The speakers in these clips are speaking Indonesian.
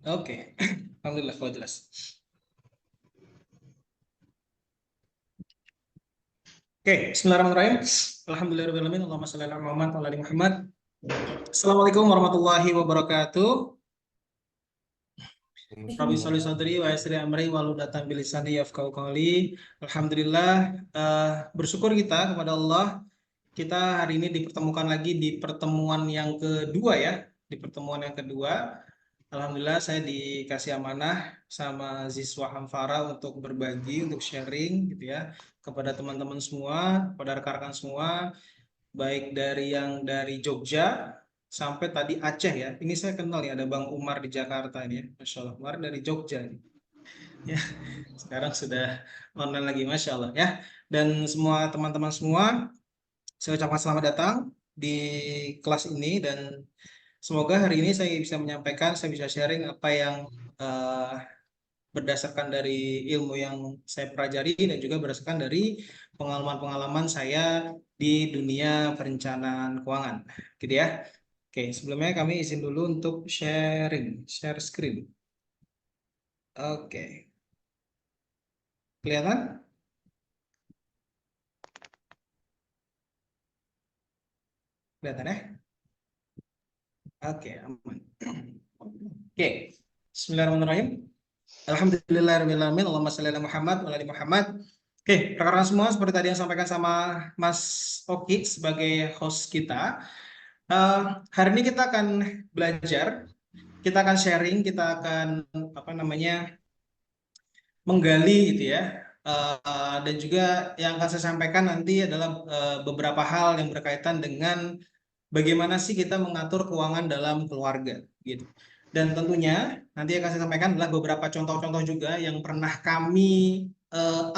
Oke, Alhamdulillah kalau jelas. Oke, Bismillahirrahmanirrahim. Alhamdulillahirrahmanirrahim. Allahumma shalli ala Muhammad wa ala ali Muhammad. Assalamualaikum warahmatullahi wabarakatuh. Rabbi sholli sadri wa yassir amri wahlul bil lisani yafqahu qawli. Alhamdulillah, bersyukur kita kepada Allah. Kita hari ini dipertemukan lagi di pertemuan yang kedua ya. Di pertemuan yang kedua, Alhamdulillah saya dikasih amanah sama Ziswa Hamfara untuk berbagi, untuk sharing gitu ya kepada teman-teman semua, kepada rekan-rekan semua, baik dari yang dari Jogja sampai tadi Aceh ya. Ini saya kenal ya, ada Bang Umar di Jakarta ini ya. Masya Allah, Umar dari Jogja nih. Ya, sekarang sudah online lagi, Masya Allah ya. Dan semua teman-teman semua, saya ucapkan selamat datang di kelas ini dan semoga hari ini saya bisa menyampaikan, saya bisa sharing apa yang eh, berdasarkan dari ilmu yang saya pelajari dan juga berdasarkan dari pengalaman-pengalaman saya di dunia perencanaan keuangan. Gitu ya. Oke, sebelumnya kami izin dulu untuk sharing, share screen. Oke, kelihatan? Kelihatan ya? Oke, aman. Oke, Bismillahirrahmanirrahim. Alhamdulillahirrahmanirrahim. Allahumma shalli ala Muhammad wa ala ali Muhammad. Oke, rekan-rekan semua, seperti tadi yang disampaikan sama Mas Oki sebagai host kita. Hari ini kita akan belajar, kita akan sharing, kita akan apa namanya menggali gitu ya. Dan juga yang akan saya sampaikan nanti adalah beberapa hal yang berkaitan dengan bagaimana sih kita mengatur keuangan dalam keluarga gitu. Dan tentunya nanti akan saya sampaikan adalah beberapa contoh-contoh juga yang pernah kami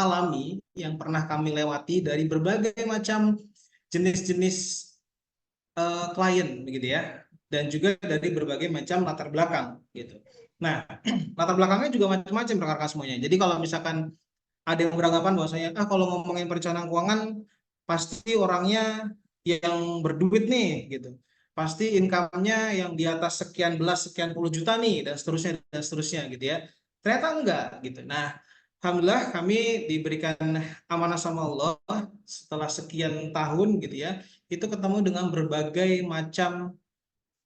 alami, yang pernah kami lewati dari berbagai macam jenis-jenis klien begitu ya, dan juga dari berbagai macam latar belakang gitu. Nah, latar belakangnya juga macam-macam rekan-rekan semuanya. Jadi kalau misalkan ada yang beranggapan bahwasanya kalau ngomongin perencanaan keuangan pasti orangnya yang berduit nih gitu. Pasti income-nya yang di atas sekian belas sekian puluh juta nih dan seterusnya gitu ya. Ternyata enggak gitu. Nah, alhamdulillah kami diberikan amanah sama Allah setelah sekian tahun gitu ya. Itu ketemu dengan berbagai macam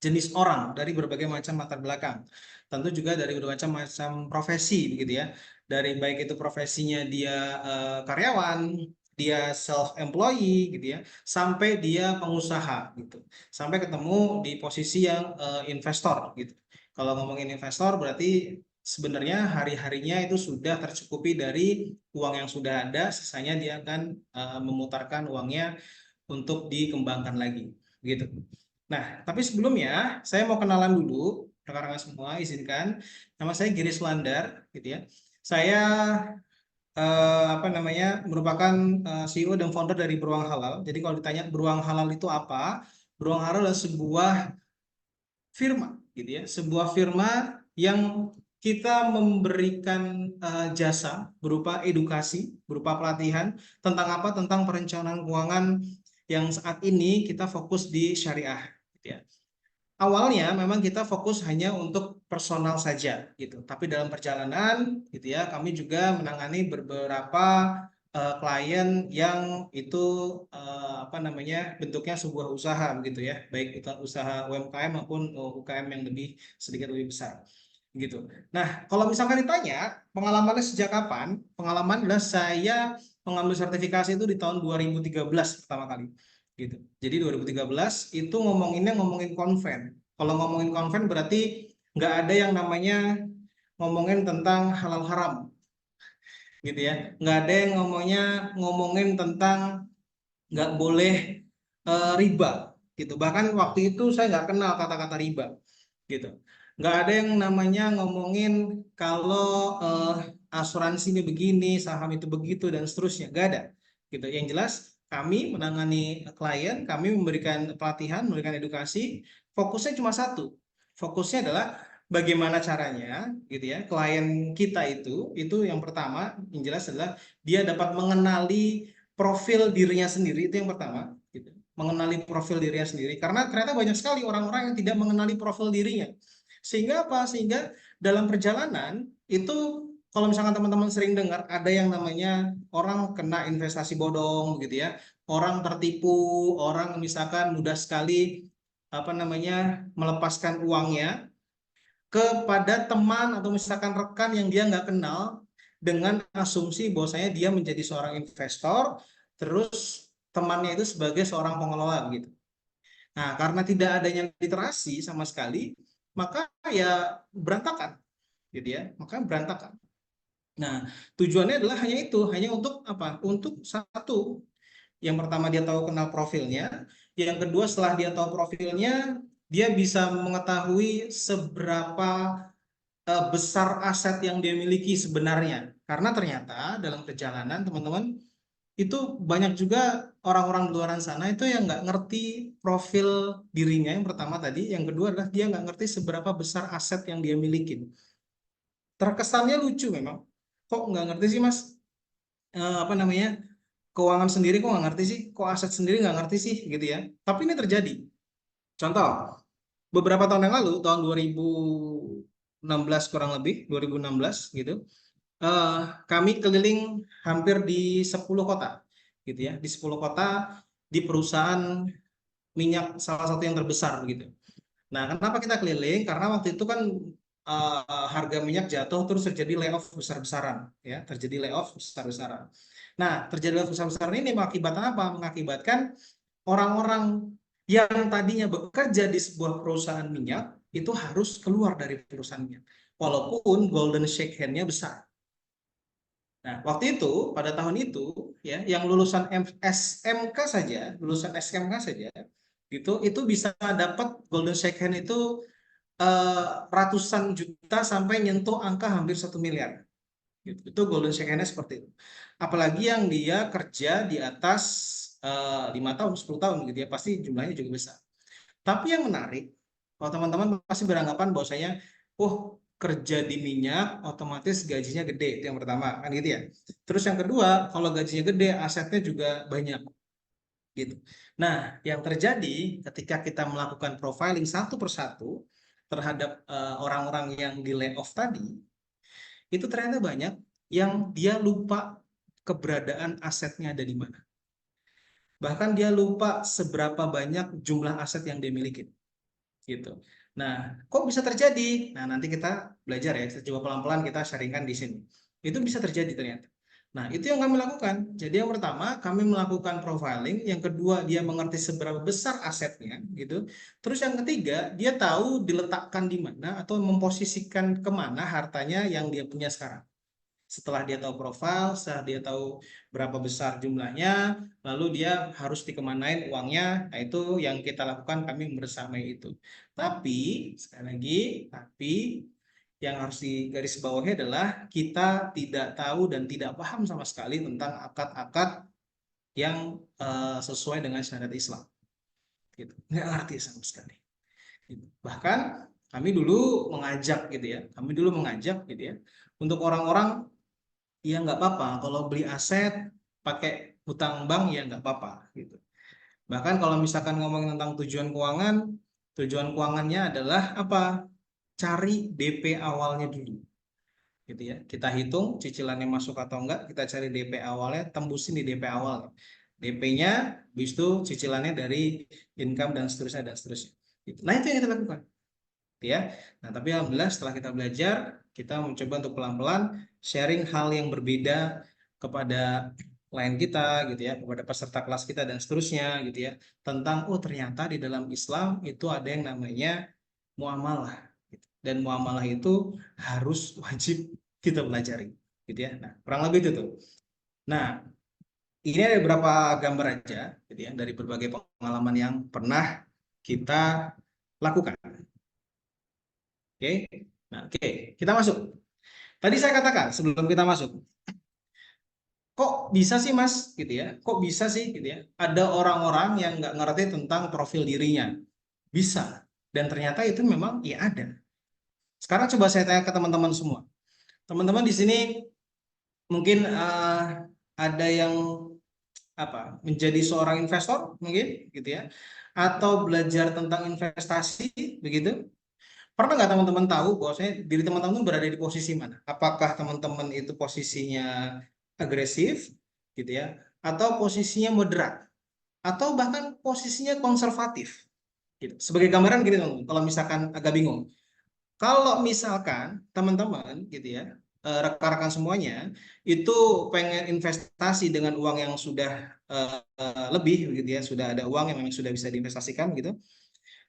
jenis orang dari berbagai macam latar belakang. Tentu juga dari berbagai macam profesi begitu ya. Dari baik itu profesinya dia karyawan, dia self employee gitu ya, sampai dia pengusaha gitu. Sampai ketemu di posisi yang investor gitu. Kalau ngomongin investor berarti sebenarnya hari-harinya itu sudah tercukupi dari uang yang sudah ada, sisanya dia akan memutarkan uangnya untuk dikembangkan lagi gitu. Nah, tapi sebelumnya saya mau kenalan dulu rekan-rekan semua, izinkan. Nama saya Giri Sulandar, gitu ya. Saya apa namanya merupakan CEO dan founder dari Beruang Halal. Jadi kalau ditanya Beruang Halal itu apa? Beruang Halal adalah sebuah firma, gitu ya. Sebuah firma yang kita memberikan jasa berupa edukasi, berupa pelatihan tentang apa? Tentang perencanaan keuangan yang saat ini kita fokus di syariah, gitu ya. Awalnya memang kita fokus hanya untuk personal saja gitu, tapi dalam perjalanan gitu ya kami juga menangani beberapa klien yang itu apa namanya bentuknya sebuah usaha gitu ya, baik itu usaha UMKM maupun UKM yang lebih sedikit lebih besar gitu. Nah, kalau misalkan ditanya pengalamannya sejak kapan? Pengalaman adalah saya mengambil sertifikasi itu di tahun 2013 pertama kali gitu. Jadi 2013 itu ngomongin konven. Kalau ngomongin konven berarti nggak ada yang namanya ngomongin tentang halal haram gitu ya. Nggak ada yang ngomongin tentang nggak boleh riba gitu. Bahkan waktu itu saya nggak kenal kata-kata riba gitu. Nggak ada yang namanya ngomongin kalau asuransi ini begini, saham itu begitu dan seterusnya. Nggak ada gitu. Yang jelas kami menangani klien, kami memberikan pelatihan, memberikan edukasi. Fokusnya cuma satu. Fokusnya adalah bagaimana caranya gitu ya. Klien kita itu yang pertama, yang jelas adalah dia dapat mengenali profil dirinya sendiri, itu yang pertama gitu. Mengenali profil dirinya sendiri karena ternyata banyak sekali orang-orang yang tidak mengenali profil dirinya. Sehingga apa? Sehingga dalam perjalanan itu kalau misalkan teman-teman sering dengar ada yang namanya orang kena investasi bodong gitu ya, orang tertipu, orang misalkan mudah sekali apa namanya melepaskan uangnya kepada teman atau misalkan rekan yang dia nggak kenal dengan asumsi bahwasanya dia menjadi seorang investor, terus temannya itu sebagai seorang pengelola gitu. Nah, karena tidak adanya literasi sama sekali, maka ya berantakan, gitu ya. Maka berantakan. Nah, tujuannya adalah hanya itu, hanya untuk apa? Untuk satu, yang pertama dia tahu kenal profilnya, yang kedua setelah dia tahu profilnya, dia bisa mengetahui seberapa besar aset yang dia miliki sebenarnya. Karena ternyata dalam perjalanan teman-teman itu banyak juga orang-orang di luar sana itu yang nggak ngerti profil dirinya yang pertama tadi, yang kedua adalah dia nggak ngerti seberapa besar aset yang dia miliki. Terkesannya lucu memang, kok nggak ngerti sih mas, apa namanya, keuangan sendiri kok nggak ngerti sih, kok aset sendiri nggak ngerti sih gitu ya. Tapi ini terjadi. Contoh, beberapa tahun yang lalu, tahun 2016 kurang lebih, 2016 gitu, kami keliling hampir di 10 kota gitu ya, di 10 kota di perusahaan minyak salah satu yang terbesar gitu. Nah, kenapa kita keliling? Karena waktu itu kan harga minyak jatuh terus terjadi layoff besar-besaran ya, terjadi layoff besar-besaran. Nah, terjadi layoff besar-besaran ini mengakibatkan apa? Mengakibatkan orang-orang yang tadinya bekerja di sebuah perusahaan minyak itu harus keluar dari perusahaan minyak. Walaupun golden shake hand-nya besar. Nah, waktu itu pada tahun itu ya, yang lulusan SMK saja, lulusan SMK saja itu bisa dapat golden shake hand itu ratusan juta sampai nyentuh angka hampir 1 miliar. Gitu. Itu golden shake hand seperti itu. Apalagi yang dia kerja di atas 5 tahun, 10 tahun gitu ya, pasti jumlahnya juga besar. Tapi yang menarik, kalau teman-teman pasti beranggapan bahwasanya, oh kerja di minyak otomatis gajinya gede, itu yang pertama kan gitu ya. Terus yang kedua, kalau gajinya gede, asetnya juga banyak gitu. Nah, yang terjadi ketika kita melakukan profiling satu persatu terhadap orang-orang yang di layoff tadi, itu ternyata banyak yang dia lupa keberadaan asetnya ada di mana. Bahkan dia lupa seberapa banyak jumlah aset yang dia miliki gitu. Nah, kok bisa terjadi? Nah, nanti kita belajar ya, kita coba pelan-pelan kita sharingkan di sini. Itu bisa terjadi ternyata. Nah, itu yang kami lakukan. Jadi yang pertama, kami melakukan profiling, yang kedua dia mengerti seberapa besar asetnya gitu. Terus yang ketiga, dia tahu diletakkan di mana atau memposisikan kemana hartanya yang dia punya sekarang. Setelah dia tahu profil, setelah dia tahu berapa besar jumlahnya, lalu dia harus dikemanain uangnya. Nah, itu yang kita lakukan, kami membersamai itu. Tapi, sekali lagi, tapi yang harus digarisbawahi adalah kita tidak tahu dan tidak paham sama sekali tentang akad-akad yang sesuai dengan syariat Islam. Gitu. Nggak ngerti sama sekali. Gitu. Bahkan kami dulu mengajak gitu ya, kami dulu mengajak gitu ya, untuk orang-orang ya nggak apa-apa kalau beli aset pakai hutang bank ya nggak apa-apa gitu. Bahkan kalau misalkan ngomongin tentang tujuan keuangannya adalah apa? Cari DP awalnya dulu gitu ya. Kita hitung cicilannya masuk atau enggak, kita cari DP awalnya, tembusin di DP awal. DP-nya, habis itu cicilannya dari income dan seterusnya dan seterusnya. Gitu. Nah, itu yang kita lakukan ya. Nah, tapi alhamdulillah setelah kita belajar, kita mencoba untuk pelan-pelan sharing hal yang berbeda kepada klien kita gitu ya, kepada peserta kelas kita dan seterusnya gitu ya, tentang oh ternyata di dalam Islam itu ada yang namanya muamalah gitu. Dan muamalah itu harus wajib kita pelajari gitu ya. Nah, kurang lebih itu tuh. Nah, ini ada beberapa gambar aja gitu ya dari berbagai pengalaman yang pernah kita lakukan. Oke. Nah, oke, kita masuk. Tadi saya katakan sebelum kita masuk, kok bisa sih Mas gitu ya? Kok bisa sih gitu ya? Ada orang-orang yang nggak ngerti tentang profil dirinya. Bisa. Dan ternyata itu memang ya ada. Sekarang coba saya tanya ke teman-teman semua. Teman-teman di sini mungkin ada yang apa? Menjadi seorang investor mungkin gitu ya. Atau belajar tentang investasi begitu. Pernah nggak teman-teman tahu bahwasanya diri teman-teman berada di posisi mana? Apakah teman-teman itu posisinya agresif, gitu ya, atau posisinya moderat, atau bahkan posisinya konservatif? Gitu. Sebagai gambaran gini teman-teman, kalau misalkan agak bingung, kalau misalkan teman-teman gitu ya, rekan-rekan semuanya itu pengen investasi dengan uang yang sudah lebih gitu ya, sudah ada uang yang memang sudah bisa diinvestasikan gitu.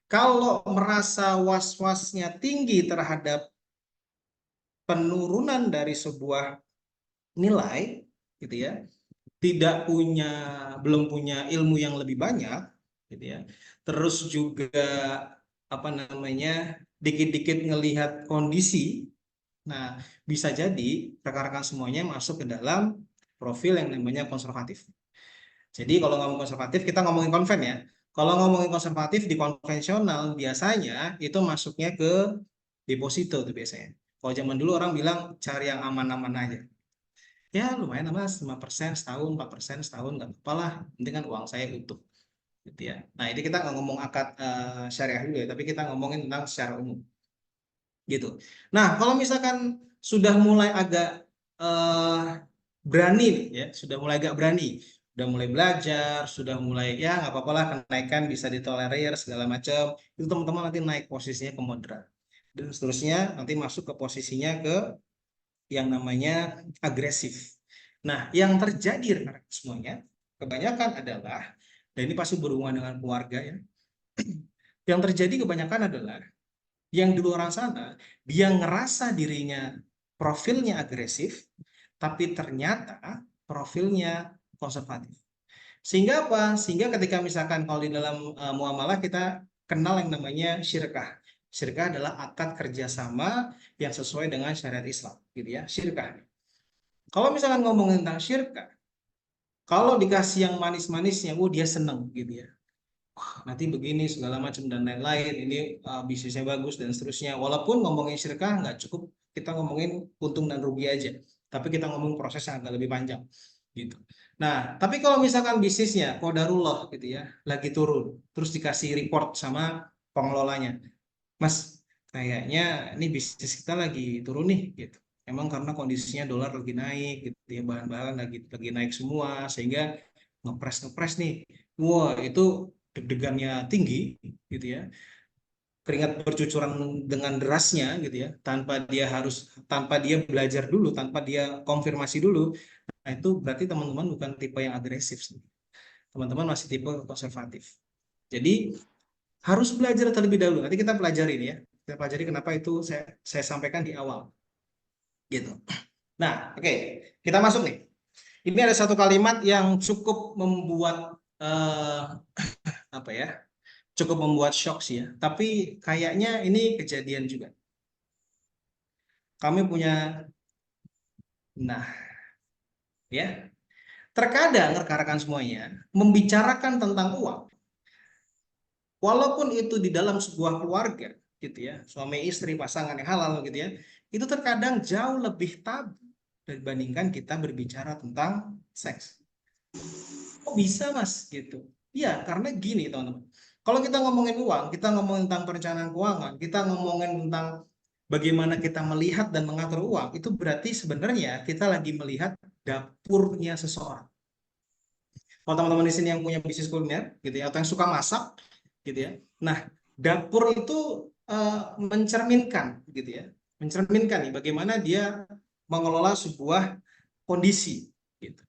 Kalau merasa was-wasnya tinggi terhadap penurunan dari sebuah nilai gitu ya, belum punya ilmu yang lebih banyak gitu ya. Terus juga apa namanya, dikit-dikit ngelihat kondisi. Nah, bisa jadi rekan-rekan semuanya masuk ke dalam profil yang namanya konservatif. Jadi kalau ngomong konservatif, kita ngomongin konven ya. Kalau ngomongin konservatif di konvensional, biasanya itu masuknya ke deposito tuh biasanya. Kalau zaman dulu orang bilang cari yang aman-aman aja. Ya lumayan lah mas, 5% setahun, 4% setahun, nggak apa-apa lah. Penting kan uang saya utuh. Gitu ya. Nah ini kita nggak ngomong akad syariah dulu ya, tapi kita ngomongin tentang secara umum. Gitu. Nah, kalau misalkan sudah mulai agak berani nih, ya, sudah mulai agak berani, sudah mulai belajar, sudah mulai ya nggak apa-apa lah, kenaikan bisa ditolerir segala macam, itu teman-teman nanti naik posisinya ke moderat dan seterusnya, nanti masuk ke posisinya ke yang namanya agresif. Nah, yang terjadi rekan semuanya kebanyakan adalah, dan ini pasti berhubungan dengan keluarga ya, yang terjadi kebanyakan adalah yang di luar sana dia ngerasa dirinya profilnya agresif, tapi ternyata profilnya konservatif. Sehingga apa? Sehingga ketika misalkan kalau di dalam muamalah kita kenal yang namanya syirkah. Syirkah adalah akad kerjasama yang sesuai dengan syariat Islam, gitu ya. Syirkah. Kalau misalkan ngomongin tentang syirkah, kalau dikasih yang manis-manisnya, dia seneng, gitu ya. Nanti begini segala macam dan lain-lain, ini bisnisnya bagus dan seterusnya. Walaupun ngomongin syirkah nggak cukup kita ngomongin untung dan rugi aja, tapi kita ngomong proses yang agak lebih panjang gitu. Nah, tapi kalau misalkan bisnisnya qadarullah gitu ya, lagi turun, terus dikasih report sama pengelolanya, Mas, kayaknya ini bisnis kita lagi turun nih gitu. Emang karena kondisinya dolar lagi naik gitu ya, bahan-bahan lagi naik semua sehingga ngepres nih. Wah, itu deg-degannya tinggi gitu ya. Keringat bercucuran dengan derasnya gitu ya, tanpa dia belajar dulu, tanpa dia konfirmasi dulu. Nah, itu berarti teman-teman bukan tipe yang agresif. Teman-teman masih tipe konservatif. Jadi harus belajar terlebih dahulu. Nanti kita pelajarin ya. Kita pelajari kenapa itu saya sampaikan di awal. Gitu. Nah, oke. Kita masuk nih. Ini ada satu kalimat yang cukup membuat apa ya? Cukup membuat shock sih ya. Tapi kayaknya ini kejadian juga. Kami punya, nah ya, terkadang rekan-rekan semuanya membicarakan tentang uang, walaupun itu di dalam sebuah keluarga, gitu ya, suami istri pasangan yang halal gitu ya, itu terkadang jauh lebih tabu dibandingkan kita berbicara tentang seks. Kok bisa mas gitu? Iya, karena gini teman-teman. Kalau kita ngomongin uang, kita ngomongin tentang perencanaan keuangan, kita ngomongin tentang bagaimana kita melihat dan mengatur uang, itu berarti sebenarnya kita lagi melihat dapurnya seseorang. Kalau teman-teman di sini yang punya bisnis kuliner, gitu ya, atau yang suka masak, gitu ya. Nah, dapur itu mencerminkan, gitu ya, mencerminkan nih bagaimana dia mengelola sebuah kondisi, gitu.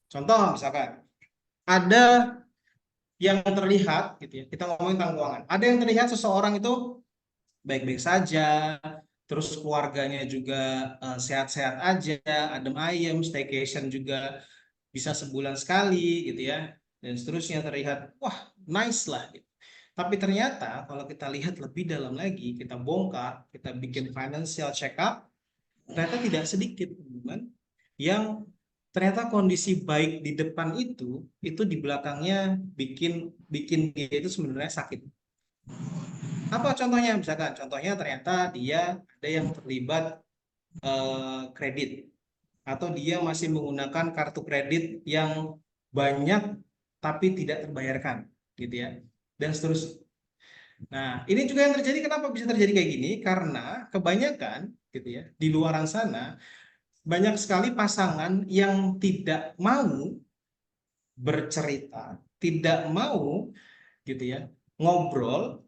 Contoh misalkan ada yang terlihat, gitu ya, kita ngomongin tentang keuangan. Ada yang terlihat seseorang itu baik-baik saja, terus keluarganya juga sehat-sehat aja, adem ayem, staycation juga bisa sebulan sekali gitu ya, dan seterusnya, terlihat wah nice lah gitu. Tapi ternyata kalau kita lihat lebih dalam lagi, kita bongkar, kita bikin financial check up, ternyata tidak sedikit teman-teman yang ternyata kondisi baik di depan itu di belakangnya bikin bikin dia itu sebenarnya sakit. Apa contohnya? Misalkan contohnya ternyata dia ada yang terlibat kredit, atau dia masih menggunakan kartu kredit yang banyak tapi tidak terbayarkan gitu ya, dan seterusnya. Nah, ini juga yang terjadi, kenapa bisa terjadi kayak gini? Karena kebanyakan gitu ya, di luaran sana banyak sekali pasangan yang tidak mau bercerita, tidak mau gitu ya, ngobrol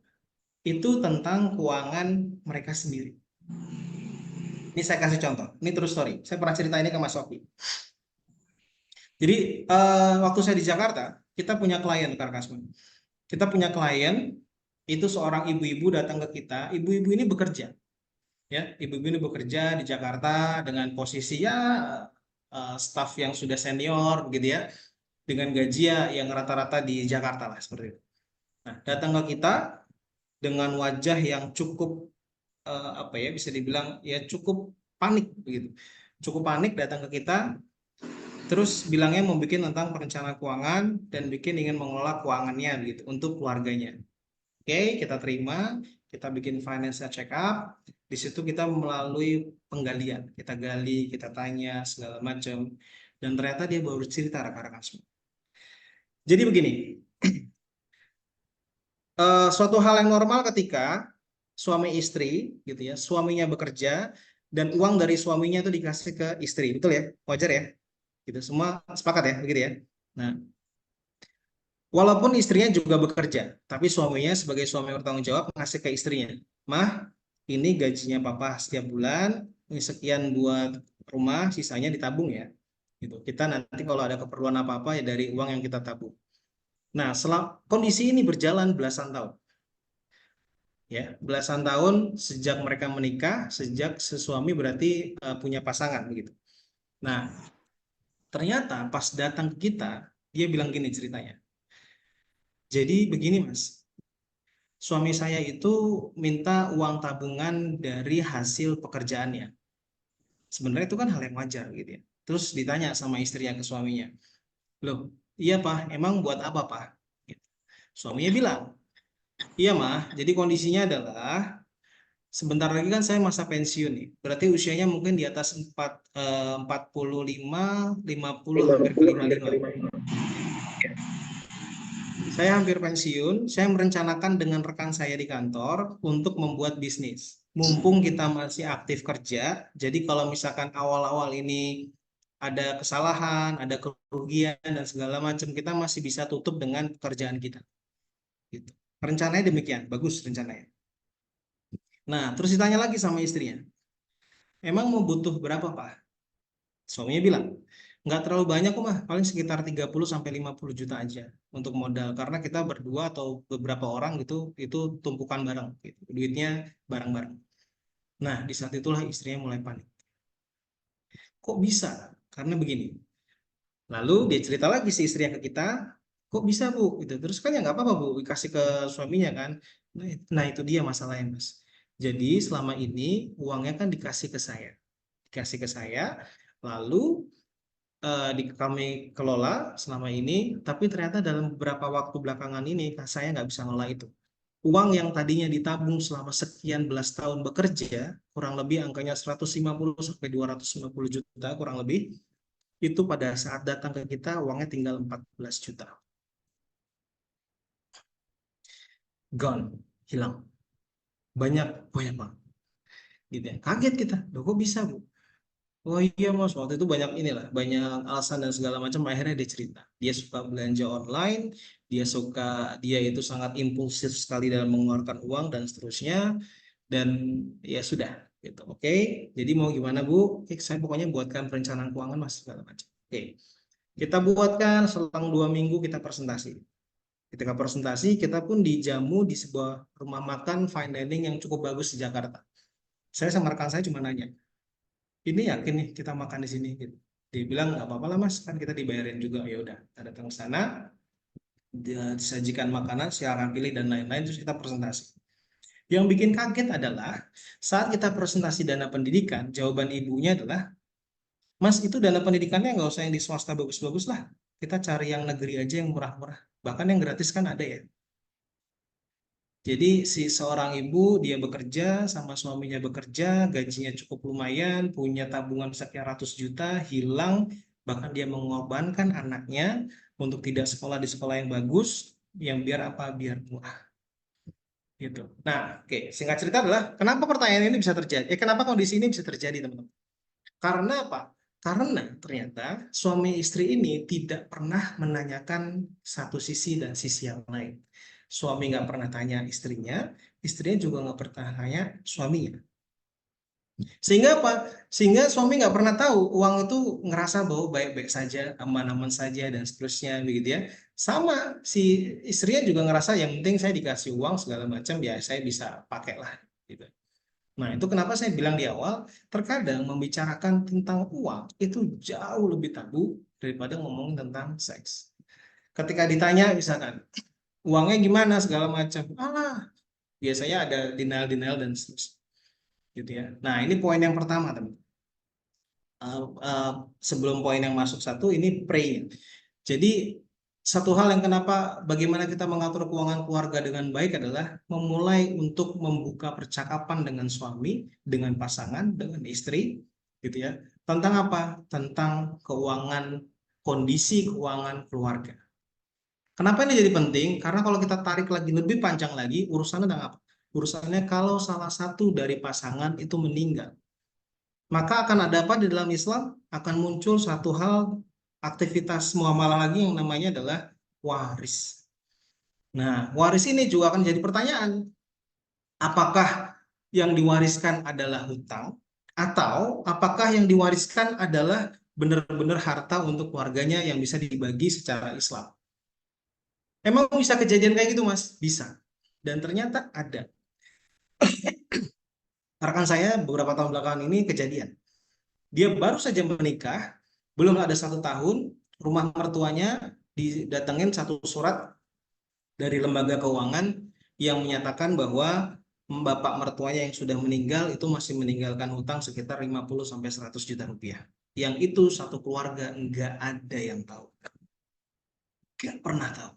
itu tentang keuangan mereka sendiri. Ini saya kasih contoh, ini true story. Saya pernah cerita ini ke Mas Sofi. Jadi waktu saya di Jakarta, kita punya klien Kak Kasman. Kita punya klien itu seorang ibu-ibu datang ke kita. Ibu-ibu ini bekerja, ya. Ibu-ibu ini bekerja di Jakarta dengan posisi ya staf yang sudah senior, gitu ya, dengan gaji yang rata-rata di Jakarta lah seperti itu. Nah, datang ke kita dengan wajah yang cukup apa ya, bisa dibilang ya cukup panik begitu. Cukup panik datang ke kita, terus bilangnya mau bikin tentang perencanaan keuangan dan ingin mengelola keuangannya gitu untuk keluarganya. Oke, kita terima, kita bikin financial check up. Di situ kita melalui penggalian, kita gali, kita tanya segala macam, dan ternyata dia baru cerita rekan-rekan semua. Jadi begini, suatu hal yang normal ketika suami istri gitu ya, suaminya bekerja dan uang dari suaminya itu dikasih ke istri, betul ya? Wajar ya? Gitu, semua sepakat ya, begitu ya? Nah, walaupun istrinya juga bekerja, tapi suaminya sebagai suami bertanggung jawab ngasih ke istrinya, mah, ini gajinya papa setiap bulan, ini sekian buat rumah, sisanya ditabung ya. Gitu. Kita nanti kalau ada keperluan apa-apa ya dari uang yang kita tabung. Nah, kondisi ini berjalan belasan tahun. Ya, belasan tahun sejak mereka menikah, sejak sesuami berarti punya pasangan begitu. Nah, ternyata pas datang ke kita, dia bilang gini ceritanya. Jadi begini Mas, suami saya itu minta uang tabungan dari hasil pekerjaannya. Sebenarnya itu kan hal yang wajar gitu ya. Terus ditanya sama istrinya ke suaminya, loh, iya Pak, emang buat apa Pak? Gitu. Suaminya bilang, iya Mah, jadi kondisinya adalah sebentar lagi kan saya masa pensiun nih. Berarti usianya mungkin di atas 45, 50, hampir ke 55. Saya hampir pensiun, saya merencanakan dengan rekan saya di kantor untuk membuat bisnis. Mumpung kita masih aktif kerja, jadi kalau misalkan awal-awal ini ada kesalahan, ada kerugian dan segala macam, kita masih bisa tutup dengan pekerjaan kita. Gitu. Rencananya demikian, bagus rencananya. Nah, terus ditanya lagi sama istrinya, emang mau butuh berapa Pak? Suaminya bilang, nggak terlalu banyak kok mah, paling sekitar 30 sampai 50 juta aja untuk modal. Karena kita berdua atau beberapa orang gitu, itu tumpukan barang, gitu. Duitnya bareng-bareng. Nah, di saat itulah istrinya mulai panik. Kok bisa? Karena begini. Lalu dia cerita lagi si istrinya ke kita, kok bisa Bu? Gitu. Terus kan ya nggak apa-apa Bu, dikasih ke suaminya kan. Nah itu dia masalahnya Mas. Jadi selama ini uangnya kan dikasih ke saya. Dikasih ke saya, lalu kami kelola selama ini, tapi ternyata dalam beberapa waktu belakangan ini saya nggak bisa ngelola itu. Uang yang tadinya ditabung selama sekian belas tahun bekerja, kurang lebih angkanya 150 sampai 250 juta kurang lebih, itu pada saat datang ke kita uangnya tinggal 14 juta. Gone, hilang. Banyak, banyak banget. Gitu ya. Kaget kita, loh kok bisa Bu? Oh iya Mas, waktu itu banyak inilah, banyak alasan dan segala macam. Akhirnya dia cerita, dia suka belanja online, dia itu sangat impulsif sekali dalam mengeluarkan uang dan seterusnya. Dan ya sudah, gitu. Oke, jadi mau gimana Bu? Oke, saya pokoknya buatkan perencanaan keuangan Mas segala macam. Oke, kita buatkan selang 2 minggu kita presentasi. Ketika presentasi, kita pun dijamu di sebuah rumah makan fine dining yang cukup bagus di Jakarta. Saya sama rekan saya cuma nanya, ini yakin nih kita makan di sini gitu. Dia bilang nggak apa-apa lah Mas, kan kita dibayarin juga. Ya udah, kita datang ke sana, disajikan makanan, silakan pilih dan lain-lain, terus kita presentasi. Yang bikin kaget adalah saat kita presentasi dana pendidikan, jawaban ibunya adalah, Mas itu dana pendidikannya nggak usah yang di swasta bagus-bagus lah, kita cari yang negeri aja yang murah-murah. Bahkan yang gratis kan ada ya. Jadi si seorang ibu dia bekerja sama suaminya bekerja, gajinya cukup lumayan, punya tabungan sekian ratus juta, hilang, bahkan dia mengorbankan anaknya untuk tidak sekolah di sekolah yang bagus, yang biar apa? Biar murah. gitu. Nah, oke, singkat cerita adalah kenapa pertanyaan ini bisa terjadi? Kenapa kondisi ini bisa terjadi, teman-teman? Karena apa? Karena ternyata suami istri ini tidak pernah menanyakan satu sisi dan sisi yang lain. Suami nggak pernah tanya istrinya juga nggak pernah tanya suaminya. Sehingga apa? Sehingga suami nggak pernah tahu uang itu ngerasa bahwa baik-baik saja, aman-aman saja, dan seterusnya, begitu ya. Sama si istrinya juga ngerasa yang penting saya dikasih uang segala macam, ya saya bisa pakai lah. Gitu. Nah, itu kenapa saya bilang di awal, terkadang membicarakan tentang uang itu jauh lebih tabu daripada ngomong tentang seks. Ketika ditanya misalkan, uangnya gimana segala macam, biasanya ada denial-denial dan seterusnya. Gitu ya. Nah, ini poin yang pertama, teman. Sebelum poin yang masuk satu, ini pre. Jadi, satu hal yang kenapa bagaimana kita mengatur keuangan keluarga dengan baik adalah memulai untuk membuka percakapan dengan suami, dengan pasangan, dengan istri, gitu ya. Tentang apa? Tentang keuangan, kondisi keuangan keluarga. Kenapa ini jadi penting? Karena kalau kita tarik lagi lebih panjang lagi, urusannya tentang apa? Urusannya kalau salah satu dari pasangan itu meninggal, maka akan ada apa di dalam Islam? Akan muncul satu hal, aktivitas muamalah lagi yang namanya adalah waris. Nah, waris ini juga akan jadi pertanyaan. Apakah yang diwariskan adalah hutang? Atau apakah yang diwariskan adalah benar-benar harta untuk keluarganya yang bisa dibagi secara Islam? Emang bisa kejadian kayak gitu, Mas? Bisa. Dan ternyata ada. Rekan saya beberapa tahun belakangan ini kejadian. Dia baru saja menikah, belum ada 1 tahun, rumah mertuanya didatengin satu surat dari lembaga keuangan yang menyatakan bahwa bapak mertuanya yang sudah meninggal itu masih meninggalkan hutang sekitar 50-100 juta rupiah. Yang itu satu keluarga nggak ada yang tahu. Nggak pernah tahu.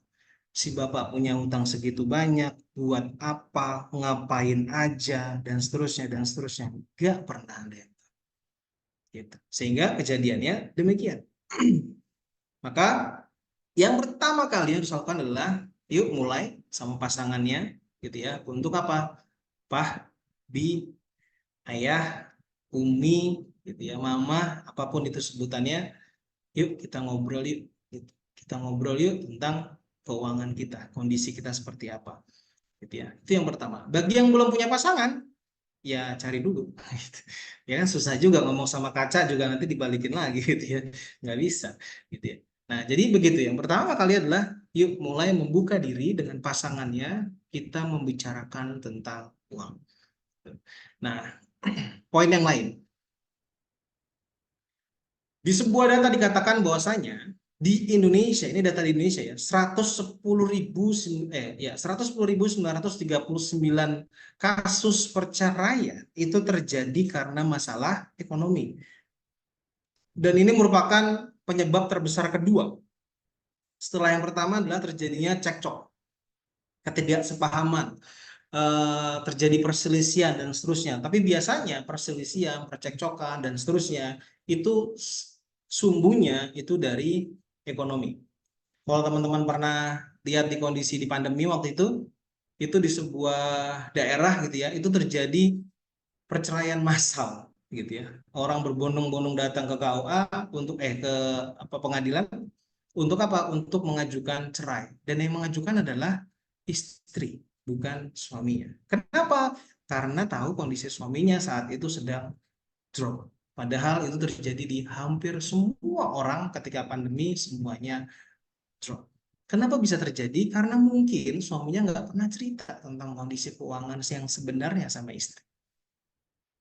Si bapak punya hutang segitu banyak, buat apa, ngapain aja, dan seterusnya, dan seterusnya. Nggak pernah ada yang tahu. Gitu. Sehingga kejadiannya demikian. Maka yang pertama kali harus dilakukan adalah yuk mulai sama pasangannya gitu ya. Untuk apa? Pah, bi, ayah, umi gitu ya, mama, apapun itu sebutannya. Yuk kita ngobrol yuk. Gitu. Kita ngobrol yuk tentang keuangan kita, kondisi kita seperti apa. Gitu ya. Itu yang pertama. Bagi yang belum punya pasangan, ya cari dulu. Gitu. Ya kan susah juga ngomong sama kaca juga nanti dibalikin lagi gitu ya. Nggak bisa gitu ya. Nah, jadi begitu. Yang pertama kali adalah yuk mulai membuka diri dengan pasangannya, kita membicarakan tentang uang. Nah, poin yang lain. Di sebuah data dikatakan bahwasanya di Indonesia, ini data di Indonesia ya, 110.939 kasus perceraian itu terjadi karena masalah ekonomi. Dan ini merupakan penyebab terbesar kedua. Setelah yang pertama adalah terjadinya cekcok, ketidaksepahaman, terjadi perselisihan dan seterusnya. Tapi biasanya perselisihan, percekcokan dan seterusnya itu sumbunya itu dari ekonomi. Kalau teman-teman pernah lihat di kondisi di pandemi waktu itu di sebuah daerah gitu ya, itu terjadi perceraian massal gitu ya. Orang berbondong-bondong datang ke KUA untuk ke pengadilan untuk apa? Untuk mengajukan cerai. Dan yang mengajukan adalah istri, bukan suaminya. Kenapa? Karena tahu kondisi suaminya saat itu sedang drop. Padahal itu terjadi di hampir semua orang ketika pandemi, semuanya drop. Kenapa bisa terjadi? Karena mungkin suaminya nggak pernah cerita tentang kondisi keuangan yang sebenarnya sama istri.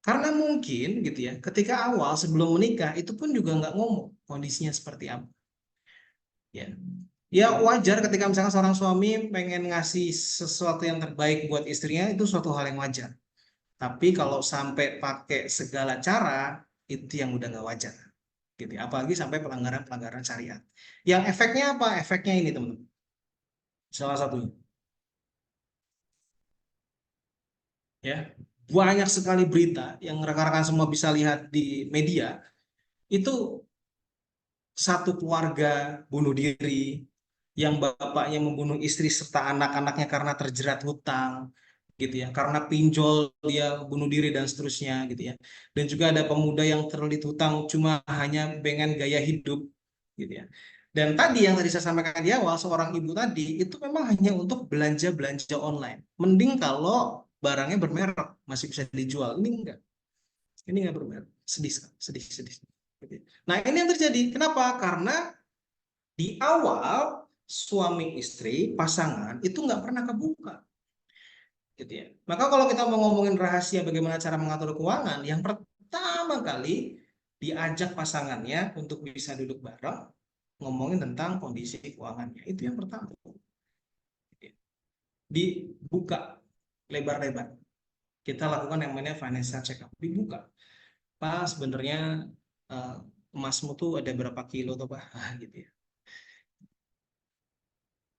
Karena mungkin gitu ya, ketika awal sebelum menikah itu pun juga nggak ngomong kondisinya seperti apa. Ya, ya wajar ketika misalkan seorang suami pengen ngasih sesuatu yang terbaik buat istrinya itu suatu hal yang wajar. Tapi kalau sampai pakai segala cara itu yang udah nggak wajar. Gitu. Apalagi sampai pelanggaran-pelanggaran syariat. Yang efeknya apa? Efeknya ini teman-teman. Salah satunya. Ya, banyak sekali berita yang rekan-rekan semua bisa lihat di media. Itu satu keluarga bunuh diri, yang bapaknya membunuh istri serta anak-anaknya karena terjerat hutang, gitu ya, karena pinjol dia bunuh diri dan seterusnya gitu ya. Dan juga ada pemuda yang terlilit hutang cuma hanya dengan gaya hidup gitu ya. Dan tadi yang tadi saya sampaikan di awal, seorang ibu tadi itu memang hanya untuk belanja online. Mending kalau barangnya bermerek masih bisa dijual. Ini enggak bermerek. Sedih sekali, sedih, sedih. Gitu ya. Nah ini yang terjadi. Kenapa? Karena di awal suami istri pasangan itu nggak pernah kebuka gitu ya. Maka kalau kita mau ngomongin rahasia bagaimana cara mengatur keuangan, yang pertama kali diajak pasangannya untuk bisa duduk bareng ngomongin tentang kondisi keuangannya. Itu yang pertama. Dibuka lebar-lebar. Kita lakukan yang namanya financial check up. Dibuka. Pak, sebenarnya emasmu tuh ada berapa kilo tuh Pak? Gitu ya.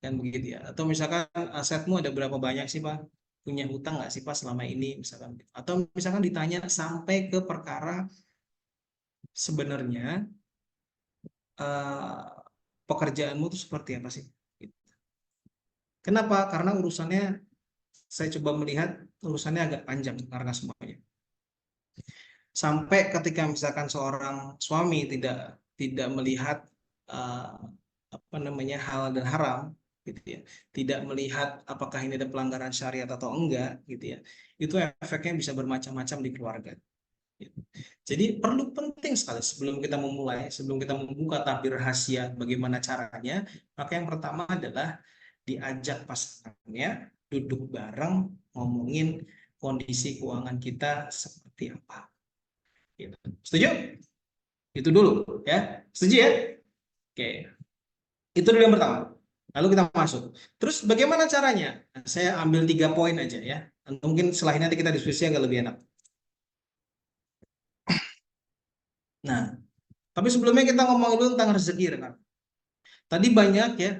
Kan begitu ya. Atau misalkan asetmu ada berapa banyak sih Pak? Punya hutang nggak sih Pak selama ini misalkan. Atau misalkan ditanya sampai ke perkara sebenarnya eh, pekerjaanmu itu seperti apa sih? Kenapa? Karena urusannya saya coba melihat urusannya agak panjang karena semuanya. Sampai ketika misalkan seorang suami tidak tidak melihat eh, apa namanya hal dan haram gitu ya, tidak melihat apakah ini ada pelanggaran syariat atau enggak gitu ya, itu efeknya bisa bermacam-macam di keluarga gitu. Jadi perlu penting sekali sebelum kita memulai, sebelum kita membuka tabir rahasia bagaimana caranya, maka yang pertama adalah diajak pasangannya duduk bareng ngomongin kondisi keuangan kita seperti apa gitu. Setuju? Itu dulu ya. Setuju ya? Oke. Itu dulu yang pertama. Lalu kita masuk. Terus bagaimana caranya? Saya ambil 3 poin aja ya. Mungkin setelah ini nanti kita diskusi agak lebih enak. Nah, tapi sebelumnya kita ngomong dulu tentang rezeki, rekan. Tadi banyak ya,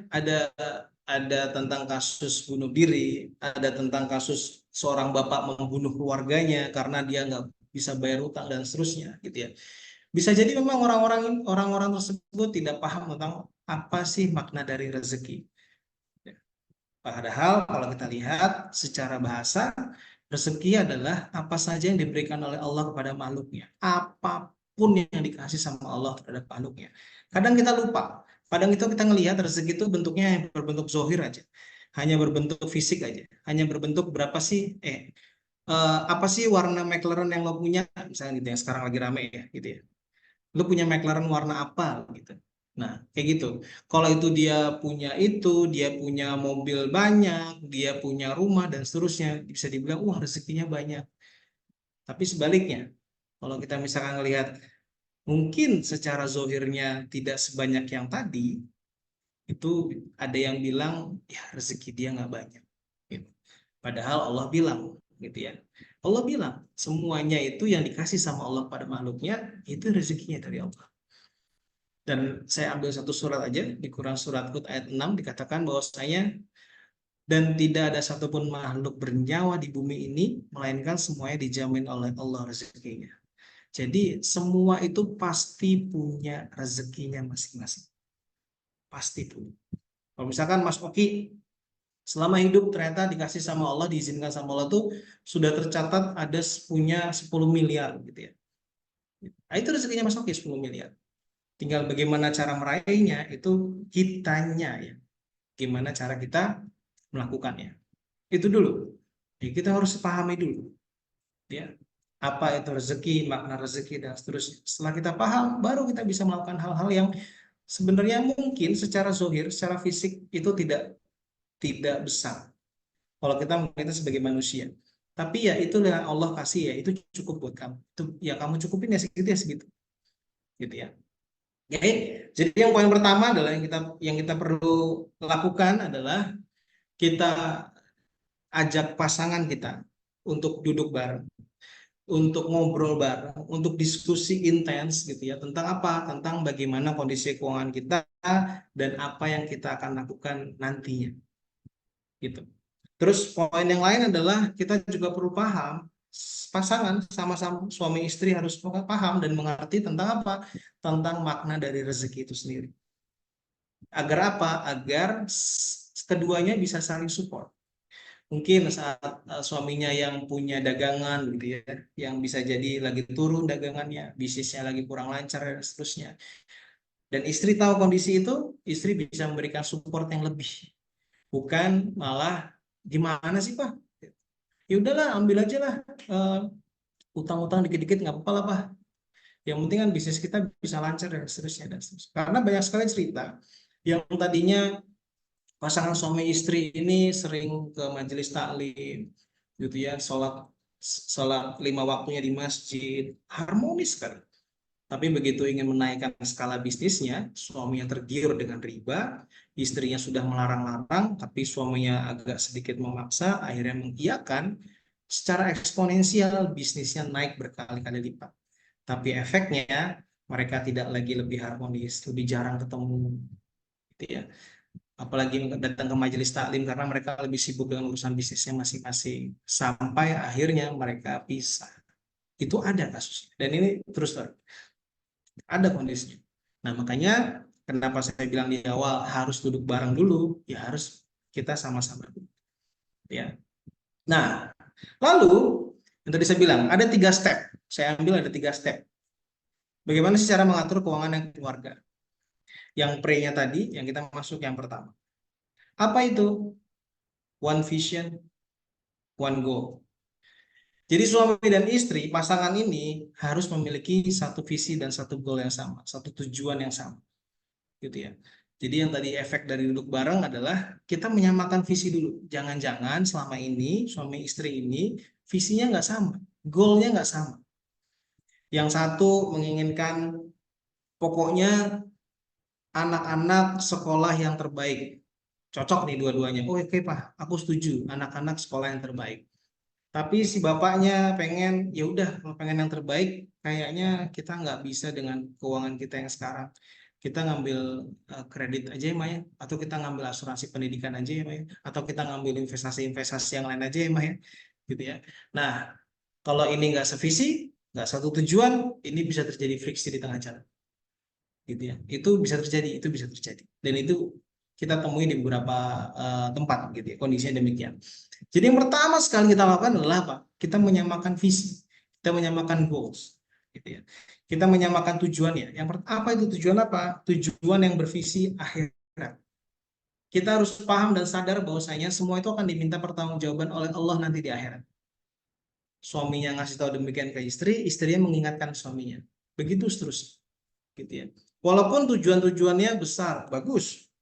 ada tentang kasus bunuh diri, ada tentang kasus seorang bapak membunuh keluarganya karena dia nggak bisa bayar utang dan seterusnya, gitu ya. Bisa jadi memang orang-orang tersebut tidak paham tentang apa sih makna dari rezeki. Padahal kalau kita lihat secara bahasa, rezeki adalah apa saja yang diberikan oleh Allah kepada makhluknya. Apapun yang dikasih sama Allah terhadap makhluknya. Kadang kita lupa. Kadang itu kita ngelihat rezeki itu bentuknya yang berbentuk zohir aja. Hanya berbentuk fisik aja. Hanya berbentuk berapa sih, apa sih warna McLaren yang lo punya? Misalnya gitu yang sekarang lagi rame ya gitu ya. Lu punya McLaren warna apa gitu. Nah, kayak gitu. Kalau itu dia punya mobil banyak, dia punya rumah dan seterusnya, bisa dibilang wah rezekinya banyak. Tapi sebaliknya, kalau kita misalkan melihat mungkin secara zohirnya tidak sebanyak yang tadi, itu ada yang bilang ya rezeki dia nggak banyak. Gitu. Padahal Allah bilang gitu ya. Allah bilang semuanya itu yang dikasih sama Allah pada makhluknya itu rezekinya dari Allah. Dan saya ambil satu surat aja di Quran surat Hud ayat 6 dikatakan bahwasanya dan tidak ada satupun makhluk bernyawa di bumi ini melainkan semuanya dijamin oleh Allah rezekinya. Jadi semua itu pasti punya rezekinya masing-masing. Pasti punya. Kalau misalkan Mas Oki selama hidup ternyata dikasih sama Allah, diizinkan sama Allah tuh sudah tercatat ada punya 10 miliar gitu ya. Nah, itu rezekinya Mas Oki 10 miliar. Tinggal bagaimana cara meraihnya itu kitanya ya. Gimana cara kita melakukannya. Itu dulu. Jadi kita harus pahami dulu ya. Apa itu rezeki, makna rezeki dan seterusnya. Setelah kita paham, baru kita bisa melakukan hal-hal yang sebenarnya mungkin secara zohir, secara fisik itu tidak besar. Kalau kita melihatnya sebagai manusia. Tapi ya itulah yang Allah kasih ya, itu cukup buat kamu. Itu ya kamu cukupin ya segitu. Gitu ya. Oke, jadi yang poin pertama adalah yang kita perlu lakukan adalah kita ajak pasangan kita untuk duduk bareng, untuk ngobrol bareng, untuk diskusi intens gitu ya tentang apa? Tentang bagaimana kondisi keuangan kita dan apa yang kita akan lakukan nantinya. Gitu. Terus poin yang lain adalah kita juga perlu paham pasangan sama-sama suami istri harus paham dan mengerti tentang apa? Tentang makna dari rezeki itu sendiri. Agar apa? Agar keduanya bisa saling support. Mungkin saat suaminya yang punya dagangan gitu ya, yang bisa jadi lagi turun dagangannya, bisnisnya lagi kurang lancar dan seterusnya. Dan istri tahu kondisi itu, istri bisa memberikan support yang lebih. Bukan malah gimana sih Pak? Ya udahlah ambil aja lah utang-utang dikit-dikit nggak apa-apa lah Pak. Yang penting kan bisnis kita bisa lancar dan seterusnya dan seterusnya. Karena banyak sekali cerita yang tadinya pasangan suami istri ini sering ke majelis taklim gitu ya, sholat sholat 5 waktunya di masjid, harmonis sekali. Tapi begitu ingin menaikkan skala bisnisnya, suaminya tergiur dengan riba, istrinya sudah melarang-larang, tapi suaminya agak sedikit memaksa, akhirnya mengiyakan, secara eksponensial bisnisnya naik berkali-kali lipat. Tapi efeknya mereka tidak lagi lebih harmonis, lebih jarang ketemu, gitu ya. Apalagi datang ke majelis taklim karena mereka lebih sibuk dengan urusan bisnisnya masing-masing. Sampai akhirnya mereka pisah. Itu ada kasusnya. Dan ini terus ada kondisinya. Nah, makanya kenapa saya bilang di awal harus duduk bareng dulu, ya harus kita sama-sama dulu. Ya. Nah, lalu yang tadi saya bilang ada 3 step. Saya ambil ada 3 step. Bagaimana sih cara mengatur keuangan yang keluarga? Yang pre-nya tadi, yang kita masuk yang pertama. Apa itu? One vision, one goal. Jadi suami dan istri, pasangan ini harus memiliki satu visi dan satu goal yang sama, satu tujuan yang sama, gitu ya. Jadi yang tadi efek dari duduk bareng adalah kita menyamakan visi dulu. Jangan-jangan selama ini suami istri ini visinya nggak sama, goalnya nggak sama. Yang satu menginginkan pokoknya anak-anak sekolah yang terbaik. Cocok nih dua-duanya. Oh, oke Pak, aku setuju. Anak-anak sekolah yang terbaik. Tapi si bapaknya pengen, ya udah kalau pengen yang terbaik, kayaknya kita nggak bisa dengan keuangan kita yang sekarang. Kita ngambil kredit aja ya Maya, atau kita ngambil asuransi pendidikan aja ya Maya, atau kita ngambil investasi-investasi yang lain aja ya Maya, gitu ya. Nah, kalau ini nggak sevisi, nggak satu tujuan, ini bisa terjadi friksi di tengah jalan, gitu ya. Itu bisa terjadi, itu bisa terjadi. Dan itu kita temui di beberapa tempat, gitu ya. Kondisinya demikian. Jadi yang pertama sekali kita lakukan adalah apa? Kita menyamakan visi, kita menyamakan goals, gitu ya. Kita menyamakan tujuannya. Apa itu tujuan apa? Tujuan yang bervisi akhirat. Kita harus paham dan sadar bahwasanya semua itu akan diminta pertanggungjawaban oleh Allah nanti di akhirat. Suaminya ngasih tahu demikian ke istri, istrinya mengingatkan suaminya. Begitu seterusnya, gitu ya. Walaupun tujuan-tujuannya besar, bagus,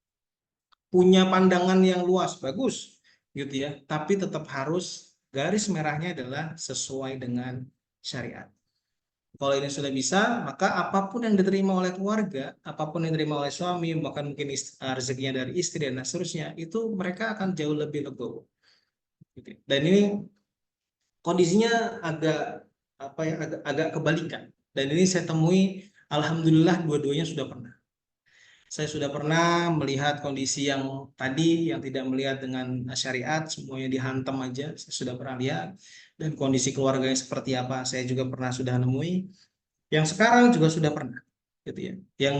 punya pandangan yang luas, bagus, gitu ya. Tapi tetap harus garis merahnya adalah sesuai dengan syariat. Kalau ini sudah bisa, maka apapun yang diterima oleh keluarga, apapun yang diterima oleh suami, bahkan mungkin rezekinya dari istri dan seterusnya, itu mereka akan jauh lebih legowo. Gitu. Dan ini kondisinya agak apa ya, agak kebalikan. Dan ini saya temui, alhamdulillah dua-duanya sudah pernah. Saya sudah pernah melihat kondisi yang tadi, yang tidak melihat dengan syariat, semuanya dihantam aja. Saya sudah pernah lihat. Dan kondisi keluarganya seperti apa, saya juga pernah sudah nemui. Yang sekarang juga sudah pernah, gitu ya. Yang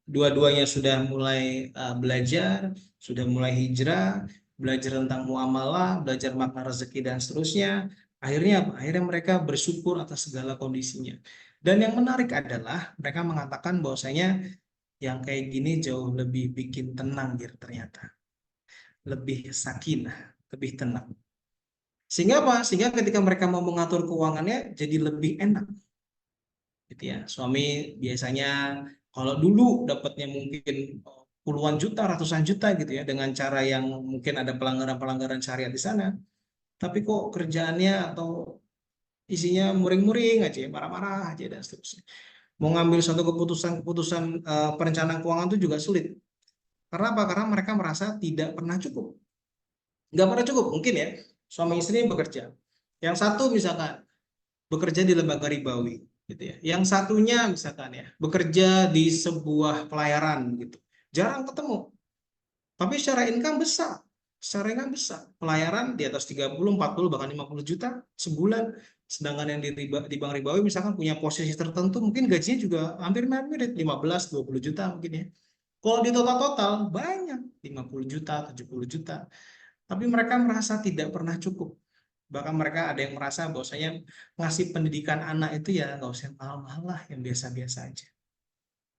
dua-duanya sudah mulai belajar, sudah mulai hijrah, belajar tentang muamalah, belajar makna rezeki dan seterusnya. Akhirnya apa? Akhirnya mereka bersyukur atas segala kondisinya. Dan yang menarik adalah mereka mengatakan bahwasanya yang kayak gini jauh lebih bikin tenang gitu ternyata. Lebih sakinah, lebih tenang. Sehingga apa? Sehingga ketika mereka mau mengatur keuangannya jadi lebih enak. Gitu ya. Suami biasanya kalau dulu dapatnya mungkin puluhan juta, ratusan juta gitu ya dengan cara yang mungkin ada pelanggaran-pelanggaran syariat di sana. Tapi kok kerjaannya atau isinya muring-muring aja, marah-marah aja dan seterusnya. Mau ngambil suatu keputusan-keputusan perencanaan keuangan itu juga sulit. Karena apa? Karena mereka merasa tidak pernah cukup. Nggak pernah cukup, mungkin ya. Suami istri bekerja. Yang satu misalkan bekerja di lembaga ribawi, gitu ya. Yang satunya misalkan ya, bekerja di sebuah pelayaran gitu. Jarang ketemu. Tapi secara income besar. Secara income besar. Pelayaran di atas 30, 40, bahkan 50 juta sebulan. Sedangkan yang di bank ribawi misalkan punya posisi tertentu, mungkin gajinya juga hampir mirip, 15, 20 juta mungkin ya. Kalau di total-total banyak, 50 juta, 70 juta. tapi mereka merasa tidak pernah cukup. Bahkan mereka ada yang merasa bahwasanya ngasih pendidikan anak itu ya nggak usah mahal-mahal lah, yang biasa-biasa aja.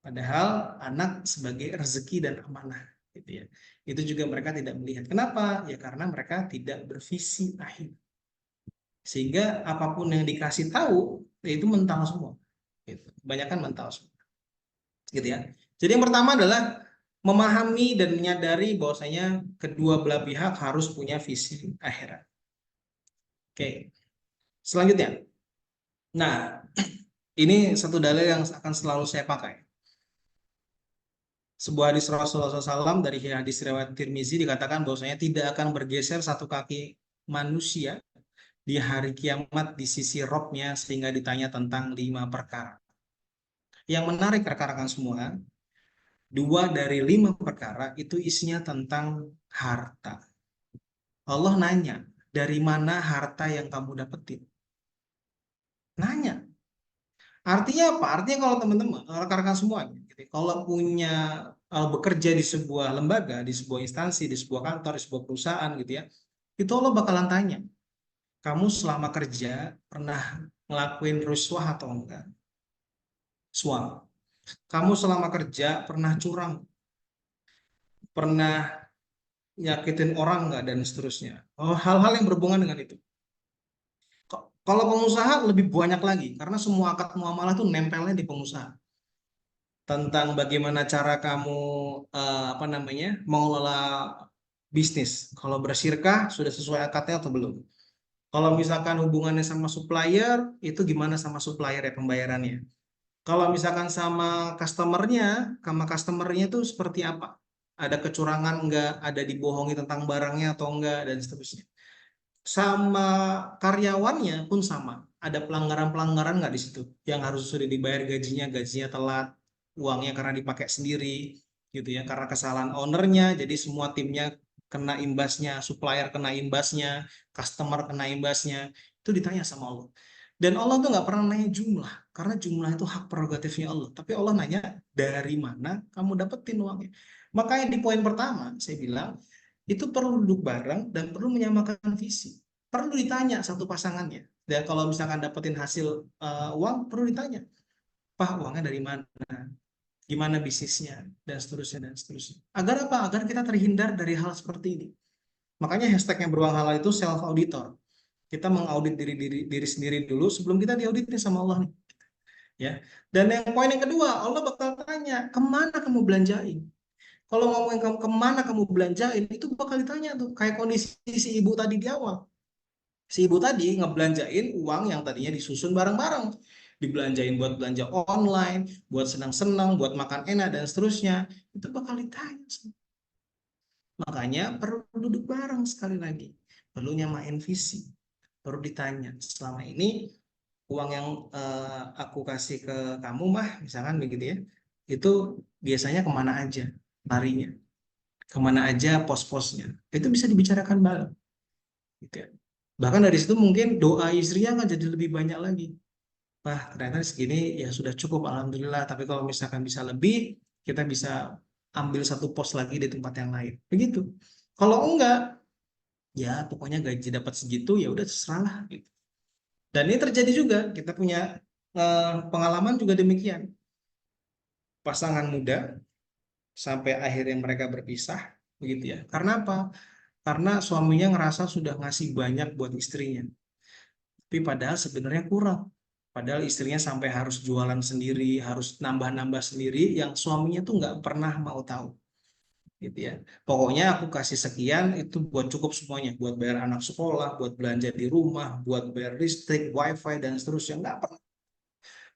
Padahal anak sebagai rezeki dan amanah, gitu ya. Itu juga mereka tidak melihat. Kenapa? Ya karena mereka tidak bervisi akhir. Sehingga apapun yang dikasih tahu, ya itu mental semua. Gitu. Kebanyakan mental semua. Gitu ya. Jadi yang pertama adalah memahami dan menyadari bahwasanya kedua belah pihak harus punya visi akhirat. Oke. Selanjutnya. Nah, ini satu dalil yang akan selalu saya pakai. Sebuah hadis Rasulullah SAW dari hadis riwayat Tirmizi dikatakan bahwasanya tidak akan bergeser satu kaki manusia di hari kiamat di sisi Robnya sehingga ditanya tentang 5 perkara. Yang menarik rekan-rekan semua, 2 dari 5 perkara itu isinya tentang harta. Allah nanya, dari mana harta yang kamu dapetin? Nanya. Artinya apa? Artinya kalau teman-teman, rekan-rekan semuanya, gitu, kalau punya bekerja di sebuah lembaga, di sebuah instansi, di sebuah kantor, di sebuah perusahaan gitu ya, itu Allah bakalan tanya, kamu selama kerja pernah ngelakuin riswah atau enggak? Suap. Kamu selama kerja pernah curang, pernah nyakitin orang enggak dan seterusnya. Oh, hal-hal yang berhubungan dengan itu. Kalau pengusaha lebih banyak lagi karena semua akad muamalah itu nempelnya di pengusaha. Tentang bagaimana cara kamu apa namanya mengelola bisnis. Kalau bersyirkah sudah sesuai akadnya atau belum? Kalau misalkan hubungannya sama supplier, itu gimana sama supplier ya pembayarannya? Kalau misalkan sama customernya itu seperti apa? Ada kecurangan enggak? Ada dibohongi tentang barangnya atau enggak? Dan seterusnya. Sama karyawannya pun sama. Ada pelanggaran-pelanggaran nggak di situ? Yang harus sudah dibayar gajinya telat, uangnya karena dipakai sendiri, gitu ya. Karena kesalahan ownernya, jadi semua timnya kena imbasnya, supplier kena imbasnya, customer kena imbasnya. Itu ditanya sama Allah. Dan Allah tuh nggak pernah nanya jumlah, karena jumlah itu hak prerogatifnya Allah. Tapi Allah nanya dari mana kamu dapetin uangnya. Makanya di poin pertama saya bilang itu perlu duduk bareng dan perlu menyamakan visi. Perlu ditanya satu pasangannya. Dan kalau misalkan dapetin hasil uang, perlu ditanya, Pak, uangnya dari mana? Gimana bisnisnya? Dan seterusnya, dan seterusnya. Agar apa? Agar kita terhindar dari hal seperti ini. Makanya hashtag yang beruang halal itu self-auditor. Kita mengaudit diri sendiri dulu sebelum kita diaudit nih sama Allah nih. Ya. Dan yang poin yang kedua, Allah bakal tanya, kemana kamu belanjain? Kalau ngomongin kamu kemana kamu belanjain, itu bakal ditanya tuh. Kayak kondisi si ibu tadi di awal. Si ibu tadi ngebelanjain uang yang tadinya disusun bareng-bareng. Dibelanjain buat belanja online, buat senang-senang, buat makan enak, dan seterusnya. Itu bakal ditanya. Makanya perlu duduk bareng sekali lagi. Perlu nyamain visi. Perlu ditanya. Selama ini uang yang aku kasih ke kamu mah, misalkan begitu ya, itu biasanya kemana aja larinya, kemana aja pos-posnya, itu bisa dibicarakan bareng, gitu ya. Bahkan dari situ mungkin doa istrinya akan jadi lebih banyak lagi. Wah, ternyata segini ya sudah cukup, alhamdulillah. Tapi kalau misalkan bisa lebih, kita bisa ambil satu pos lagi di tempat yang lain. Begitu. Kalau enggak, ya pokoknya gaji dapat segitu ya udah terserah lah, gitu. Dan ini terjadi juga, kita punya pengalaman juga demikian. Pasangan muda sampai akhirnya mereka berpisah, begitu ya. Karena apa? Karena suaminya ngerasa sudah ngasih banyak buat istrinya, tapi padahal sebenarnya kurang. Padahal istrinya sampai harus jualan sendiri, harus nambah-nambah sendiri, yang suaminya tuh nggak pernah mau tahu, gitu ya. Pokoknya aku kasih sekian itu buat cukup semuanya, buat bayar anak sekolah, buat belanja di rumah, buat bayar listrik, wifi dan seterusnya, nggak pernah.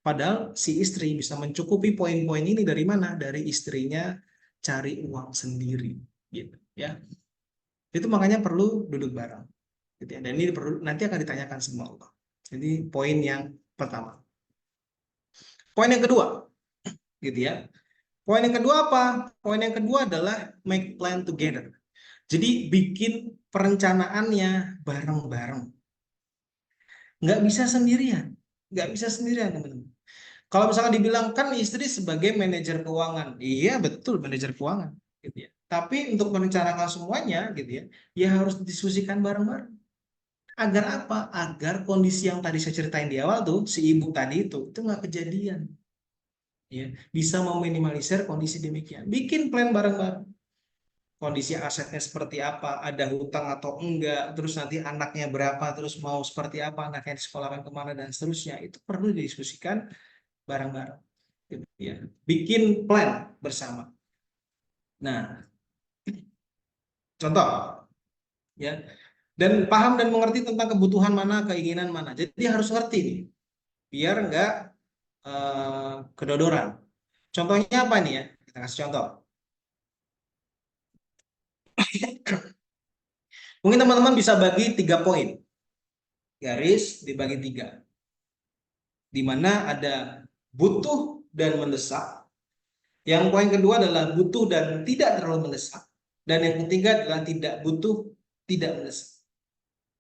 Padahal si istri bisa mencukupi poin-poin ini dari mana? Dari istrinya cari uang sendiri, gitu ya. Itu makanya perlu duduk bareng, gitu ya. Dan ini perlu nanti akan ditanyakan sama Allah. Jadi poin yang pertama. Poin yang kedua, gitu ya. Poin yang kedua apa? Poin yang kedua adalah make plan together. Jadi bikin perencanaannya bareng-bareng. Nggak bisa sendirian. Nggak bisa sendirian, teman-teman. Kalau misalkan dibilang kan istri sebagai manajer keuangan. Iya, betul, manajer keuangan, gitu ya. Tapi untuk merencanakan semuanya gitu ya, ya harus didiskusikan bareng-bareng. Agar apa? Agar kondisi yang tadi saya ceritain di awal tuh, si ibu tadi itu nggak kejadian. Ya, bisa meminimalisir kondisi demikian. Bikin plan bareng-bareng. Kondisi asetnya seperti apa, ada hutang atau enggak, terus nanti anaknya berapa, terus mau seperti apa, anaknya disekolahkan kemana, dan seterusnya. Itu perlu didiskusikan bareng-bareng. Gitu ya. Bikin plan bersama. Nah, contoh ya, dan paham dan mengerti tentang kebutuhan mana, keinginan mana. Jadi harus ngerti nih, biar nggak kedodoran. Contohnya apa nih ya? Kita kasih contoh. Mungkin teman-teman bisa bagi 3 poin. Garis dibagi 3. Di mana ada butuh dan mendesak. Yang poin kedua adalah butuh dan tidak terlalu mendesak. Dan yang ketiga adalah tidak butuh, tidak mendesak.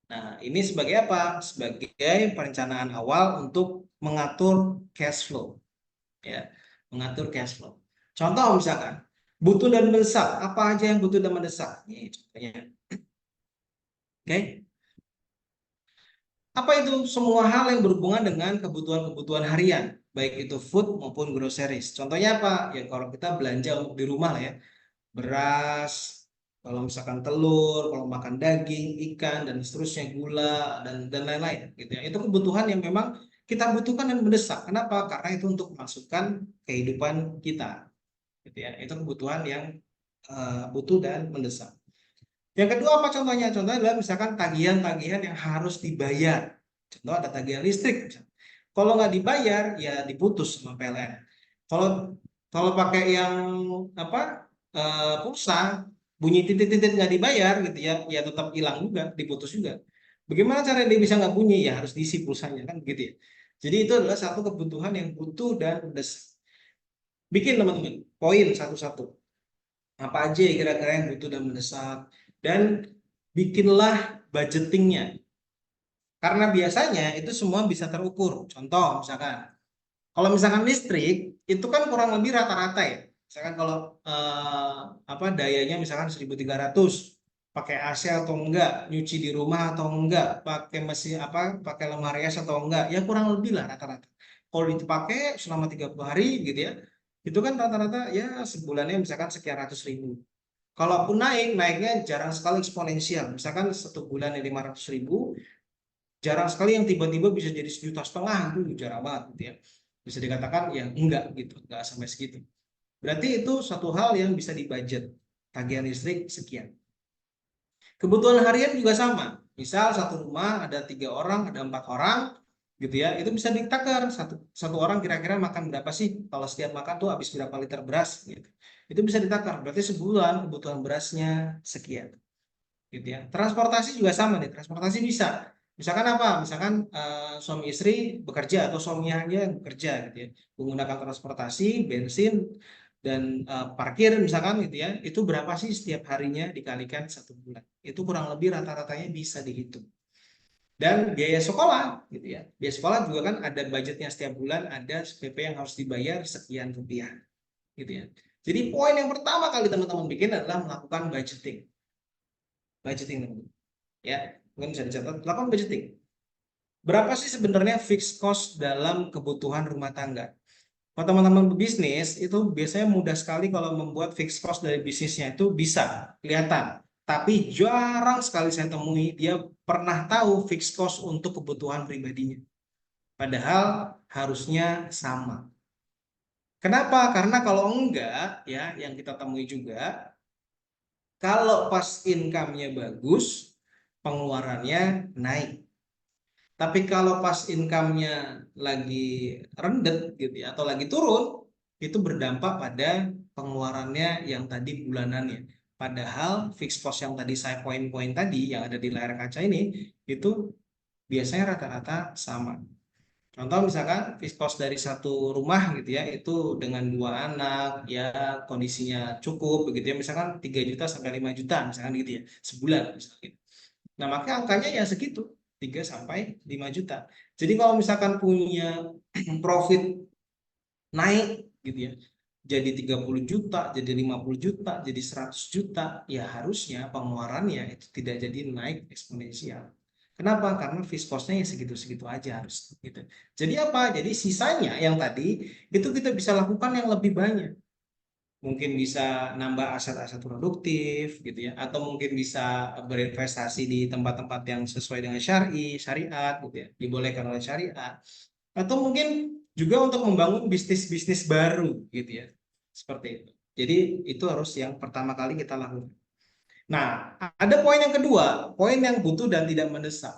Nah, ini sebagai apa? Sebagai perencanaan awal untuk mengatur cash flow. Ya, mengatur cash flow. Contoh misalkan, butuh dan mendesak. Apa aja yang butuh dan mendesak? Ini contohnya. Oke. Apa itu? Semua hal yang berhubungan dengan kebutuhan-kebutuhan harian, baik itu food maupun groceries. Contohnya apa? Ya kalau kita belanja untuk di rumah lah ya, beras, kalau misalkan telur, kalau makan daging, ikan dan seterusnya, gula dan lain-lain gitu ya. Itu kebutuhan yang memang kita butuhkan dan mendesak. Kenapa? Karena itu untuk masukan kehidupan kita. Gitu ya. Itu kebutuhan yang butuh dan mendesak. Yang kedua apa contohnya? Contohnya adalah misalkan tagihan-tagihan yang harus dibayar. Contoh ada tagihan listrik. Misalkan. Kalau nggak dibayar, ya diputus sama PLN. Kalau kalau pakai yang apa pulsa, bunyi titit-titit nggak dibayar gitu ya, ya tetap hilang juga, diputus juga. Bagaimana cara dia bisa nggak bunyi? Ya harus diisi pulsanya kan gitu ya. Jadi itu adalah satu kebutuhan yang butuh dan mendesak. Bikin teman-teman poin satu-satu. Apa aja kira-kira yang butuh dan mendesak, dan bikinlah budgetingnya, karena biasanya itu semua bisa terukur. Contoh misalkan, kalau misalkan listrik itu kan kurang lebih rata-rata ya, misalkan kalau apa dayanya misalkan 1.300, pakai AC atau enggak, nyuci di rumah atau enggak, pakai mesin apa, pakai lemari es atau enggak, ya kurang lebih lah rata-rata. Kalau dipakai selama 30 hari gitu ya, itu kan rata-rata ya sebulannya misalkan sekian ratus ribu. Kalaupun naik, naiknya jarang sekali eksponensial. Misalkan 1 bulan 500.000, jarang sekali yang tiba-tiba bisa jadi 1,5 juta, itu jarang banget gitu ya. Bisa dikatakan ya enggak gitu, enggak sampai segitu. Berarti itu satu hal yang bisa dibudget. Tagihan listrik sekian. Kebutuhan harian juga sama. Misal satu rumah ada 3 orang, ada 4 orang, gitu ya. Itu bisa ditakar. Satu orang kira-kira makan berapa sih? Kalau setiap makan tuh habis berapa liter beras? Gitu. Itu bisa ditakar. Berarti sebulan kebutuhan berasnya sekian. Gitu ya. Transportasi juga sama nih. Transportasi bisa. Misalkan apa? Misalkan suami istri bekerja atau suaminya aja yang bekerja gitu ya. Menggunakan transportasi, bensin, dan parkir misalkan gitu ya. Itu berapa sih setiap harinya dikalikan 1 bulan? Itu kurang lebih rata-ratanya bisa dihitung. Dan biaya sekolah gitu ya. Biaya sekolah juga kan ada budgetnya setiap bulan, ada PP yang harus dibayar sekian rupiah gitu ya. Jadi poin yang pertama kali teman-teman bikin adalah melakukan budgeting. Budgeting teman-teman. Ya, mungkin bisa dicatat. Lakukan budgeting. Berapa sih sebenarnya fixed cost dalam kebutuhan rumah tangga? Kalau teman-teman berbisnis, itu biasanya mudah sekali kalau membuat fixed cost dari bisnisnya itu bisa kelihatan. Tapi jarang sekali saya temui dia pernah tahu fixed cost untuk kebutuhan pribadinya. Padahal harusnya sama. Kenapa? Karena kalau enggak, ya yang kita temui juga, kalau pas income-nya bagus, pengeluarannya naik. Tapi kalau pas income-nya lagi rendet gitu ya, atau lagi turun, itu berdampak pada pengeluarannya yang tadi bulanannya. Padahal fixed cost yang tadi saya poin-poin tadi yang ada di layar kaca ini, itu biasanya rata-rata sama. Contoh misalkan fixed cost dari satu rumah gitu ya, itu dengan 2 anak ya kondisinya cukup begitu ya, misalkan 3 juta sampai 5 juta misalkan gitu ya, sebulan misalkan. Nah, maka angkanya ya segitu, 3 sampai 5 juta. Jadi kalau misalkan punya profit naik gitu ya, jadi 30 juta, jadi 50 juta, jadi 100 juta, ya harusnya pengeluarannya itu tidak jadi naik eksponensial. Kenapa? Karena fixed cost-nya ya segitu-segitu aja harus gitu. Jadi apa? Jadi sisanya yang tadi itu kita bisa lakukan yang lebih banyak. Mungkin bisa nambah aset-aset produktif gitu ya, atau mungkin bisa berinvestasi di tempat-tempat yang sesuai dengan syariat gitu ya, dibolehkan oleh syariat. Atau mungkin juga untuk membangun bisnis-bisnis baru gitu ya. Seperti itu. Jadi itu harus yang pertama kali kita lakukan. Nah, ada poin yang kedua, poin yang butuh dan tidak mendesak.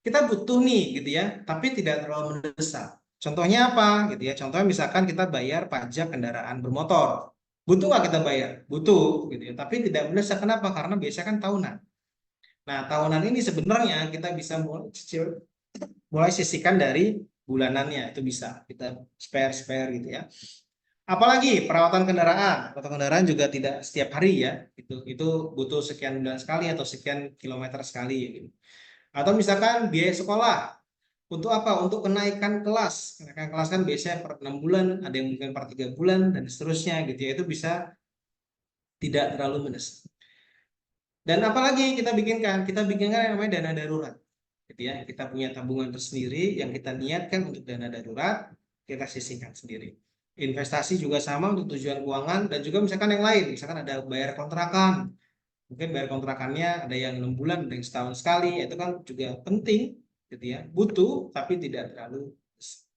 Kita butuh nih gitu ya, tapi tidak terlalu mendesak. Contohnya apa gitu ya? Contohnya misalkan kita bayar pajak kendaraan bermotor. Butuh nggak kita bayar? Butuh gitu ya. Tapi tidak mendesak. Kenapa? Karena biasanya kan tahunan. Nah, tahunan ini sebenarnya kita bisa mulai sisihkan dari bulanannya. Itu bisa kita spare gitu ya. Apalagi perawatan kendaraan juga tidak setiap hari ya. Itu butuh sekian bulan sekali atau sekian kilometer sekali gitu. Atau misalkan biaya sekolah. Untuk apa? Untuk kenaikan kelas. Kenaikan kelas kan biasanya per 6 bulan, ada yang mungkin per 3 bulan, dan seterusnya gitu ya. Itu bisa tidak terlalu mendesak. Dan apalagi kita bikinkan? Kita bikinkan yang namanya dana darurat. Gitu ya. Kita punya tabungan tersendiri yang kita niatkan untuk dana darurat, kita sisihkan sendiri. Investasi juga sama untuk tujuan keuangan, dan juga misalkan yang lain. Misalkan ada bayar kontrakan. Mungkin bayar kontrakannya ada yang 6 bulan, ada yang setahun sekali. Itu kan juga penting gitu ya. Butuh, tapi tidak terlalu besar.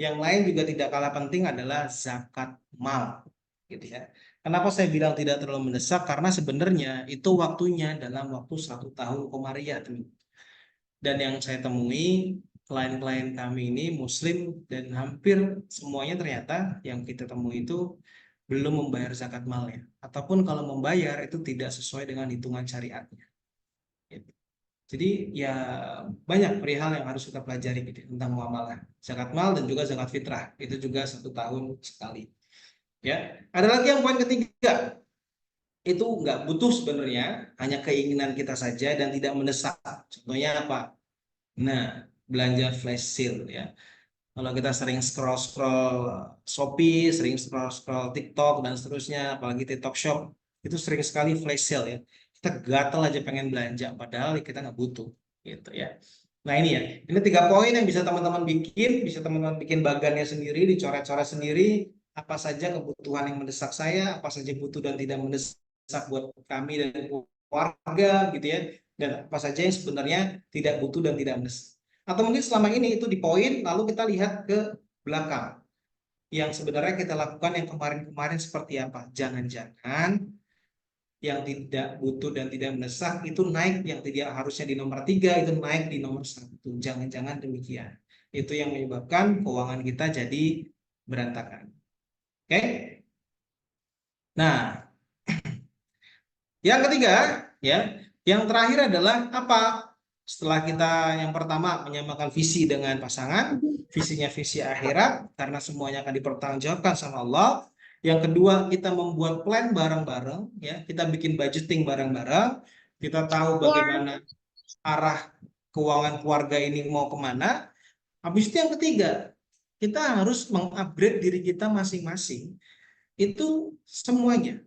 Yang lain juga tidak kalah penting adalah zakat mal, gitu ya. Kenapa saya bilang tidak terlalu mendesak? Karena sebenarnya itu waktunya dalam waktu 1 tahun komariah, teman. Dan yang saya temui klien-klien kami ini Muslim dan hampir semuanya ternyata yang kita temui itu belum membayar zakat malnya, ataupun kalau membayar itu tidak sesuai dengan hitungan syariatnya. Gitu. Jadi ya banyak perihal yang harus kita pelajari gitu tentang muamalah zakat mal dan juga zakat fitrah, itu juga 1 tahun sekali. Ya, ada lagi yang poin ketiga, itu nggak butuh sebenarnya, hanya keinginan kita saja dan tidak mendesak. Contohnya apa? Nah, belanja flash sale ya. Kalau kita sering scroll-scroll Shopee, sering scroll-scroll TikTok dan seterusnya, apalagi TikTok Shop, itu sering sekali flash sale ya. Kita gatel aja pengen belanja, padahal kita nggak butuh, gitu ya. Nah ini ya, ini 3 poin yang bisa teman-teman bikin bagannya sendiri, dicoret-coret sendiri, apa saja kebutuhan yang mendesak saya, apa saja butuh dan tidak mendesak buat kami dan keluarga, gitu ya. Dan apa saja yang sebenarnya tidak butuh dan tidak mendesak. Atau mungkin selama ini itu di poin, lalu kita lihat ke belakang. Yang sebenarnya kita lakukan yang kemarin-kemarin seperti apa. Jangan-jangan yang tidak butuh dan tidak mendesak itu naik, yang tidak harusnya di nomor 3 itu naik di nomor 1. Jangan-jangan demikian. Itu yang menyebabkan keuangan kita jadi berantakan. Oke? Nah, yang ketiga, ya, yang terakhir adalah apa? Setelah kita yang pertama menyamakan visi dengan pasangan, visinya visi akhirat, karena semuanya akan dipertanggungjawabkan sama Allah. Yang kedua, kita membuat plan bareng-bareng, ya, kita bikin budgeting bareng-bareng, kita tahu bagaimana arah keuangan keluarga ini mau kemana. Habis itu yang ketiga, kita harus mengupgrade diri kita masing-masing. Itu semuanya,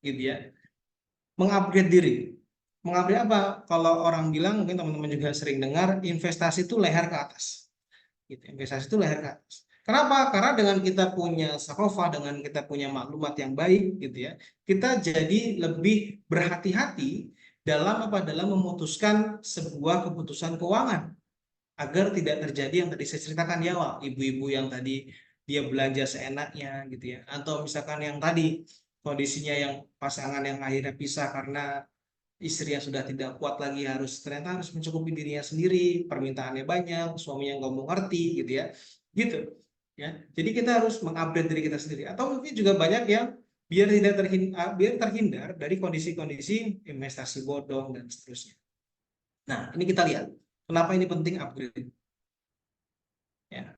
gitu ya. Mengupgrade diri. Mengupgrade apa? Kalau orang bilang, mungkin teman-teman juga sering dengar, investasi itu leher ke atas. Gitu. Investasi itu leher ke atas. Kenapa? Karena dengan kita punya sakofa, dengan kita punya maklumat yang baik, gitu ya, kita jadi lebih berhati-hati dalam apa? Dalam memutuskan sebuah keputusan keuangan agar tidak terjadi yang tadi saya ceritakan di awal, ibu-ibu yang tadi dia belanja seenaknya, gitu ya, atau misalkan yang tadi kondisinya yang pasangan yang akhirnya pisah karena istri yang sudah tidak kuat lagi ternyata harus mencukupi dirinya sendiri, permintaannya banyak, suaminya nggak mau ngerti gitu ya, gitu ya. Jadi kita harus mengupdate diri kita sendiri. Atau mungkin juga banyak yang biar terhindar dari kondisi-kondisi investasi bodong dan seterusnya. Nah, ini kita lihat kenapa ini penting upgrade ya.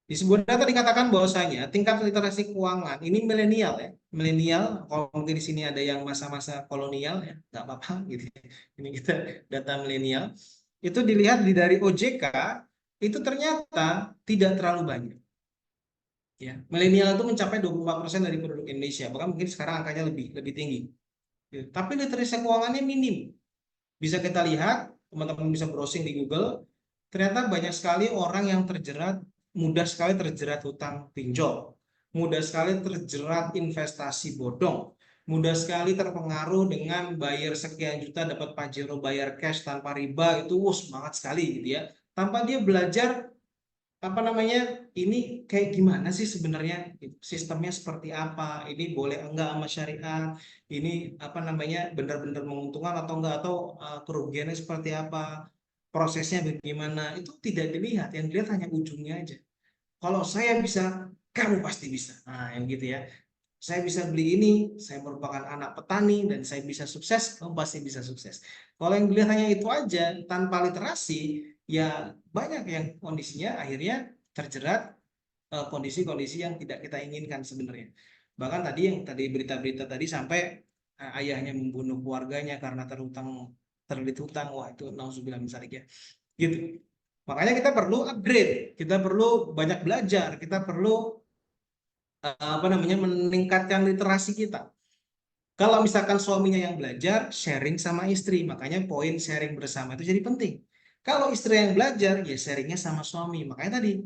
Di sebuah data dikatakan bahwasanya tingkat literasi keuangan ini milenial ya. Milenial, kalau mungkin di sini ada yang masa-masa kolonial ya, nggak apa-apa gitu ya. Ini kita data milenial. Itu dilihat dari OJK, itu ternyata tidak terlalu banyak. Ya, milenial itu mencapai 24% dari penduduk Indonesia, bahkan mungkin sekarang angkanya lebih tinggi. Ya, tapi literasi keuangannya minim. Bisa kita lihat, teman-teman bisa browsing di Google, ternyata banyak sekali orang yang terjerat, mudah sekali terjerat hutang pinjol, mudah sekali terjerat investasi bodong, mudah sekali terpengaruh dengan bayar sekian juta dapat pajero bayar cash tanpa riba, itu semangat sekali gitu ya. Tanpa dia belajar apa namanya, ini kayak gimana sih sebenarnya, sistemnya seperti apa, ini boleh enggak sama syariat, ini apa namanya benar-benar menguntungkan atau enggak, atau kerugiannya seperti apa, prosesnya bagaimana, itu tidak dilihat, yang dilihat hanya ujungnya aja. Kalau saya bisa, kamu pasti bisa, nah yang gitu ya. Saya bisa beli ini, saya merupakan anak petani dan saya bisa sukses, kamu pasti bisa sukses. Kalau yang dilihat hanya itu aja tanpa literasi, ya banyak yang kondisinya akhirnya terjerat kondisi-kondisi yang tidak kita inginkan sebenarnya. Bahkan tadi yang tadi berita-berita tadi sampai ayahnya membunuh keluarganya karena terlilit hutang, wah itu nauzubillah misalnya ya. Gitu. Makanya kita perlu upgrade, kita perlu banyak belajar, kita perlu apa namanya meningkatkan literasi kita. Kalau misalkan suaminya yang belajar, sharing sama istri, makanya poin sharing bersama itu jadi penting. Kalau istri yang belajar, ya sharingnya sama suami. Makanya tadi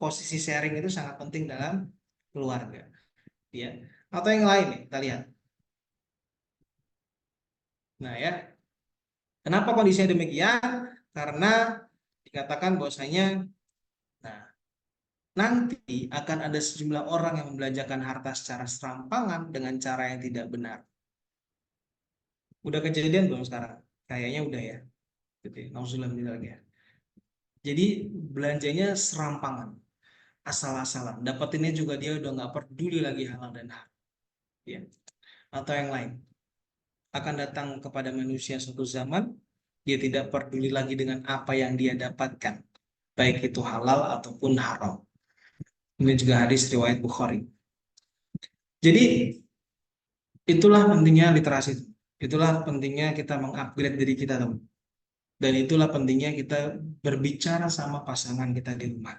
posisi sharing itu sangat penting dalam keluarga, ya. Atau yang lain nih, kita lihat. Nah ya, kenapa kondisinya demikian? Karena dikatakan bahwasanya, nah nanti akan ada sejumlah orang yang membelanjakan harta secara serampangan dengan cara yang tidak benar. Udah kejadian belum sekarang? Kayaknya udah ya. Gitu ya. Nauzubillah ya. Jadi belanjanya serampangan, asal-asalan. Dapetinnya juga dia udah nggak peduli lagi halal dan haram. Ya. Atau yang lain, akan datang kepada manusia suatu zaman, dia tidak peduli lagi dengan apa yang dia dapatkan, baik itu halal ataupun haram. Ini juga hadis riwayat Bukhari. Jadi itulah pentingnya literasi. Itulah pentingnya kita mengupgrade diri kita, teman. Dan itulah pentingnya kita berbicara sama pasangan kita di rumah.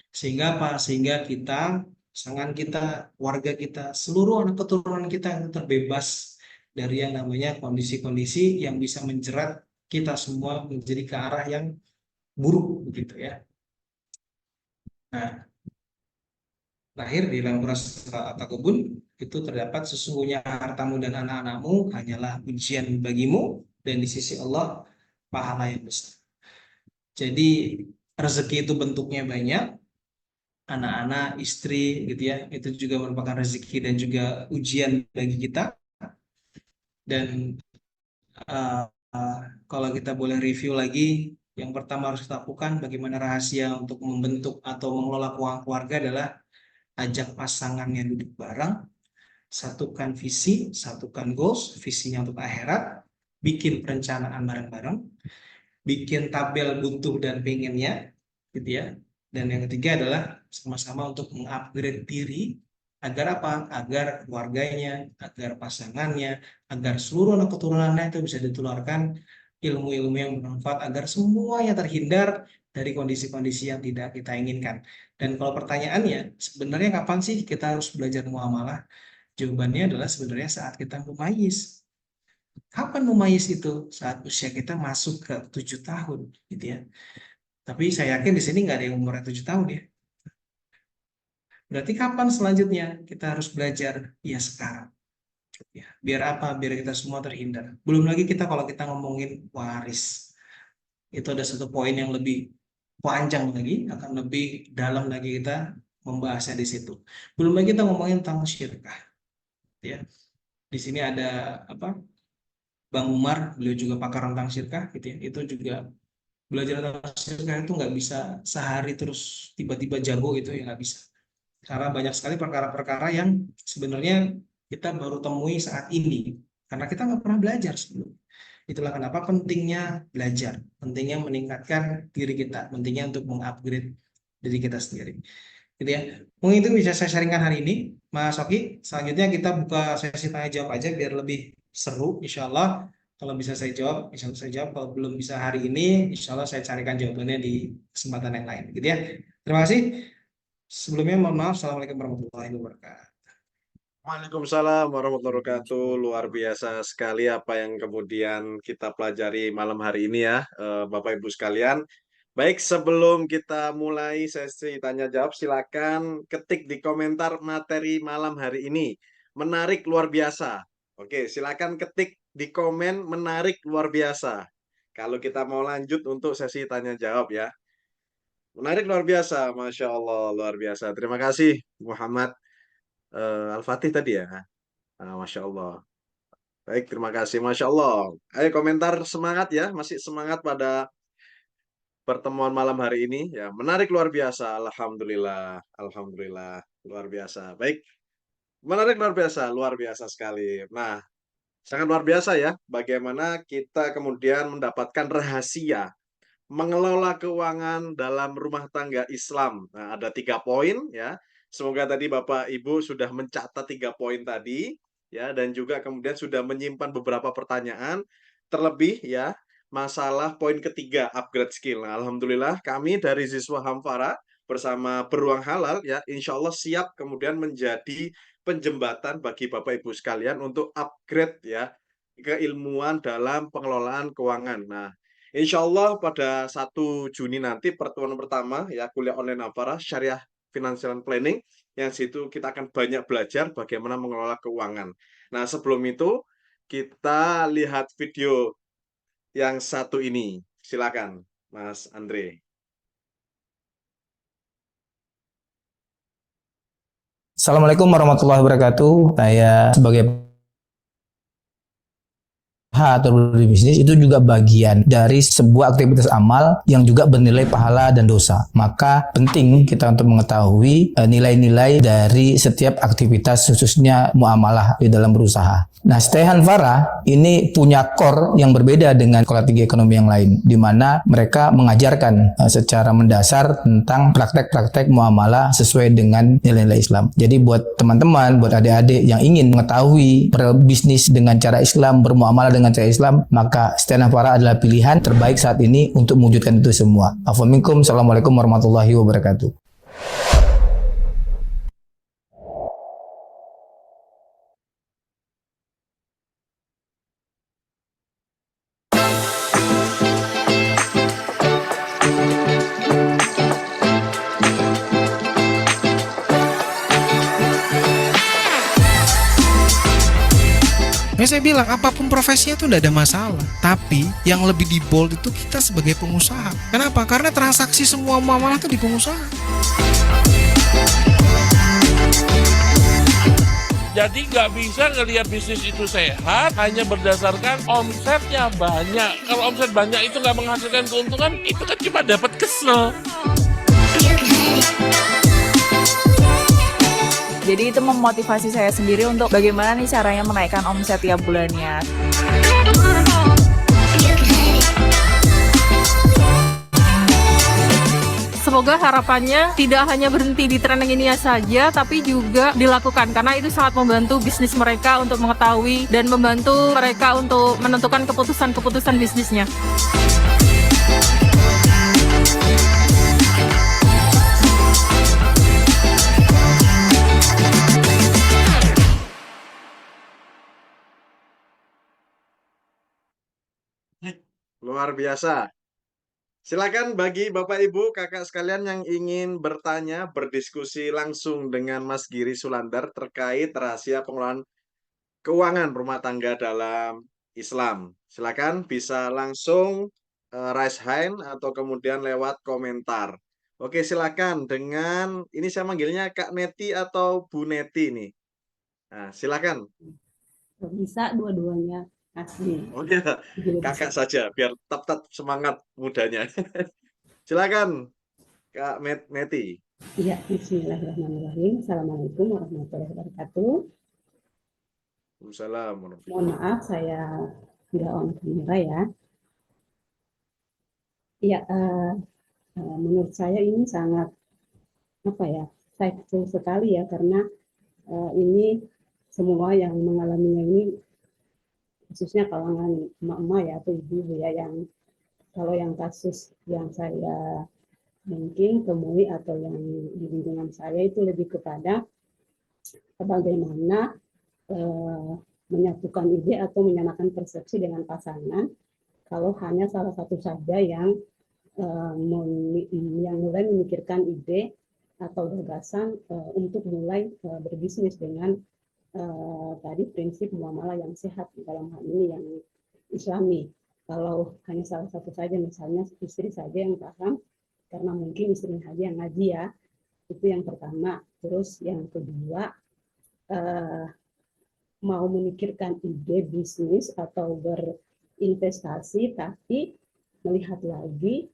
Sehingga apa? Sehingga kita, pasangan kita, warga kita, seluruh anak keturunan kita itu terbebas dari yang namanya kondisi-kondisi yang bisa menjerat kita semua menjadi ke arah yang buruk begitu ya. Nah, terakhir di dalam surah At-Takabun itu terdapat sesungguhnya hartamu dan anak-anakmu hanyalah ujian bagimu dan di sisi Allah pahala yang besar. Jadi rezeki itu bentuknya banyak, anak-anak, istri gitu ya, itu juga merupakan rezeki dan juga ujian bagi kita. Dan uh, kalau kita boleh review lagi, yang pertama harus kita lakukan bagaimana rahasia untuk membentuk atau mengelola keuangan keluarga adalah ajak pasangannya duduk bareng, satukan visi, satukan goals, visinya untuk akhirat, bikin perencanaan bareng-bareng, bikin tabel butuh dan pengennya, gitu ya. Dan yang ketiga adalah sama-sama untuk mengupgrade diri agar apa? Agar keluarganya, agar pasangannya, agar seluruh anak keturunannya itu bisa ditularkan ilmu-ilmu yang bermanfaat agar semuanya terhindar dari kondisi-kondisi yang tidak kita inginkan. Dan kalau pertanyaannya, sebenarnya kapan sih kita harus belajar muamalah? Jawabannya adalah sebenarnya saat kita mumayyiz. Kapan mumayyiz itu? Saat usia kita masuk ke 7 tahun, gitu ya. Tapi saya yakin di sini nggak ada yang umurnya 7 tahun ya. Berarti kapan selanjutnya kita harus belajar? Ya sekarang. Ya, biar apa? Biar kita semua terhindar. Belum lagi kita kalau kita ngomongin waris. Itu ada satu poin yang lebih panjang lagi, akan lebih dalam lagi kita membahasnya di situ. Belum lagi kita ngomongin tentang syirkah. Ya. Di sini ada apa? Bang Umar, beliau juga pakar tentang syirkah gitu ya. Itu juga belajar tentang syirkah itu nggak bisa sehari terus tiba-tiba jago itu ya nggak bisa. Karena banyak sekali perkara-perkara yang sebenarnya kita baru temui saat ini karena kita nggak pernah belajar sebelumnya. Itulah kenapa pentingnya belajar, pentingnya meningkatkan diri kita, pentingnya untuk mengupgrade diri kita sendiri. Gitu ya. Mungkin itu bisa saya sharingkan hari ini, Mas Oki. Selanjutnya kita buka sesi tanya jawab aja biar lebih seru, insya Allah. Kalau bisa saya jawab, insya Allah saya jawab. Kalau belum bisa hari ini, insya Allah saya carikan jawabannya di kesempatan yang lain. Gitu ya. Terima kasih. Sebelumnya mohon maaf. Assalamualaikum warahmatullahi wabarakatuh. Waalaikumsalam warahmatullahi wabarakatuh. Luar biasa sekali apa yang kemudian kita pelajari malam hari ini ya, Bapak Ibu sekalian. Baik, sebelum kita mulai sesi tanya jawab, silakan ketik di komentar materi malam hari ini. Menarik luar biasa. Oke, silakan ketik di komen menarik luar biasa. Kalau kita mau lanjut untuk sesi tanya jawab ya. Menarik luar biasa, Masya Allah, luar biasa. Terima kasih Muhammad Al-Fatih tadi ya. Masya Allah. Baik, terima kasih. Masya Allah. Ayo komentar semangat ya. Masih semangat pada pertemuan malam hari ini. Ya, menarik luar biasa. Alhamdulillah. Alhamdulillah. Luar biasa. Baik. Menarik luar biasa. Luar biasa sekali. Nah, sangat luar biasa ya. Bagaimana kita kemudian mendapatkan rahasia mengelola keuangan dalam rumah tangga Islam. Nah, ada 3 poin ya. Semoga tadi Bapak Ibu sudah mencatat 3 poin tadi ya, dan juga kemudian sudah menyimpan beberapa pertanyaan. Terlebih ya, masalah poin ketiga, upgrade skill. Nah, Alhamdulillah kami dari Ziswa Hamfara bersama Beruang Halal ya, insya Allah siap kemudian menjadi penjembatan bagi Bapak Ibu sekalian untuk upgrade ya keilmuan dalam pengelolaan keuangan. Nah, insya Allah pada 1 Juni nanti pertemuan pertama ya kuliah online Hamfara Syariah Financial Planning, yang situ kita akan banyak belajar bagaimana mengelola keuangan. Nah, sebelum itu kita lihat video yang satu ini. Silakan, Mas Andre. Assalamualaikum warahmatullahi wabarakatuh. Saya sebagai atau berbisnis itu juga bagian dari sebuah aktivitas amal yang juga bernilai pahala dan dosa. Maka penting kita untuk mengetahui nilai-nilai dari setiap aktivitas, khususnya muamalah di dalam berusaha. Nah, Stay Hanfara ini punya core yang berbeda dengan strategi ekonomi yang lain, di mana mereka mengajarkan secara mendasar tentang praktek-praktek muamalah sesuai dengan nilai-nilai Islam. Jadi buat teman-teman, buat adik-adik yang ingin mengetahui berbisnis dengan cara Islam, bermuamalah dengan cara Islam, maka Stay Hanfara adalah pilihan terbaik saat ini untuk mewujudkan itu semua. Assalamualaikum warahmatullahi wabarakatuh. Saya bilang apapun profesinya itu tidak ada masalah. Tapi yang lebih di bold itu kita sebagai pengusaha. Kenapa? Karena transaksi semua muamalah itu di pengusaha. Jadi nggak bisa ngelihat bisnis itu sehat hanya berdasarkan omsetnya banyak. Kalau omset banyak itu nggak menghasilkan keuntungan, itu kan cuma dapat kesel. Jadi itu memotivasi saya sendiri untuk bagaimana nih caranya menaikkan omset tiap bulannya. Semoga harapannya tidak hanya berhenti di training ini saja, tapi juga dilakukan, karena itu sangat membantu bisnis mereka untuk mengetahui dan membantu mereka untuk menentukan keputusan-keputusan bisnisnya. Luar biasa. Silakan bagi Bapak Ibu, kakak sekalian yang ingin bertanya, berdiskusi langsung dengan Mas Giri Sulandar terkait rahasia pengelolaan keuangan rumah tangga dalam Islam. Silakan bisa langsung raise hand atau kemudian lewat komentar. Oke, silakan dengan ini saya manggilnya Kak Neti atau Bu Neti nih. Nah, silakan. Bisa dua-duanya. Asli. Oh ya, kakak saja biar tetap semangat mudanya. Silakan Kak Neti. Iya, bismillahirrahmanirrahim. Assalamualaikum warahmatullahi wabarakatuh. Waalaikumsalam. Mohon maaf, saya nggak on kamera ya. Iya, menurut saya ini sangat insightful sekali ya, karena ini semua yang mengalaminya ini khususnya kalangan emak-emak ya atau ibu-ibu ya, yang kalau yang kasus yang saya mungkin temui atau yang di lingkungan saya itu lebih kepada bagaimana menyatukan ide atau menyamakan persepsi dengan pasangan kalau hanya salah satu saja yang mulai memikirkan ide atau gagasan untuk mulai berbisnis dengan tadi prinsip muamalah yang sehat, dalam hal ini yang Islami. Kalau hanya salah satu saja, misalnya istri saja yang paham, karena mungkin istrinya saja yang ngaji ya, itu yang pertama. Terus yang kedua, mau memikirkan ide bisnis atau berinvestasi, tapi melihat lagi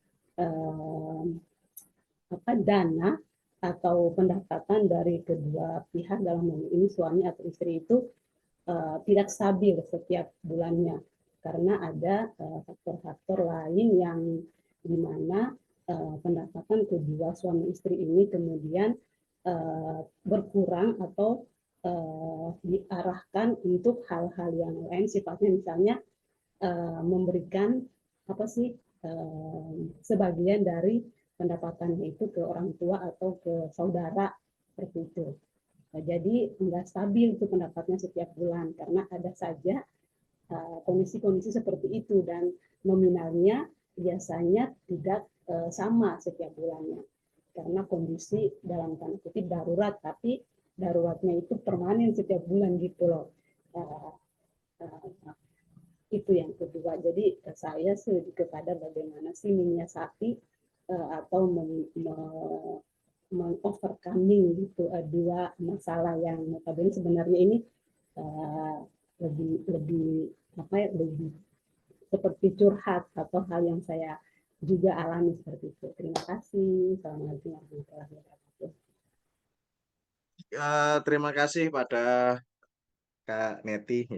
dana atau pendapatan dari kedua pihak, dalam hal ini suami atau istri itu tidak stabil setiap bulannya, karena ada faktor-faktor lain yang dimana pendapatan kedua suami istri ini kemudian berkurang atau diarahkan untuk hal-hal yang lain, sifatnya misalnya memberikan sebagian dari pendapatannya itu ke orang tua atau ke saudara, seperti itu. Nah, jadi nggak stabil itu pendapatnya setiap bulan, karena ada saja kondisi-kondisi seperti itu, dan nominalnya biasanya tidak sama setiap bulannya, karena kondisi dalam tanda kutip darurat, tapi daruratnya itu permanen setiap bulan gitu loh. Itu yang kedua. Jadi saya sih lebih kepada bagaimana sih menyiasati atau overcoming gitu dua masalah yang notabene sebenarnya ini lebih seperti curhat atau hal yang saya juga alami seperti itu. Terima kasih. Assalamualaikum warahmatullahi wabarakatuh. Terima kasih pada Kak Neti.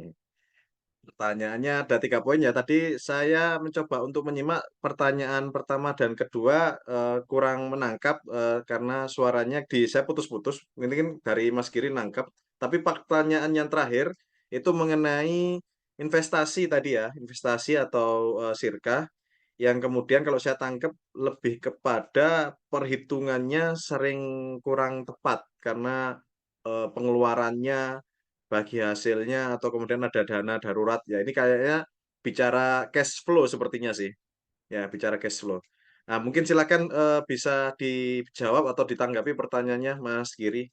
Pertanyaannya ada 3 poin ya. Tadi saya mencoba untuk menyimak pertanyaan pertama dan kedua, kurang menangkap karena suaranya saya putus-putus. Mungkin dari Mas Giri nangkap. Tapi pertanyaan yang terakhir itu mengenai investasi tadi ya, investasi atau sirkah, yang kemudian kalau saya tangkap lebih kepada perhitungannya sering kurang tepat karena pengeluarannya bagi hasilnya atau kemudian ada dana darurat. Ya ini kayaknya bicara cash flow sepertinya sih. Ya, bicara cash flow. Nah, mungkin silakan bisa dijawab atau ditanggapi pertanyaannya Mas Giri.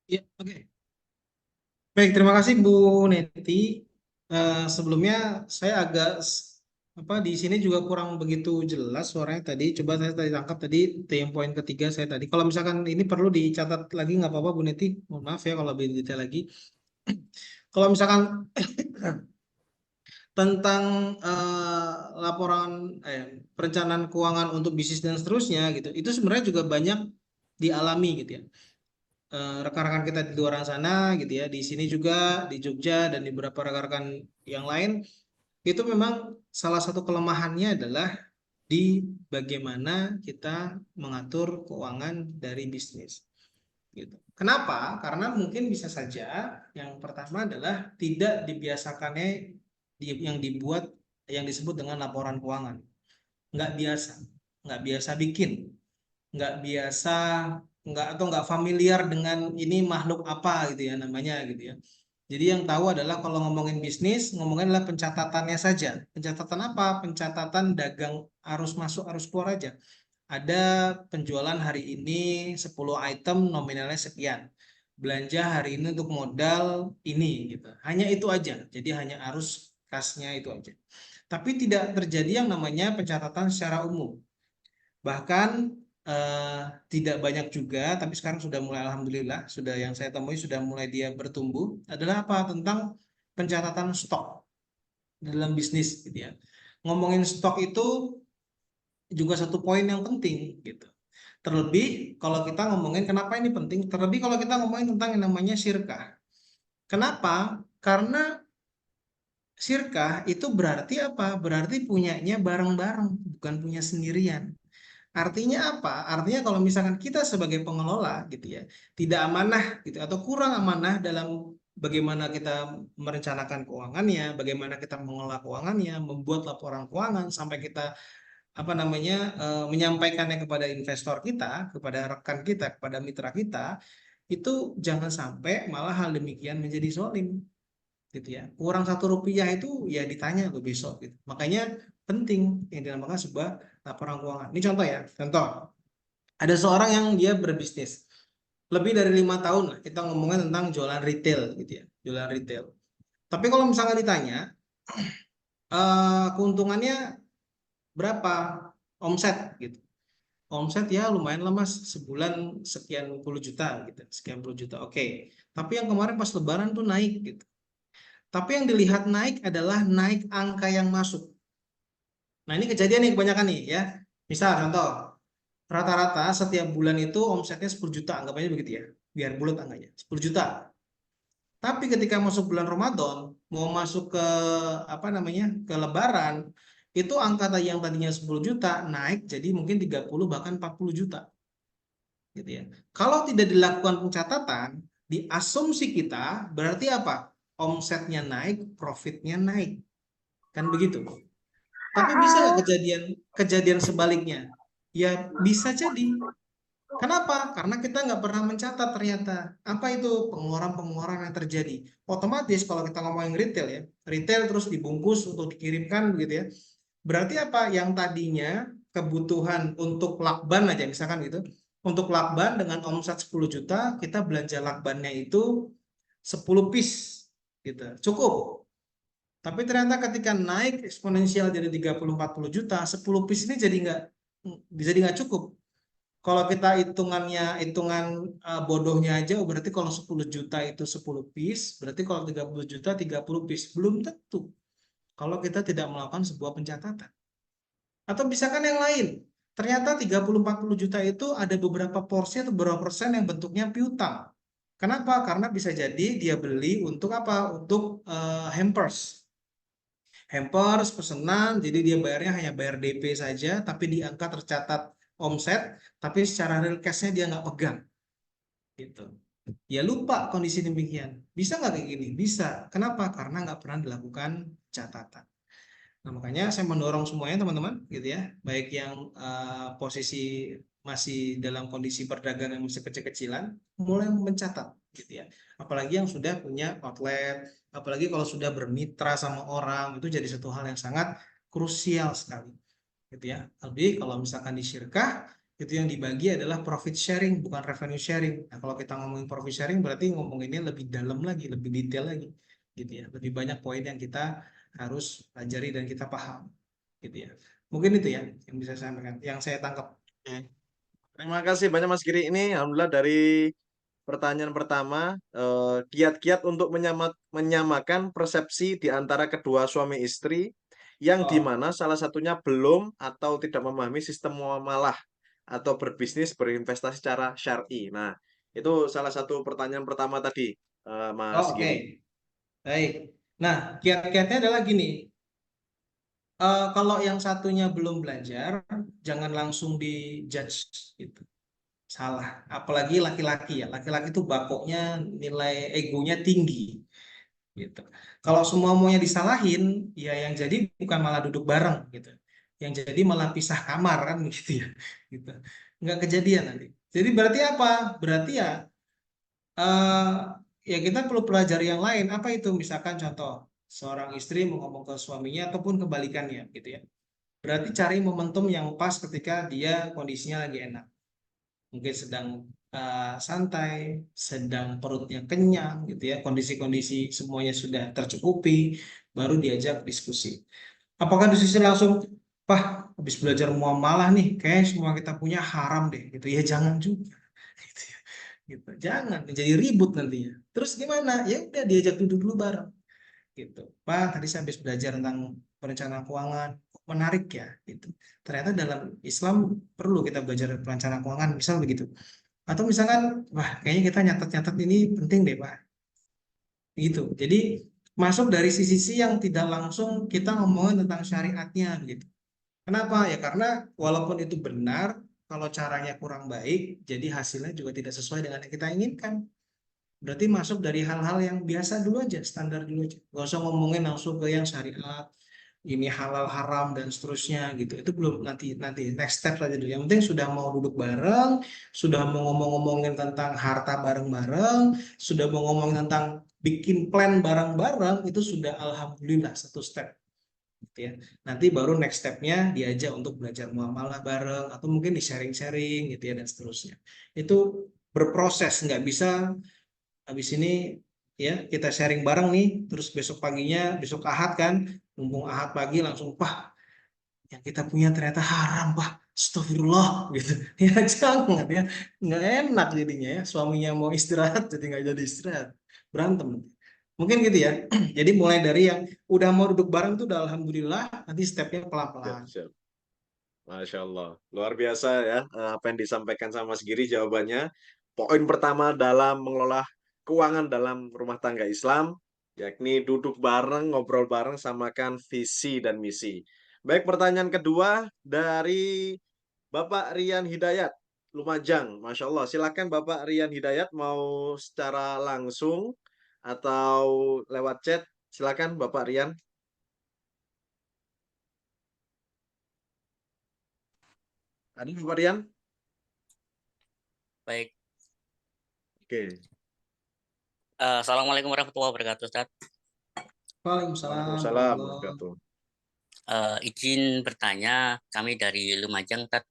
Ya, oke. Baik, terima kasih Bu Neti. Sebelumnya saya agak di sini juga kurang begitu jelas suaranya tadi. Coba saya tadi tangkap tadi yang poin ketiga saya tadi. Kalau misalkan ini perlu dicatat lagi nggak apa-apa Bu Neti. Mohon maaf ya kalau lebih detail lagi. Kalau misalkan tentang laporan perencanaan keuangan untuk bisnis dan seterusnya gitu, itu sebenarnya juga banyak dialami gitu ya. Rekan-rekan kita di luar sana gitu ya, di sini juga di Jogja dan di beberapa rekan-rekan yang lain, itu memang salah satu kelemahannya adalah di bagaimana kita mengatur keuangan dari bisnis gitu. Kenapa? Karena mungkin bisa saja yang pertama adalah tidak dibiasakannya yang dibuat yang disebut dengan laporan keuangan. Nggak biasa bikin, nggak familiar dengan ini makhluk apa gitu ya namanya gitu ya. Jadi yang tahu adalah kalau ngomongin bisnis, ngomongin adalah pencatatannya saja. Pencatatan apa? Pencatatan dagang arus masuk arus keluar aja. Ada penjualan hari ini 10 item nominalnya sekian. Belanja hari ini untuk modal ini gitu. Hanya itu aja. Jadi hanya arus kasnya itu aja. Tapi tidak terjadi yang namanya pencatatan secara umum. Bahkan tidak banyak juga, tapi sekarang sudah mulai alhamdulillah, sudah yang saya temui sudah mulai dia bertumbuh, adalah apa? Tentang pencatatan stok dalam bisnis gitu ya. Ngomongin stok itu juga satu poin yang penting gitu. Terlebih kalau kita ngomongin kenapa ini penting, terlebih kalau kita ngomongin tentang yang namanya sirkah. Kenapa? Karena sirkah itu berarti apa? Berarti punyanya bareng-bareng, bukan punya sendirian. Artinya apa? Artinya kalau misalkan kita sebagai pengelola gitu ya, tidak amanah gitu atau kurang amanah dalam bagaimana kita merencanakan keuangannya, bagaimana kita mengelola keuangannya, membuat laporan keuangan sampai kita menyampaikannya kepada investor kita, kepada rekan kita, kepada mitra kita, itu jangan sampai malah hal demikian menjadi zalim, gitu ya. Kurang Rp1 itu ya ditanya tuh besok, gitu. Makanya penting yang dinamakan sebuah laporan keuangan. Ini contoh ya, contoh. Ada seorang yang dia berbisnis lebih dari 5 tahun lah, kita ngomongin tentang jualan retail, gitu ya, jualan retail. Tapi kalau misalnya ditanya keuntungannya berapa omset gitu, omset ya lumayan lah mas, sebulan sekian puluh juta gitu, sekian puluh juta, oke. Tapi yang kemarin pas lebaran tuh naik gitu. Tapi yang dilihat naik adalah naik angka yang masuk. Nah ini kejadian nih kebanyakan nih ya. Misal contoh, rata-rata setiap bulan itu omsetnya 10 juta, anggap aja begitu ya, biar bulat angkanya 10 juta. Tapi ketika masuk bulan Ramadan, mau masuk ke ke lebaran, itu angka yang tadinya 10 juta naik jadi mungkin 30 bahkan 40 juta. Gitu ya. Kalau tidak dilakukan pencatatan, di asumsi kita berarti apa? Omsetnya naik, profitnya naik. Kan begitu. Tapi bisa nggak kejadian sebaliknya? Ya bisa jadi. Kenapa? Karena kita nggak pernah mencatat ternyata. Apa itu pengeluaran-pengeluaran yang terjadi? Otomatis kalau kita ngomongin retail ya, retail terus dibungkus untuk dikirimkan begitu ya. Berarti apa? Yang tadinya kebutuhan untuk lakban aja misalkan gitu. Untuk lakban dengan omset 10 juta, kita belanja lakbannya itu 10 piece gitu. Cukup. Tapi ternyata ketika naik eksponensial jadi 30-40 juta, 10 piece ini jadi nggak cukup. Kalau kita hitungan bodohnya aja, berarti kalau 10 juta itu 10 piece, berarti kalau 30 juta 30 piece. Belum tentu kalau kita tidak melakukan sebuah pencatatan. Atau misalkan yang lain, ternyata 30-40 juta itu ada beberapa porsi atau beberapa persen yang bentuknya piutang. Kenapa? Karena bisa jadi dia beli untuk apa? Untuk hampers. Hampers, pesanan, jadi dia bayarnya hanya bayar DP saja, tapi di angka tercatat omset, tapi secara real cash-nya dia nggak pegang. Gitu. Ya lupa kondisi demikian. Bisa nggak kayak gini? Bisa. Kenapa? Karena nggak pernah dilakukan catatan. Nah, makanya saya mendorong semuanya teman-teman, gitu ya. Baik yang posisi masih dalam kondisi perdagangan masih kecil-kecilan, mulai mencatat, gitu ya. Apalagi yang sudah punya outlet, apalagi kalau sudah bermitra sama orang, itu jadi satu hal yang sangat krusial sekali, gitu ya. Lebih kalau misalkan di syirkah, itu yang dibagi adalah profit sharing, bukan revenue sharing. Nah, kalau kita ngomongin profit sharing, berarti ngomonginnya lebih dalam lagi, lebih detail lagi, gitu ya. Lebih banyak poin yang kita harus pelajari dan kita paham, gitu ya. Mungkin itu ya yang bisa saya sampaikan, yang saya tangkap. Terima kasih banyak Mas Giri. Ini alhamdulillah dari pertanyaan pertama, kiat-kiat untuk menyamakan persepsi di antara kedua suami istri yang dimana salah satunya belum atau tidak memahami sistem muamalah atau berbisnis berinvestasi secara syar'i. Nah, itu salah satu pertanyaan pertama tadi, Mas Oke. Giri. Baik. Nah, kiat-kiatnya adalah gini. Kalau yang satunya belum belajar, jangan langsung dijudge gitu. Salah. Apalagi laki-laki ya. Laki-laki itu bakoknya nilai egonya tinggi gitu. Kalau semua maunya disalahin, ya yang jadi bukan malah duduk bareng gitu. Yang jadi malah pisah kamar kan gitu ya. Gitu. Nggak kejadian nanti. Jadi berarti apa? Berarti ya kita perlu pelajari yang lain. Apa itu? Misalkan contoh, seorang istri mau ngomong ke suaminya ataupun kebalikannya gitu ya. Berarti cari momentum yang pas ketika dia kondisinya lagi enak. Mungkin sedang santai, sedang perutnya kenyang gitu ya. Kondisi-kondisi semuanya sudah tercukupi, baru diajak diskusi. Apakah diskusi langsung, "Pah, habis belajar muamalah nih, kayak semua kita punya haram deh," gitu. Ya jangan juga. Gitu ya. Gitu. Jangan jadi ribut nantinya. Terus gimana? Ya udah diajak duduk dulu bareng. Gitu. "Pak, tadi saya habis belajar tentang perencanaan keuangan, menarik ya," gitu. Ternyata dalam Islam perlu kita belajar perencanaan keuangan, misal begitu. Atau misalkan, "Wah, kayaknya kita nyatet-nyatet ini penting deh, Pak." Gitu. Jadi masuk dari sisi yang tidak langsung kita ngomongin tentang syariatnya gitu. Kenapa? Ya karena walaupun itu benar, kalau caranya kurang baik, jadi hasilnya juga tidak sesuai dengan yang kita inginkan. Berarti masuk dari hal-hal yang biasa dulu aja, standar dulu aja. Gak usah ngomongin langsung ke yang syariat, ini halal haram dan seterusnya gitu. Itu belum, nanti next step aja dulu. Yang penting sudah mau duduk bareng, sudah mau ngomong-ngomongin tentang harta bareng-bareng, sudah mau ngomongin tentang bikin plan bareng-bareng, itu sudah alhamdulillah satu step. Gitu ya. Nanti baru next stepnya diajak untuk belajar muamalah bareng atau mungkin di sharing-sharing gitu ya dan seterusnya. Itu berproses, nggak bisa habis ini ya kita sharing bareng nih, terus besok paginya, besok Ahad kan, mumpung Ahad pagi langsung, wah yang kita punya ternyata haram, wah astagfirullah gitu. Ya jangan ya, nggak enak jadinya ya, suaminya mau istirahat jadi nggak jadi istirahat, berantem. Mungkin gitu ya. Jadi mulai dari yang udah mau duduk bareng tuh udah alhamdulillah, nanti stepnya Siap, pelan-pelan. siap. Masya Allah, luar biasa ya apa yang disampaikan sama Mas Giri jawabannya. Poin pertama dalam mengelola keuangan dalam rumah tangga Islam, yakni duduk bareng, ngobrol bareng, samakan visi dan misi. Baik, pertanyaan kedua dari Bapak Rian Hidayat, Lumajang. Masya Allah, silakan Bapak Rian Hidayat mau secara langsung atau lewat chat. Silakan Bapak Rian. Ada Bapak Rian? Baik. Oke. Assalamualaikum warahmatullahi wabarakatuh, Ustaz. Waalaikumsalam Waalaikumsalam warahmatullahi wabarakatuh. Izin bertanya, kami dari Lumajang, Ustaz,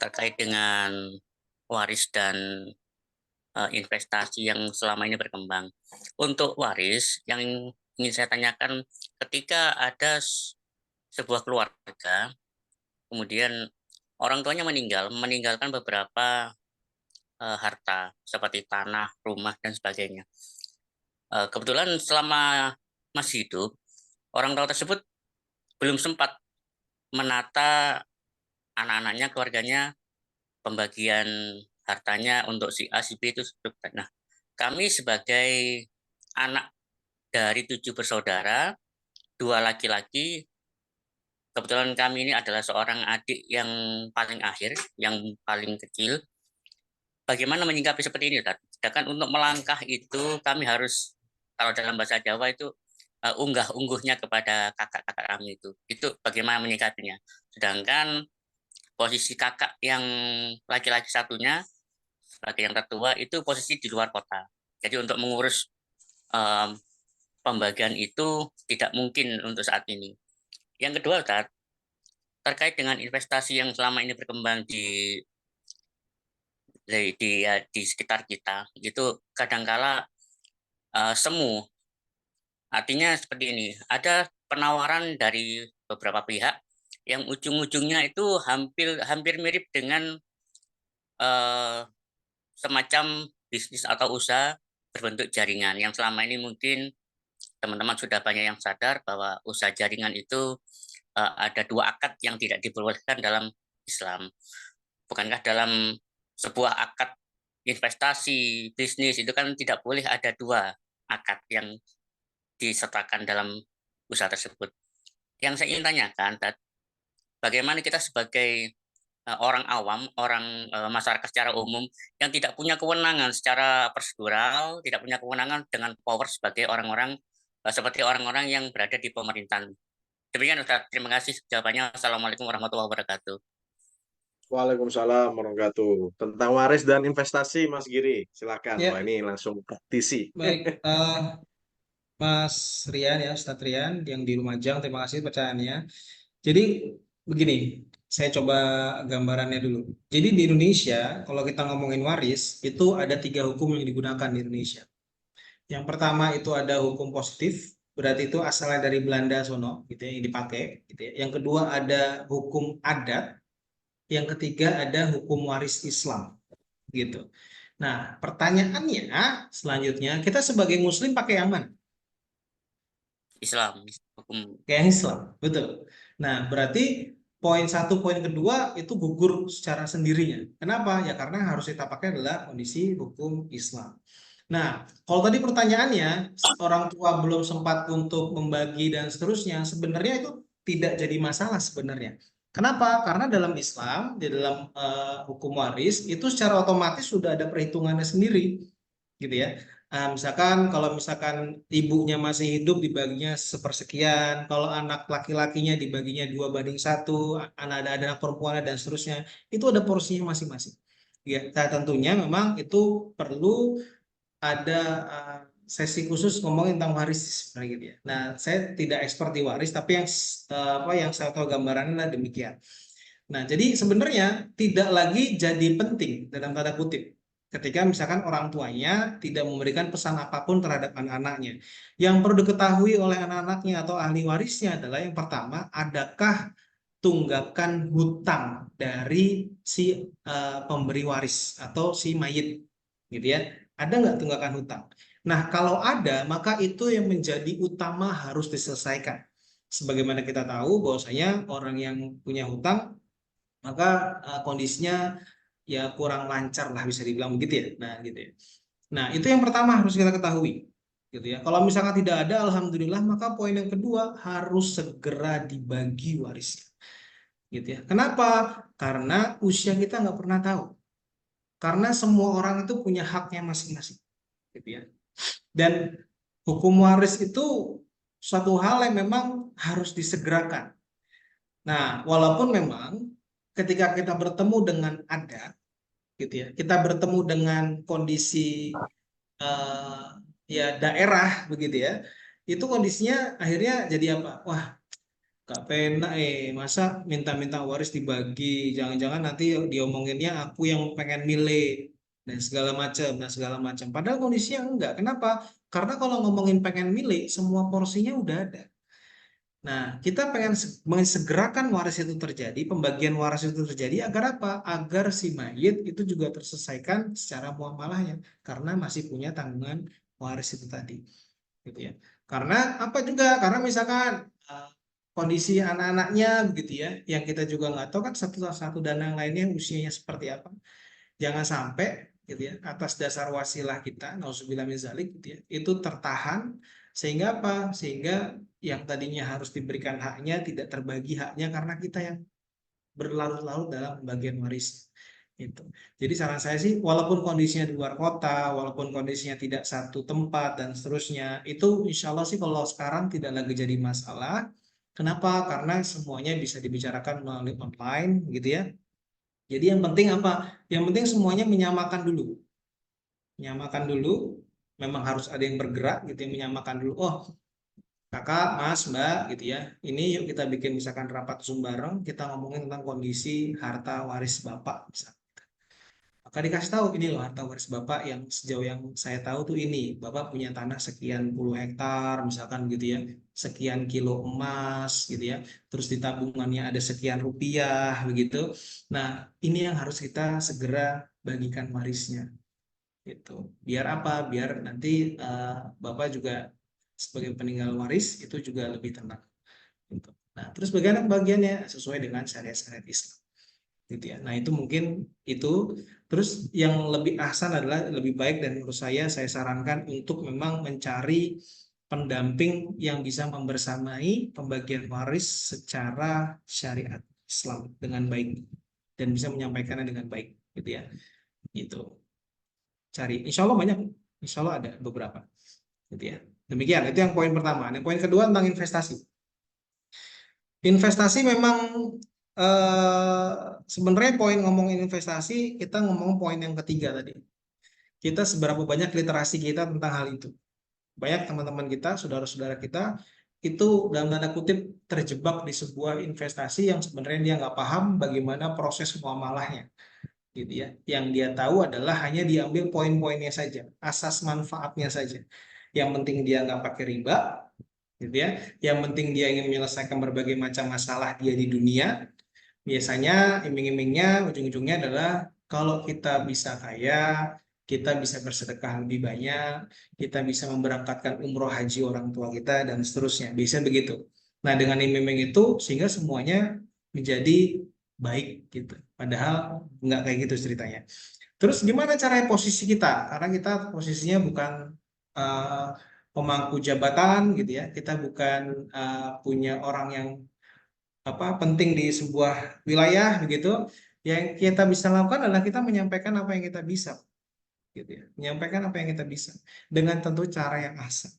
terkait dengan waris dan investasi yang selama ini berkembang. Untuk waris, yang ingin saya tanyakan, ketika ada sebuah keluarga, kemudian orang tuanya meninggalkan beberapa harta, seperti tanah, rumah, dan sebagainya. Kebetulan selama masih hidup, orang tua tersebut belum sempat menata anak-anaknya, keluarganya, pembagian hartanya untuk si A, si B itu. Nah, kami sebagai anak dari 7 bersaudara, 2 laki-laki, kebetulan kami ini adalah seorang adik yang paling akhir, yang paling kecil. Bagaimana menyikapi seperti ini, Ustaz? Sedangkan untuk melangkah itu kami harus, kalau dalam bahasa Jawa itu unggah-ungguhnya kepada kakak-kakak kami itu bagaimana menyikapinya. Sedangkan posisi kakak yang laki-laki satunya sebagai yang tertua itu posisi di luar kota. Jadi untuk mengurus pembagian itu tidak mungkin untuk saat ini. Yang kedua, Ustaz, terkait dengan investasi yang selama ini berkembang di sekitar kita, itu kadangkala semu. Artinya seperti ini, ada penawaran dari beberapa pihak yang ujung-ujungnya itu hampir mirip dengan semacam bisnis atau usaha berbentuk jaringan, yang selama ini mungkin teman-teman sudah banyak yang sadar bahwa usaha jaringan itu ada 2 akad yang tidak diperbolehkan dalam Islam. Bukankah dalam sebuah akad investasi, bisnis itu kan tidak boleh ada 2 akad yang disertakan dalam usaha tersebut. Yang saya ingin tanyakan, bagaimana kita sebagai orang awam, orang masyarakat secara umum yang tidak punya kewenangan secara prosedural, tidak punya kewenangan dengan power sebagai orang-orang seperti orang-orang yang berada di pemerintahan. Demikian, Ustaz. Terima kasih jawabannya. Assalamualaikum warahmatullahi wabarakatuh. Waalaikumsalam warahmatullahi wabarakatuh. Tentang waris dan investasi, Mas Giri, silakan. Ya. Wah, ini langsung praktisi. Baik, Mas Rian ya, Ustadz Rian yang di Lumajang, terima kasih pertanyaannya. Jadi begini, saya coba gambarannya dulu. Jadi di Indonesia, kalau kita ngomongin waris, itu ada 3 hukum yang digunakan di Indonesia. Yang pertama itu ada hukum positif, berarti itu asalnya dari Belanda sono, gitu ya, yang dipakai. Gitu ya. Yang kedua ada hukum adat, yang ketiga ada hukum waris Islam, gitu. Nah, pertanyaannya selanjutnya, kita sebagai Muslim pakai yang mana? Islam, hukum. Kayak Islam, betul. Nah, berarti poin 1, poin kedua itu gugur secara sendirinya. Kenapa? Ya karena harus kita pakai adalah kondisi hukum Islam. Nah, kalau tadi pertanyaannya, orang tua belum sempat untuk membagi dan seterusnya, sebenarnya itu tidak jadi masalah sebenarnya. Kenapa? Karena dalam Islam, di dalam hukum waris, itu secara otomatis sudah ada perhitungannya sendiri, gitu ya. Misalkan kalau misalkan ibunya masih hidup dibaginya sepersekian, kalau anak laki-lakinya dibaginya 2:1, ada anak perempuannya dan seterusnya, itu ada porsinya masing-masing. Ya, nah, tentunya memang itu perlu ada sesi khusus ngomongin tentang waris sebenarnya gitu ya. Nah, saya tidak expert di waris, tapi yang saya tahu gambarannya adalah demikian. Nah, jadi sebenarnya tidak lagi jadi penting dalam tanda kutip ketika misalkan orang tuanya tidak memberikan pesan apapun terhadap anak-anaknya. Yang perlu diketahui oleh anak-anaknya atau ahli warisnya adalah yang pertama, adakah tunggakan hutang dari si pemberi waris atau si mayit, gitu ya? Ada nggak tunggakan hutang? Nah, kalau ada, maka itu yang menjadi utama harus diselesaikan. Sebagaimana kita tahu bahwasanya orang yang punya hutang maka kondisinya ya kurang lancar lah bisa dibilang begitu ya. Nah, gitu ya. Nah, itu yang pertama harus kita ketahui. Gitu ya. Kalau misalkan tidak ada, alhamdulillah, maka poin yang kedua harus segera dibagi warisnya. Gitu ya. Kenapa? Karena usia kita nggak pernah tahu. Karena semua orang itu punya haknya masing-masing. Gitu ya. Dan hukum waris itu suatu hal yang memang harus disegerakan. Nah, walaupun memang ketika kita bertemu dengan adat, gitu ya, kita bertemu dengan kondisi ya daerah begitu ya, itu kondisinya akhirnya jadi apa? Wah, gak penak masa minta-minta waris dibagi, jangan-jangan nanti diomonginnya aku yang pengen milih dan segala macam. Padahal kondisinya enggak. Kenapa? Karena kalau ngomongin pengen milih, semua porsinya udah ada. Nah, kita pengen mensegerakan waris itu terjadi, pembagian waris itu terjadi agar apa? Agar si mayit itu juga terselesaikan secara muamalahnya karena masih punya tanggungan waris itu tadi. Gitu ya. Karena apa juga? Karena misalkan kondisi anak-anaknya begitu ya, yang kita juga nggak tahu kan satu dan yang lainnya usianya seperti apa. Jangan sampai gitu ya, atas dasar wasilah kita, nauzubillah min zalik gitu ya, itu tertahan sehingga apa? Sehingga yang tadinya harus diberikan haknya tidak terbagi haknya karena kita yang berlarut-larut dalam pembagian waris itu. Jadi saran saya sih, walaupun kondisinya di luar kota, walaupun kondisinya tidak satu tempat dan seterusnya, itu insya Allah sih kalau sekarang tidak lagi jadi masalah. Kenapa? Karena semuanya bisa dibicarakan melalui online gitu ya. Jadi yang penting apa? Yang penting semuanya menyamakan dulu. Menyamakan dulu, memang harus ada yang bergerak gitu ya, menyamakan dulu. Oh, kakak, mas, mbak gitu ya. Ini yuk kita bikin misalkan rapat Zoom bareng, kita ngomongin tentang kondisi harta waris Bapak misalkan. Maka dikasih tahu ini loh harta waris Bapak yang sejauh yang saya tahu tuh ini. Bapak punya tanah sekian puluh hektar misalkan gitu ya. Sekian kilo emas gitu ya. Terus di tabungannya ada sekian rupiah begitu. Nah, ini yang harus kita segera bagikan warisnya. Gitu. Biar apa? Biar nanti Bapak juga sebagai peninggal waris itu juga lebih tenang. Gitu. Nah, terus bagaimana pembagiannya sesuai dengan syariat-syariat Islam. Gitu ya. Nah, itu mungkin itu. Terus yang lebih ahsan adalah lebih baik dan menurut saya sarankan untuk memang mencari pendamping yang bisa membersamai pembagian waris secara syariat Islam dengan baik dan bisa menyampaikannya dengan baik, gitu ya. Gitu. Cari, insya Allah banyak, insya Allah ada beberapa, gitu ya. Demikian, itu yang poin pertama. Yang poin kedua tentang investasi. Investasi memang sebenarnya poin ngomongin investasi, kita ngomong poin yang ketiga tadi. Kita seberapa banyak literasi kita tentang hal itu. Banyak teman-teman kita, saudara-saudara kita, itu dalam tanda kutip terjebak di sebuah investasi yang sebenarnya dia nggak paham bagaimana proses muamalahnya. Gitu ya. Yang dia tahu adalah hanya diambil poin-poinnya saja, asas manfaatnya saja. Yang penting dia nggak pakai riba, gitu ya. Yang penting dia ingin menyelesaikan berbagai macam masalah dia di dunia. Biasanya iming-imingnya ujung-ujungnya adalah kalau kita bisa kaya, kita bisa bersedekah lebih banyak, kita bisa memberangkatkan umroh haji orang tua kita dan seterusnya. Biasanya begitu. Nah, dengan iming-iming itu sehingga semuanya menjadi baik gitu. Padahal nggak kayak gitu ceritanya. Terus gimana caranya posisi kita? Karena kita posisinya bukan pemangku jabatan gitu ya. Kita bukan punya orang yang penting di sebuah wilayah begitu. Yang kita bisa lakukan adalah kita menyampaikan apa yang kita bisa. gitu ya. Menyampaikan apa yang kita bisa dengan tentu cara yang asal.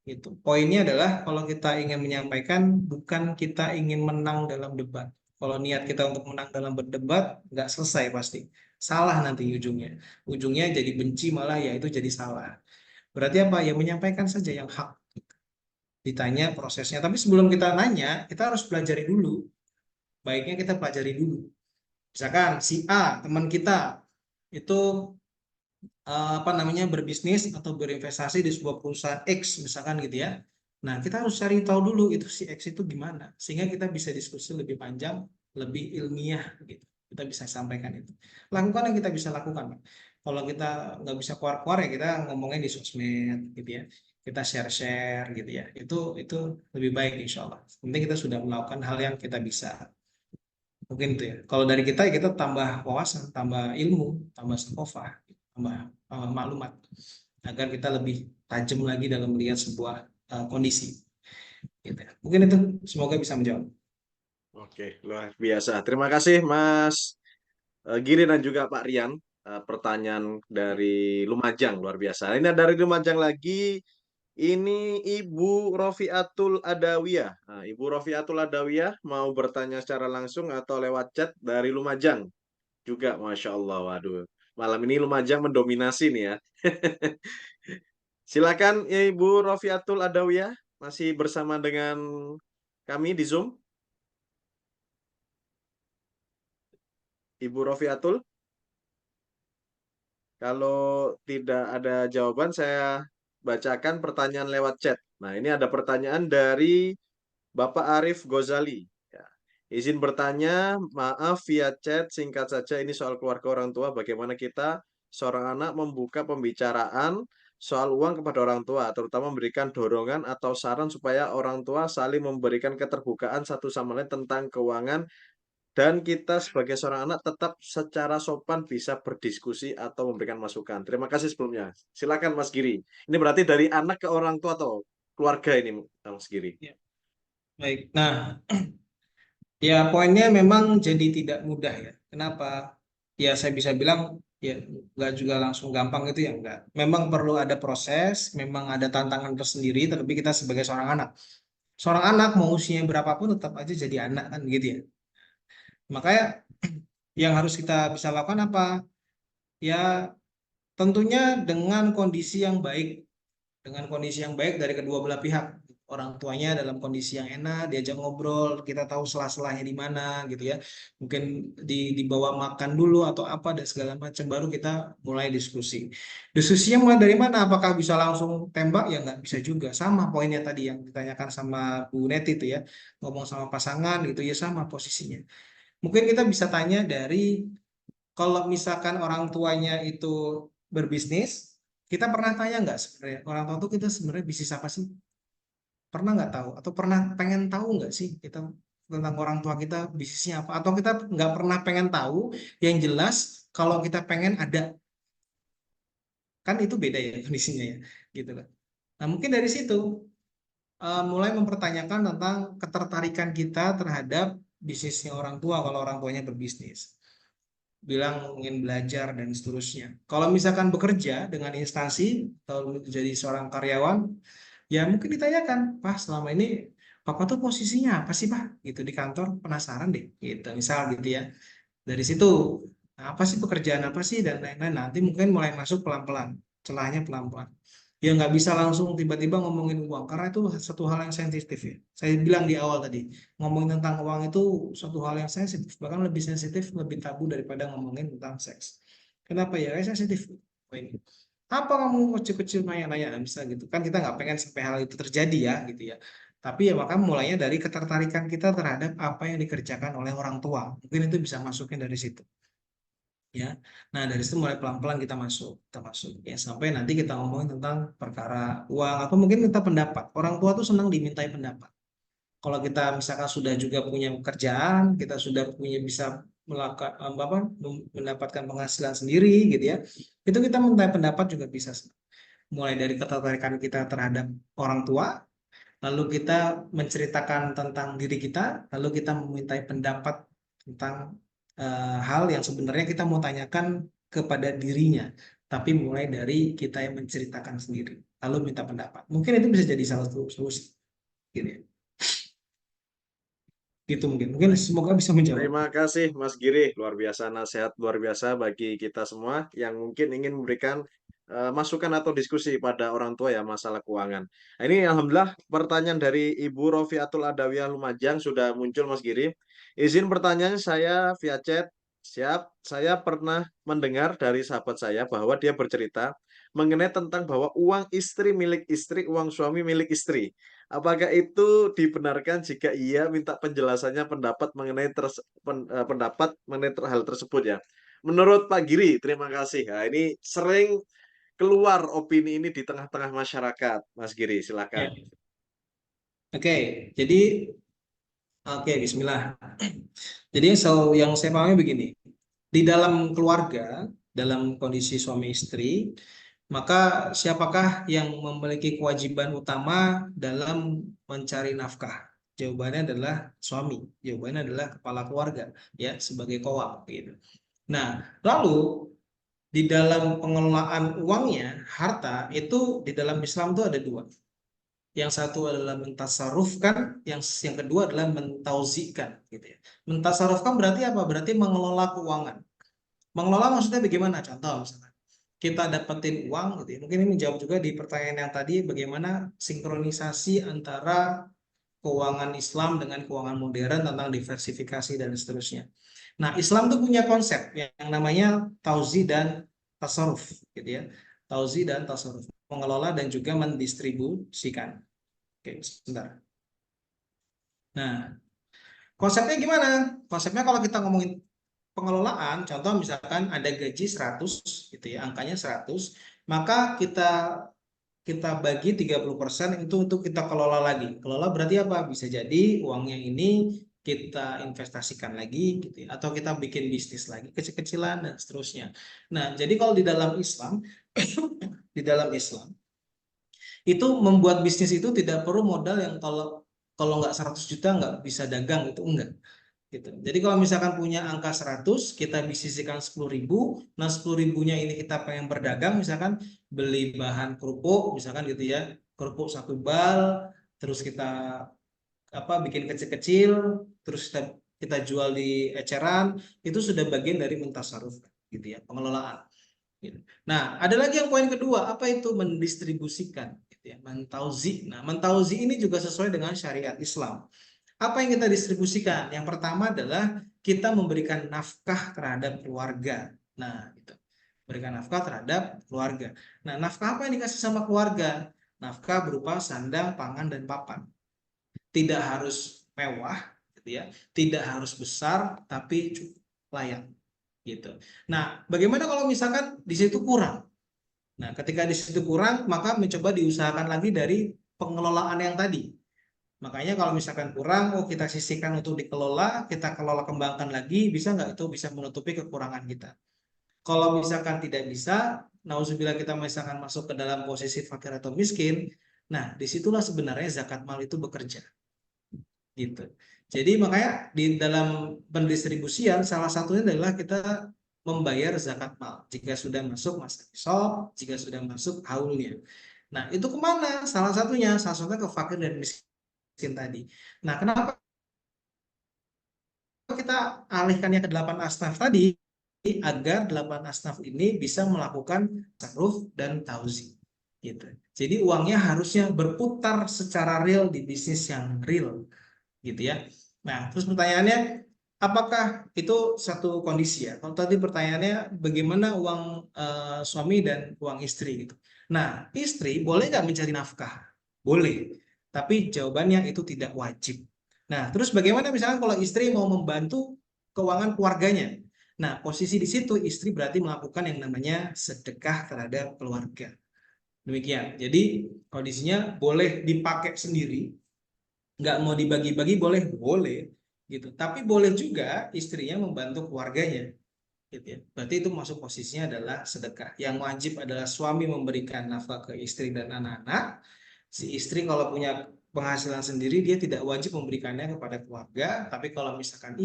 Gitu. Poinnya adalah kalau kita ingin menyampaikan, bukan kita ingin menang dalam debat. Kalau niat kita untuk menang dalam berdebat, nggak selesai pasti. Salah nanti ujungnya. Ujungnya jadi benci malah ya itu jadi salah. Berarti apa? Ya menyampaikan saja yang hak. Ditanya prosesnya. Tapi sebelum kita nanya, kita harus pelajari dulu. Baiknya kita pelajari dulu. Misalkan si A, teman kita, itu apa namanya berbisnis atau berinvestasi di sebuah perusahaan X misalkan gitu ya. Nah, kita harus cari tahu dulu itu si X itu gimana sehingga kita bisa diskusi lebih panjang, lebih ilmiah gitu. Kita bisa sampaikan itu. Lakukan yang kita bisa lakukan, Pak. Kalau kita nggak bisa keluar-keluar ya kita ngomongnya di sosmed gitu ya. Kita share-share gitu ya. Itu lebih baik insya Allah. Penting kita sudah melakukan hal yang kita bisa. Mungkin itu ya. Kalau dari kita ya kita tambah wawasan, tambah ilmu, tambah sakofah, tambah maklumat agar kita lebih tajam lagi dalam melihat sebuah kondisi. Gitu ya. Mungkin itu semoga bisa menjawab. Oke, luar biasa. Terima kasih Mas Giri dan juga Pak Rian. Pertanyaan dari Lumajang luar biasa. Ini dari Lumajang lagi. Ini Ibu Rofiatul Adawiyah. Nah, Ibu Rofiatul Adawiyah mau bertanya secara langsung atau lewat chat dari Lumajang juga, Masya Allah. Waduh, malam ini Lumajang mendominasi nih ya. Silakan Ibu Rofiatul Adawiyah, masih bersama dengan kami di Zoom. Ibu Rofiatul, kalau tidak ada jawaban, saya bacakan pertanyaan lewat chat. Nah, ini ada pertanyaan dari Bapak Arif Gozali. Ya. Izin bertanya, maaf via chat, singkat saja ini soal keluarga orang tua. Bagaimana kita seorang anak membuka pembicaraan soal uang kepada orang tua, terutama memberikan dorongan atau saran supaya orang tua saling memberikan keterbukaan satu sama lain tentang keuangan dan kita sebagai seorang anak tetap secara sopan bisa berdiskusi atau memberikan masukan. Terima kasih sebelumnya. Silakan Mas Giri. Ini berarti dari anak ke orang tua atau keluarga ini Mas Giri. Ya. Baik. Nah, ya poinnya memang jadi tidak mudah ya. Kenapa? Ya saya bisa bilang ya nggak juga langsung gampang itu ya enggak. Memang perlu ada proses, memang ada tantangan tersendiri, tapi kita sebagai seorang anak. Seorang anak mau usianya berapapun tetap aja jadi anak kan gitu ya. Makanya yang harus kita bisa lakukan apa? Ya tentunya dengan kondisi yang baik. Dengan kondisi yang baik dari kedua belah pihak. Orang tuanya dalam kondisi yang enak, diajak ngobrol, kita tahu sela-selanya di mana gitu ya. Mungkin dibawa makan dulu atau apa dan segala macam baru kita mulai diskusi. Diskusinya mulai dari mana? Apakah bisa langsung tembak? Ya nggak bisa juga. Sama poinnya tadi yang ditanyakan sama Bu Neti itu ya. Ngomong sama pasangan gitu ya sama posisinya. Mungkin kita bisa tanya dari kalau misalkan orang tuanya itu berbisnis, kita pernah tanya nggak sebenarnya orang tua itu kita sebenarnya bisnis apa sih? Pernah nggak tahu? Atau pernah pengen tahu nggak sih kita tentang orang tua kita bisnisnya apa? Atau kita nggak pernah pengen tahu? Yang jelas kalau kita pengen ada, kan itu beda ya kondisinya ya, gitu kan. Nah mungkin dari situ mulai mempertanyakan tentang ketertarikan kita terhadap bisnisnya orang tua kalau orang tuanya berbisnis. Bilang ingin belajar dan seterusnya. Kalau misalkan bekerja dengan instansi atau jadi seorang karyawan, ya mungkin ditanyakan, Pak selama ini Papa tuh posisinya apa sih Pak? Gitu di kantor penasaran deh, gitu misal gitu ya. Dari situ apa sih pekerjaan apa sih dan lain-lain. Nanti mungkin mulai masuk pelan-pelan, celahnya pelan-pelan. Ya nggak bisa langsung tiba-tiba ngomongin uang karena itu satu hal yang sensitif ya. Saya bilang di awal tadi ngomongin tentang uang itu satu hal yang sensitif, bahkan lebih sensitif, lebih tabu daripada ngomongin tentang seks. Kenapa ya? Kayak sensitif. Oh, ini. Apa kamu kecil-kecil nanya-nanya bisa gitu kan kita nggak pengen sampai hal itu terjadi ya gitu ya. Tapi ya maka mulainya dari ketertarikan kita terhadap apa yang dikerjakan oleh orang tua. Mungkin itu bisa masukin dari situ. Ya, nah dari situ mulai pelan-pelan kita masuk ya sampai nanti kita ngomongin tentang perkara uang atau mungkin minta pendapat. Orang tua tuh senang dimintai pendapat. Kalau kita misalkan sudah juga punya pekerjaan, kita sudah punya bisa melakukan apa mendapatkan penghasilan sendiri gitu ya, itu kita minta pendapat juga bisa. Mulai dari ketertarikan kita terhadap orang tua, lalu kita menceritakan tentang diri kita, lalu kita memintai pendapat tentang hal yang sebenarnya kita mau tanyakan kepada dirinya, tapi mulai dari kita yang menceritakan sendiri, lalu minta pendapat. Mungkin itu bisa jadi salah satu solusi, gitu ya. Gitu mungkin semoga bisa menjawab. Terima kasih Mas Giri, luar biasa, nasihat luar biasa bagi kita semua yang mungkin ingin memberikan masukan atau diskusi pada orang tua ya masalah keuangan. Nah, ini alhamdulillah pertanyaan dari Ibu Rofiatul Adawiyah Lumajang sudah muncul Mas Giri. Izin pertanyaan saya via chat. Siap, saya pernah mendengar dari sahabat saya bahwa dia bercerita mengenai tentang bahwa uang istri milik istri, uang suami milik istri. Apakah itu dibenarkan jika ia minta penjelasannya pendapat mengenai hal tersebut ya? Menurut Pak Giri, terima kasih. Nah, ini sering keluar opini ini di tengah-tengah masyarakat, Mas Giri, silakan. Oke, jadi Bismillah. Jadi yang saya pahami begini, di dalam keluarga, dalam kondisi suami istri, maka siapakah yang memiliki kewajiban utama dalam mencari nafkah? Jawabannya adalah suami, jawabannya adalah kepala keluarga, ya, sebagai qawwam, gitu. Nah, lalu di dalam pengelolaan uangnya, harta itu di dalam Islam itu ada dua. Yang satu adalah mentasarufkan, yang kedua adalah mentauzikan, gitu ya. Mentasarufkan berarti apa? Berarti mengelola keuangan. Mengelola maksudnya bagaimana? Contoh misalnya, kita dapetin uang, gitu ya. Mungkin ini menjawab juga di pertanyaan yang tadi, bagaimana sinkronisasi antara keuangan Islam dengan keuangan modern tentang diversifikasi dan seterusnya. Nah, Islam tuh punya konsep yang namanya tauzi dan tasarruf, gitu ya. Tauzi dan tasarruf, mengelola dan juga mendistribusikan. Oke, sebentar. Nah, konsepnya gimana? Konsepnya kalau kita ngomongin pengelolaan, contoh misalkan ada gaji 100, gitu ya, angkanya 100, maka kita bagi 30% itu untuk kita kelola lagi. Kelola berarti apa? Bisa jadi uangnya ini kita investasikan lagi, gitu ya, atau kita bikin bisnis lagi kecil-kecilan dan seterusnya. Nah, jadi kalau di dalam Islam di dalam Islam itu membuat bisnis itu tidak perlu modal yang kalau nggak 100 juta nggak bisa dagang, itu enggak, gitu. Jadi kalau misalkan punya angka 100, kita bisniskan 10.000, nah 10.000-nya ini kita pengen berdagang, misalkan beli bahan kerupuk, misalkan gitu ya, kerupuk 1 bal, terus kita bikin kecil-kecil, terus kita jual di eceran, itu sudah bagian dari mentasaruf, gitu ya, pengelolaan. Gitu. Nah, ada lagi yang poin kedua, apa itu mendistribusikan, gitu ya, mentauzi. Nah, mentauzi ini juga sesuai dengan syariat Islam. Apa yang kita distribusikan? Yang pertama adalah kita memberikan nafkah terhadap keluarga. Nah, gitu. Berikan nafkah terhadap keluarga. Nah, nafkah apa yang dikasih sama keluarga? Nafkah berupa sandang, pangan, dan papan. Tidak harus mewah, gitu ya. Tidak harus besar, tapi cukup layak, gitu. Nah, bagaimana kalau misalkan di situ kurang? Nah, ketika di situ kurang, maka mencoba diusahakan lagi dari pengelolaan yang tadi. Makanya kalau misalkan kurang, kita sisihkan untuk dikelola, kita kelola kembangkan lagi, bisa nggak itu bisa menutupi kekurangan kita. Kalau misalkan tidak bisa, nauzubillah kita misalkan masuk ke dalam posisi fakir atau miskin, nah disitulah sebenarnya zakat mal itu bekerja. Gitu. Jadi makanya di dalam pendistribusian salah satunya adalah kita membayar zakat mal jika sudah masuk masa nisab, jika sudah masuk haulnya. Nah itu kemana? Salah satunya ke fakir dan miskin tadi. Nah kenapa kita alihkannya ke 8 asnaf tadi? Agar 8 asnaf ini bisa melakukan tasarruf dan tauzi. Gitu. Jadi uangnya harusnya berputar secara real di bisnis yang real, gitu ya. Nah, terus pertanyaannya, apakah itu satu kondisi ya? Kalau tadi pertanyaannya bagaimana uang suami dan uang istri gitu. Nah, istri boleh nggak mencari nafkah? Boleh, tapi jawabannya itu tidak wajib. Nah, terus bagaimana misalkan kalau istri mau membantu keuangan keluarganya? Nah, posisi di situ istri berarti melakukan yang namanya sedekah terhadap keluarga. Demikian. Jadi kondisinya boleh dipakai sendiri, nggak mau dibagi-bagi boleh, gitu. Tapi boleh juga istrinya membantu keluarganya, gitu ya. Berarti itu masuk posisinya adalah sedekah. Yang wajib adalah suami memberikan nafkah ke istri dan anak-anak. Si istri kalau punya penghasilan sendiri dia tidak wajib memberikannya kepada keluarga, tapi kalau misalkan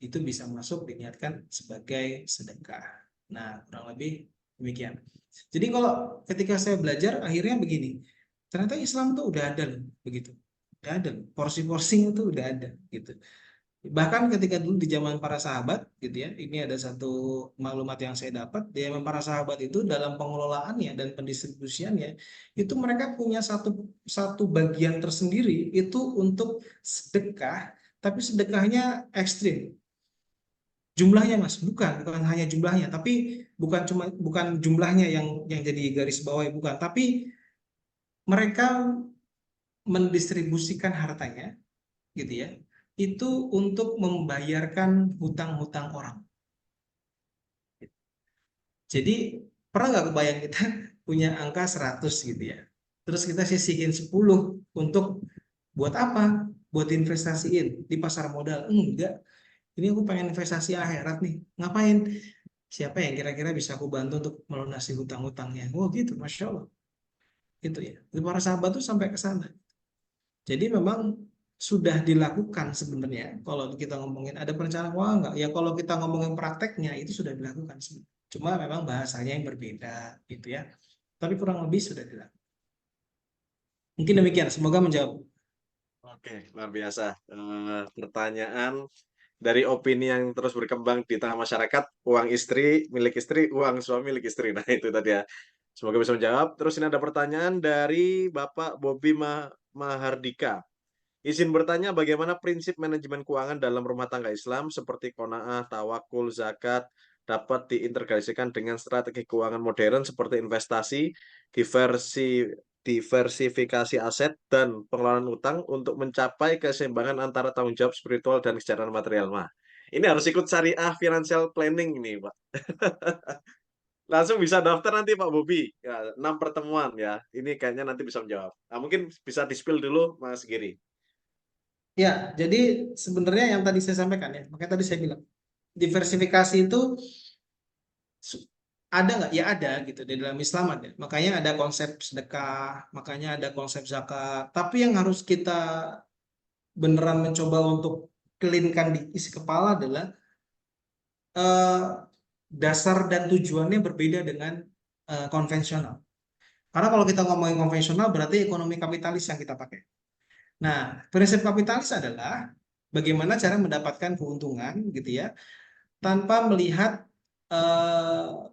itu bisa masuk diniatkan sebagai sedekah. Nah, kurang lebih Demikian. Jadi kalau ketika saya belajar akhirnya begini, ternyata Islam tuh udah ada loh, begitu. Udah ada loh. Porsi-porsinya tuh udah ada gitu. Bahkan ketika dulu di zaman para sahabat gitu ya, ini ada satu maklumat yang saya dapat, di zaman para sahabat itu dalam pengelolaannya dan pendistribusiannya itu mereka punya satu bagian tersendiri itu untuk sedekah, tapi sedekahnya ekstrim. Jumlahnya Mas, bukan hanya jumlahnya, tapi bukan jumlahnya yang jadi garis bawah, bukan, tapi mereka mendistribusikan hartanya gitu ya, itu untuk membayarkan hutang-hutang orang. Jadi pernah nggak kebayang kita punya angka 100 gitu ya, terus kita sisihin 10 untuk buat apa? Buat investasiin di pasar modal? Enggak, ini aku pengen investasi akhirat nih. Ngapain? Siapa yang kira-kira bisa aku bantu untuk melunasi hutang-hutangnya? Oh gitu, Masya Allah. Gitu ya. Para sahabat tuh sampai ke sana. Jadi memang sudah dilakukan sebenarnya. Kalau kita ngomongin ada perencanaan keuangan nggak? Ya kalau kita ngomongin prakteknya itu sudah dilakukan sebenarnya. Cuma memang bahasanya yang berbeda gitu ya. Tapi kurang lebih sudah dilakukan. Mungkin demikian. Semoga menjawab. Oke, luar biasa. Pertanyaan dari opini yang terus berkembang di tengah masyarakat, uang istri milik istri, uang suami milik istri. Nah itu tadi ya. Semoga bisa menjawab. Terus ini ada pertanyaan dari Bapak Bobi Mahardika. Izin bertanya, bagaimana prinsip manajemen keuangan dalam rumah tangga Islam seperti qanaah, tawakul, zakat dapat diintegrasikan dengan strategi keuangan modern seperti investasi, diversifikasi aset, dan pengelolaan utang untuk mencapai keseimbangan antara tanggung jawab spiritual dan kesejahteraan material. Nah, ini harus ikut syariah financial planning ini, Pak. Langsung bisa daftar nanti Pak Bobi. Ya, 6 pertemuan ya. Ini kayaknya nanti bisa menjawab. Nah, mungkin bisa di-spill dulu Mas Giri. Ya, jadi sebenarnya yang tadi saya sampaikan ya, makanya tadi saya bilang diversifikasi itu ada nggak? Ya ada gitu di dalam Islam ada. Makanya ada konsep sedekah, makanya ada konsep zakat. Tapi yang harus kita beneran mencoba untuk clean-kan di isi kepala adalah dasar dan tujuannya berbeda dengan konvensional. Karena kalau kita ngomongin konvensional berarti ekonomi kapitalis yang kita pakai. Nah, prinsip kapitalis adalah bagaimana cara mendapatkan keuntungan gitu ya, tanpa melihat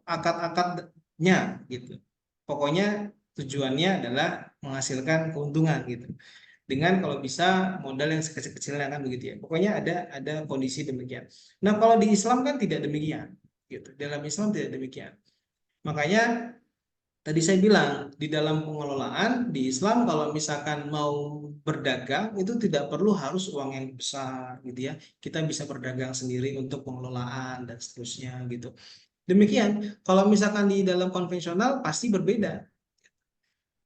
akad-akadnya gitu. Pokoknya tujuannya adalah menghasilkan keuntungan gitu. Dengan kalau bisa modal yang sekecil-kecilnya kan begitu ya. Pokoknya ada kondisi demikian. Nah, kalau di Islam kan tidak demikian gitu. Dalam Islam tidak demikian. Makanya tadi saya bilang, di dalam pengelolaan di Islam kalau misalkan mau berdagang itu tidak perlu harus uang yang besar gitu ya. Kita bisa berdagang sendiri untuk pengelolaan dan seterusnya gitu. Demikian, kalau misalkan di dalam konvensional pasti berbeda.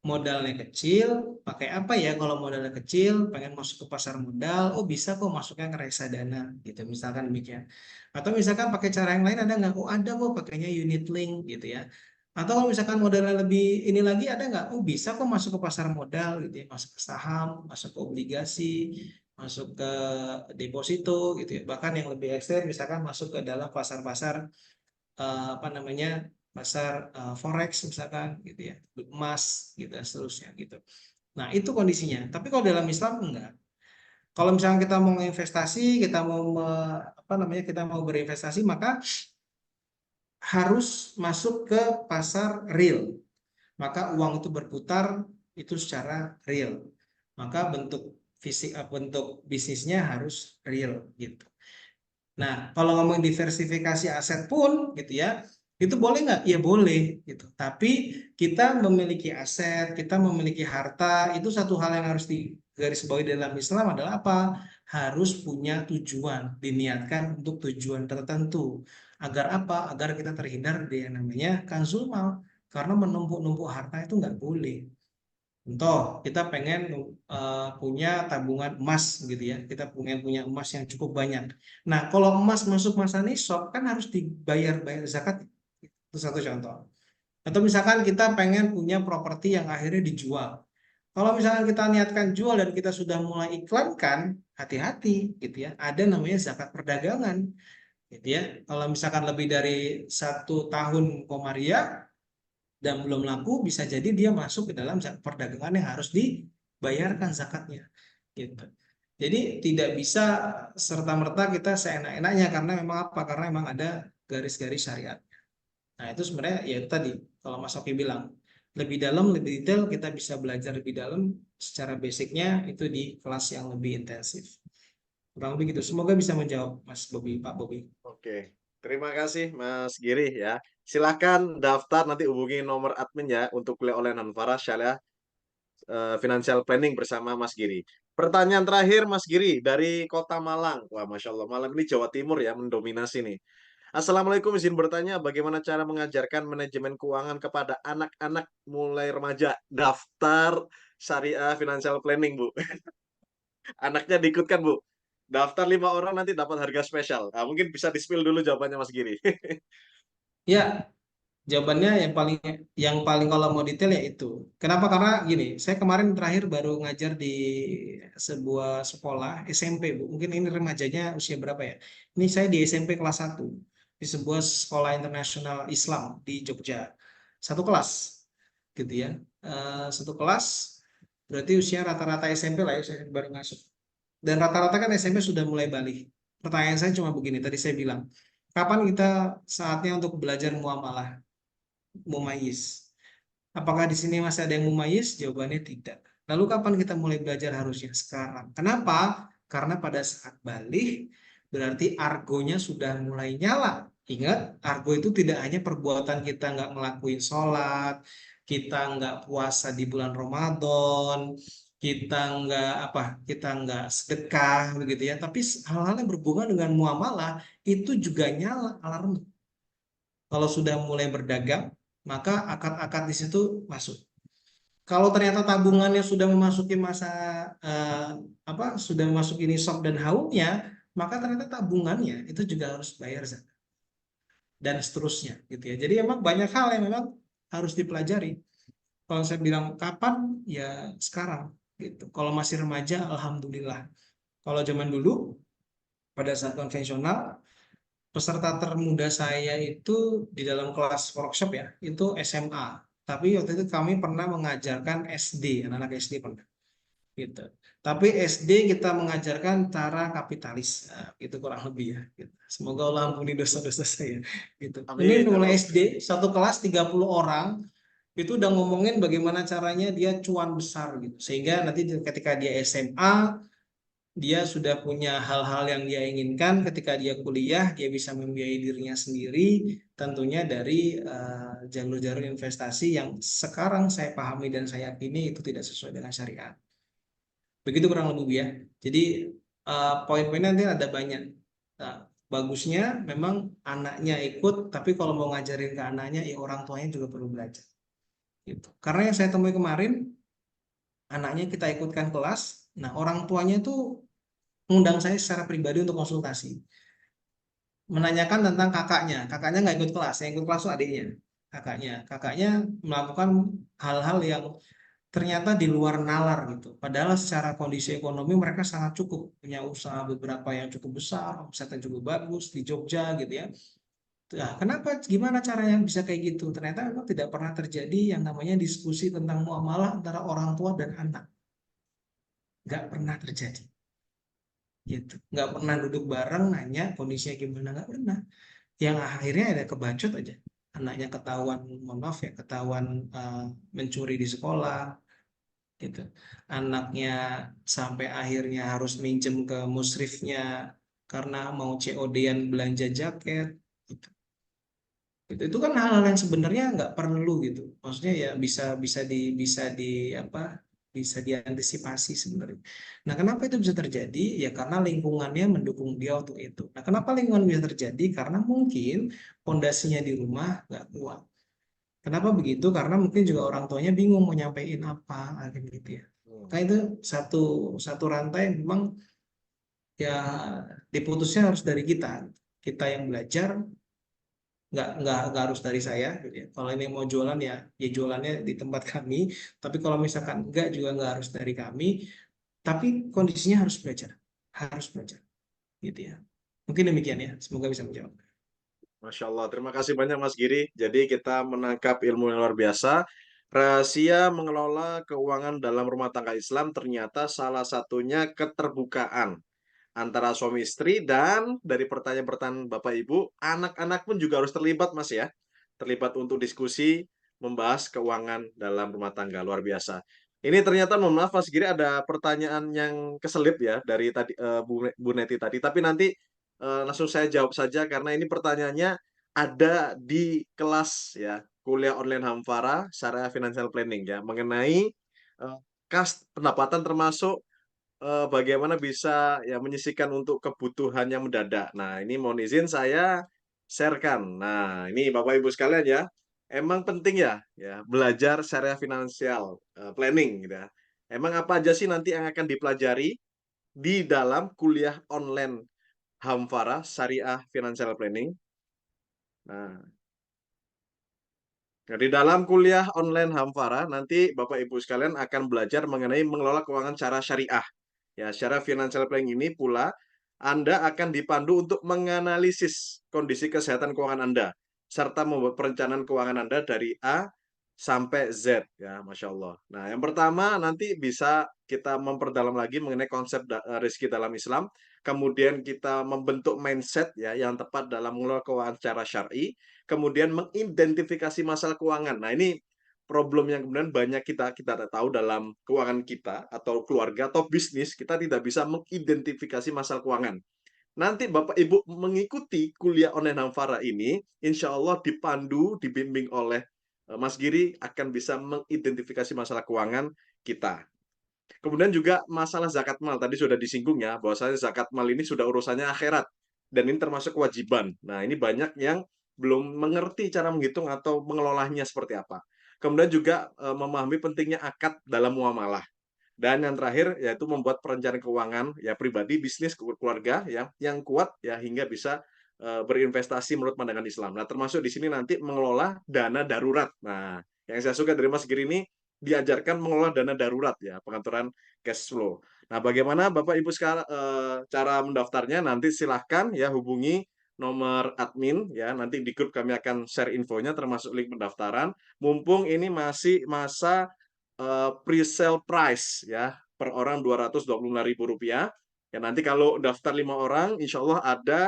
Modalnya kecil, pakai apa ya kalau modalnya kecil, pengen masuk ke pasar modal, oh bisa kok masuknya ke reksadana gitu, misalkan demikian. Atau misalkan pakai cara yang lain ada nggak? Oh ada kok pakainya unit link gitu ya. Atau kalau misalkan modalnya lebih ini lagi ada nggak? Oh bisa kok masuk ke pasar modal gitu ya, masuk ke saham, masuk ke obligasi, masuk ke deposito gitu ya. Bahkan yang lebih ekstrem misalkan masuk ke dalam pasar-pasar pasar forex misalkan gitu ya, emas gitu dan seterusnya gitu. Nah itu kondisinya. Tapi kalau dalam Islam enggak. Kalau misalnya kita mau investasi, kita mau berinvestasi, maka harus masuk ke pasar real. Maka uang itu berputar itu secara real. Maka bentuk fisik, bentuk bisnisnya harus real gitu. Nah, kalau ngomong diversifikasi aset pun gitu ya, itu boleh nggak? Ya boleh gitu. Tapi kita memiliki aset, kita memiliki harta, itu satu hal yang harus digarisbawahi dalam Islam adalah apa? Harus punya tujuan, diniatkan untuk tujuan tertentu. Agar apa? Agar kita terhindar dari yang namanya kanzul mal. Karena menumpuk-numpuk harta itu nggak boleh. Contoh, kita pengen punya tabungan emas gitu ya. Kita pengen punya emas yang cukup banyak. Nah, kalau emas masuk masa nisab kan harus bayar zakat. Itu satu contoh. Atau misalkan kita pengen punya properti yang akhirnya dijual. Kalau misalkan kita niatkan jual dan kita sudah mulai iklankan, hati-hati gitu ya. Ada namanya zakat perdagangan. Gitu ya. Kalau misalkan lebih dari 1 tahun komaria, dan belum laku, bisa jadi dia masuk ke dalam perdagangan yang harus dibayarkan zakatnya, gitu. Jadi tidak bisa serta-merta kita seenak-enaknya, karena memang apa? Karena memang ada garis-garis syariat. Nah itu sebenarnya ya tadi, kalau Mas Oki bilang, lebih dalam, lebih detail, kita bisa belajar lebih dalam secara basicnya itu di kelas yang lebih intensif. Kurang lebih gitu. Semoga bisa menjawab Mas Bobi, Pak Bobi. Oke, terima kasih Mas Giri ya. Silahkan daftar, nanti hubungi nomor admin ya untuk kuliah online Anfara Syariah Financial Planning bersama Mas Giri. Pertanyaan terakhir Mas Giri dari Kota Malang. Wah, Masya Allah, malam ini Jawa Timur ya mendominasi nih. Assalamualaikum, izin bertanya bagaimana cara mengajarkan manajemen keuangan kepada anak-anak mulai remaja? Daftar Syariah Financial Planning, Bu. Anaknya diikutkan, Bu. Daftar 5 orang nanti dapat harga spesial. Nah, mungkin bisa di-spill dulu jawabannya Mas Giri. Ya, jawabannya yang paling kalau mau detail ya itu. Kenapa? Karena gini, saya kemarin terakhir baru ngajar di sebuah sekolah SMP, Bu. Mungkin ini remajanya usia berapa ya? Ini saya di SMP kelas 1 di sebuah sekolah internasional Islam di Jogja. Satu kelas, gitu ya. Satu kelas berarti usia rata-rata SMP lah ya, saya baru masuk. Dan rata-rata kan SMP sudah mulai balik. Pertanyaan saya cuma begini, tadi saya bilang, kapan kita saatnya untuk belajar muamalah? Mumayyiz. Apakah di sini masih ada yang mumayyiz? Jawabannya tidak. Lalu kapan kita mulai belajar? Harusnya sekarang. Kenapa? Karena pada saat balik berarti argonya sudah mulai nyala. Ingat, argo itu tidak hanya perbuatan kita nggak ngelakuin sholat, kita nggak puasa di bulan Ramadan, kita nggak sedekah begitu ya. Tapi hal-hal yang berhubungan dengan muamalah itu juga nyala alarm. Kalau sudah mulai berdagang, maka akad-akad di situ masuk. Kalau ternyata tabungannya sudah memasuki masa sudah memasuki nisab dan haulnya, maka ternyata tabungannya itu juga harus bayar zakat dan seterusnya, gitu ya. Jadi emang banyak hal yang memang harus dipelajari. Kalau saya bilang kapan, ya sekarang, gitu. Kalau masih remaja, alhamdulillah. Kalau zaman dulu, pada saat konvensional, peserta termuda saya itu di dalam kelas workshop ya, itu SMA. Tapi waktu itu kami pernah mengajarkan SD, anak-anak SD pernah. Gitu. Tapi SD kita mengajarkan cara kapitalis, nah, gitu kurang lebih ya. Gitu. Semoga Allah ampuni dosa-dosa saya. Gitu. Ini Amin. mulai SD, satu kelas 30 orang, itu udah ngomongin bagaimana caranya dia cuan besar gitu. Sehingga nanti ketika dia SMA, dia sudah punya hal-hal yang dia inginkan. Ketika dia kuliah, dia bisa membiayai dirinya sendiri, tentunya dari jalur-jalur investasi yang sekarang saya pahami dan saya yakini itu tidak sesuai dengan syariat. Begitu kurang lebih ya. Jadi poin-poinnya nanti ada banyak. Nah, bagusnya memang anaknya ikut, tapi kalau mau ngajarin ke anaknya, ya orang tuanya juga perlu belajar. Gitu. Karena yang saya temui kemarin, anaknya kita ikutkan kelas, nah orang tuanya itu mengundang saya secara pribadi untuk konsultasi, menanyakan tentang kakaknya nggak ikut kelas, yang ikut kelas itu adiknya, kakaknya melakukan hal-hal yang ternyata di luar nalar gitu, padahal secara kondisi ekonomi mereka sangat cukup, punya usaha beberapa yang cukup besar, omsetnya cukup bagus di Jogja gitu ya. Nah, kenapa, gimana caranya bisa kayak gitu? Ternyata memang tidak pernah terjadi yang namanya diskusi tentang muamalah antara orang tua dan anak, nggak pernah terjadi. Gitu, nggak pernah duduk bareng nanya kondisinya gimana, nggak pernah. Yang akhirnya ada kebacot aja, anaknya ketahuan, mohon maaf ya, ketahuan mencuri di sekolah gitu, anaknya sampai akhirnya harus minjem ke musrifnya karena mau COD-an belanja jaket gitu. Itu kan hal-hal yang sebenarnya nggak perlu gitu, maksudnya ya bisa diantisipasi sebenarnya. Nah, kenapa itu bisa terjadi? Ya karena lingkungannya mendukung dia untuk itu. Nah, kenapa lingkungan bisa terjadi? Karena mungkin pondasinya di rumah nggak kuat. Kenapa begitu? Karena mungkin juga orang tuanya bingung mau nyampein apa, gitu ya. Karena itu satu rantai memang ya diputusnya harus dari kita. Kita yang belajar, nggak harus dari saya gitu ya. Kalau ini mau jualan ya jualannya di tempat kami, tapi kalau misalkan enggak juga nggak harus dari kami, tapi kondisinya harus belajar gitu ya. Mungkin demikian ya, semoga bisa menjawab. Masya Allah, terima kasih banyak Mas Giri. Jadi kita menangkap ilmu yang luar biasa. Rahasia mengelola keuangan dalam rumah tangga Islam ternyata salah satunya keterbukaan antara suami istri, dan dari pertanyaan-pertanyaan Bapak Ibu, anak-anak pun juga harus terlibat Mas ya. Terlibat untuk diskusi membahas keuangan dalam rumah tangga, luar biasa. Ini ternyata, mohon maaf Mas Giri, ada pertanyaan yang keselip ya dari tadi Bu Neti tadi, tapi nanti langsung saya jawab saja karena ini pertanyaannya ada di kelas ya, kuliah online Hamfara Syariah Financial Planning ya, mengenai kas pendapatan termasuk bagaimana bisa ya menyisihkan untuk kebutuhan yang mendadak. Nah, ini mohon izin saya sharekan. Nah, ini Bapak Ibu sekalian ya, emang penting ya belajar syariah finansial planning gitu ya. Emang apa aja sih nanti yang akan dipelajari di dalam kuliah online Hamfara Syariah Financial Planning? Nah, di dalam kuliah online Hamfara nanti Bapak Ibu sekalian akan belajar mengenai mengelola keuangan secara syariah. Ya, secara financial planning ini pula Anda akan dipandu untuk menganalisis kondisi kesehatan keuangan Anda serta membuat perencanaan keuangan Anda dari A sampai Z ya, Masya Allah. Nah, yang pertama nanti bisa kita memperdalam lagi mengenai konsep rezeki dalam Islam, kemudian kita membentuk mindset ya yang tepat dalam mengelola keuangan secara syar'i, kemudian mengidentifikasi masalah keuangan. Nah, ini problem yang kemudian banyak kita tak tahu dalam keuangan kita atau keluarga atau bisnis, kita tidak bisa mengidentifikasi masalah keuangan. Nanti Bapak Ibu mengikuti kuliah online Hamfara ini, insya Allah dipandu, dibimbing oleh Mas Giri akan bisa mengidentifikasi masalah keuangan kita. Kemudian juga masalah zakat mal, tadi sudah disinggung ya, bahwasanya zakat mal ini sudah urusannya akhirat, dan ini termasuk kewajiban. Nah, ini banyak yang belum mengerti cara menghitung atau mengelolanya seperti apa. Kemudian juga memahami pentingnya akad dalam muamalah. Dan yang terakhir yaitu membuat perencanaan keuangan ya pribadi, bisnis, keluarga ya yang kuat ya hingga bisa berinvestasi menurut pandangan Islam. Nah, termasuk di sini nanti mengelola dana darurat. Nah, yang saya suka dari Mas Giri ini diajarkan mengelola dana darurat ya, pengaturan cash flow. Nah, bagaimana Bapak Ibu sekarang cara mendaftarnya? Nanti silahkan ya hubungi nomor admin ya. Nanti di grup kami akan share infonya termasuk link pendaftaran. Mumpung ini masih masa pre-sale price ya, per orang Rp225.000 ya. Nanti kalau daftar 5 orang insya Allah ada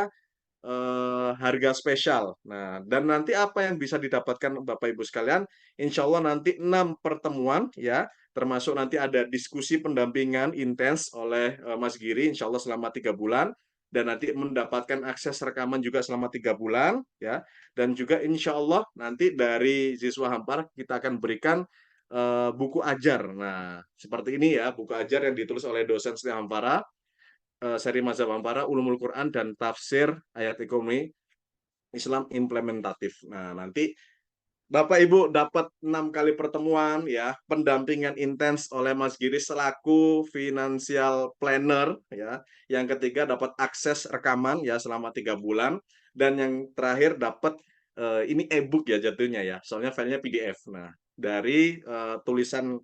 harga spesial. Nah, dan nanti apa yang bisa didapatkan Bapak Ibu sekalian, insya Allah nanti 6 pertemuan ya, termasuk nanti ada diskusi pendampingan intens oleh Mas Giri insya Allah selama 3 bulan, dan nanti mendapatkan akses rekaman juga selama 3 bulan ya, dan juga insya Allah nanti dari siswa Hampar kita akan berikan buku ajar. Nah, seperti ini ya, buku ajar yang ditulis oleh dosen Sri Hampara, seri Mazhab Hampara, Ulumul Quran dan Tafsir Ayat Ekonomi Islam Implementatif. Nah, nanti Bapak Ibu dapat 6 kali pertemuan ya, pendampingan intens oleh Mas Giri selaku financial planner ya. Yang ketiga dapat akses rekaman ya selama 3 bulan, dan yang terakhir dapat ini e-book ya jatuhnya ya. Soalnya filenya PDF. Nah, dari tulisan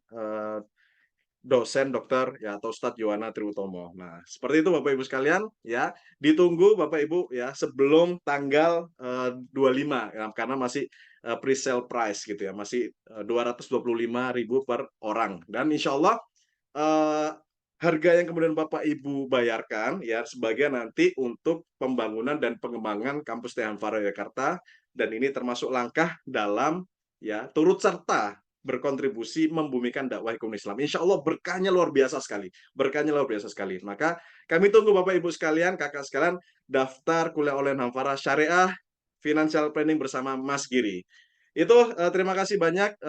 dosen dokter ya atau Ustadz Yohana Triutomo. Nah, seperti itu Bapak Ibu sekalian ya. Ditunggu Bapak Ibu ya sebelum tanggal 25 ya, karena masih pre-sale price gitu ya. Masih 225.000 per orang. Dan insya Allah harga yang kemudian Bapak Ibu bayarkan ya sebagian nanti untuk pembangunan dan pengembangan kampus TH Hamfara Jakarta, dan ini termasuk langkah dalam ya turut serta berkontribusi membumikan dakwah hukum Islam. Insya Allah berkahnya luar biasa sekali. Berkahnya luar biasa sekali. Maka kami tunggu Bapak Ibu sekalian, kakak sekalian, daftar kuliah online Hamfara Syariah Financial Planning bersama Mas Giri. Itu terima kasih banyak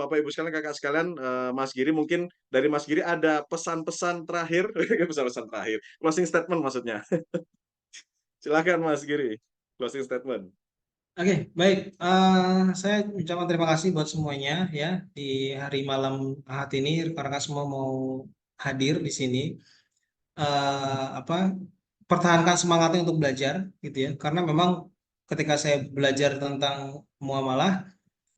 Bapak Ibu sekalian, kakak sekalian. Mas Giri, mungkin dari Mas Giri ada pesan-pesan terakhir, pesan-pesan terakhir, closing statement maksudnya. Silakan Mas Giri, closing statement. Oke, baik. Saya ucapkan terima kasih buat semuanya ya di hari malam Ahad ini, rekan-rekan semua mau hadir di sini. Pertahankan semangatnya untuk belajar gitu ya, karena memang ketika saya belajar tentang muamalah,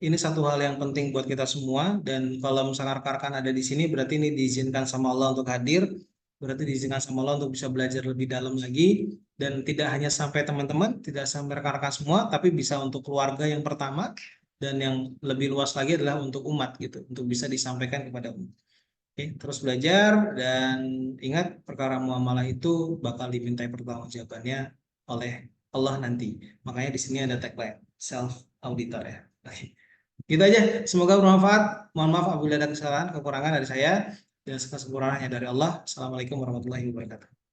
ini satu hal yang penting buat kita semua, dan kalau misalkan rekan-rekan ada di sini berarti ini diizinkan sama Allah untuk hadir, berarti diizinkan sama Allah untuk bisa belajar lebih dalam lagi, dan tidak hanya sampai teman-teman, tidak sampai rekan-rekan semua, tapi bisa untuk keluarga yang pertama, dan yang lebih luas lagi adalah untuk umat gitu, untuk bisa disampaikan kepada umat. Oke, terus belajar, dan ingat perkara muamalah itu bakal dimintai pertanggungjawabannya oleh Allah nanti. Makanya di sini ada tagline self auditor ya. Oke. Gitu aja, semoga bermanfaat. Mohon maaf apabila ada kesalahan, kekurangan dari saya, dan kesempurnanya dari Allah. Assalamualaikum warahmatullahi wabarakatuh.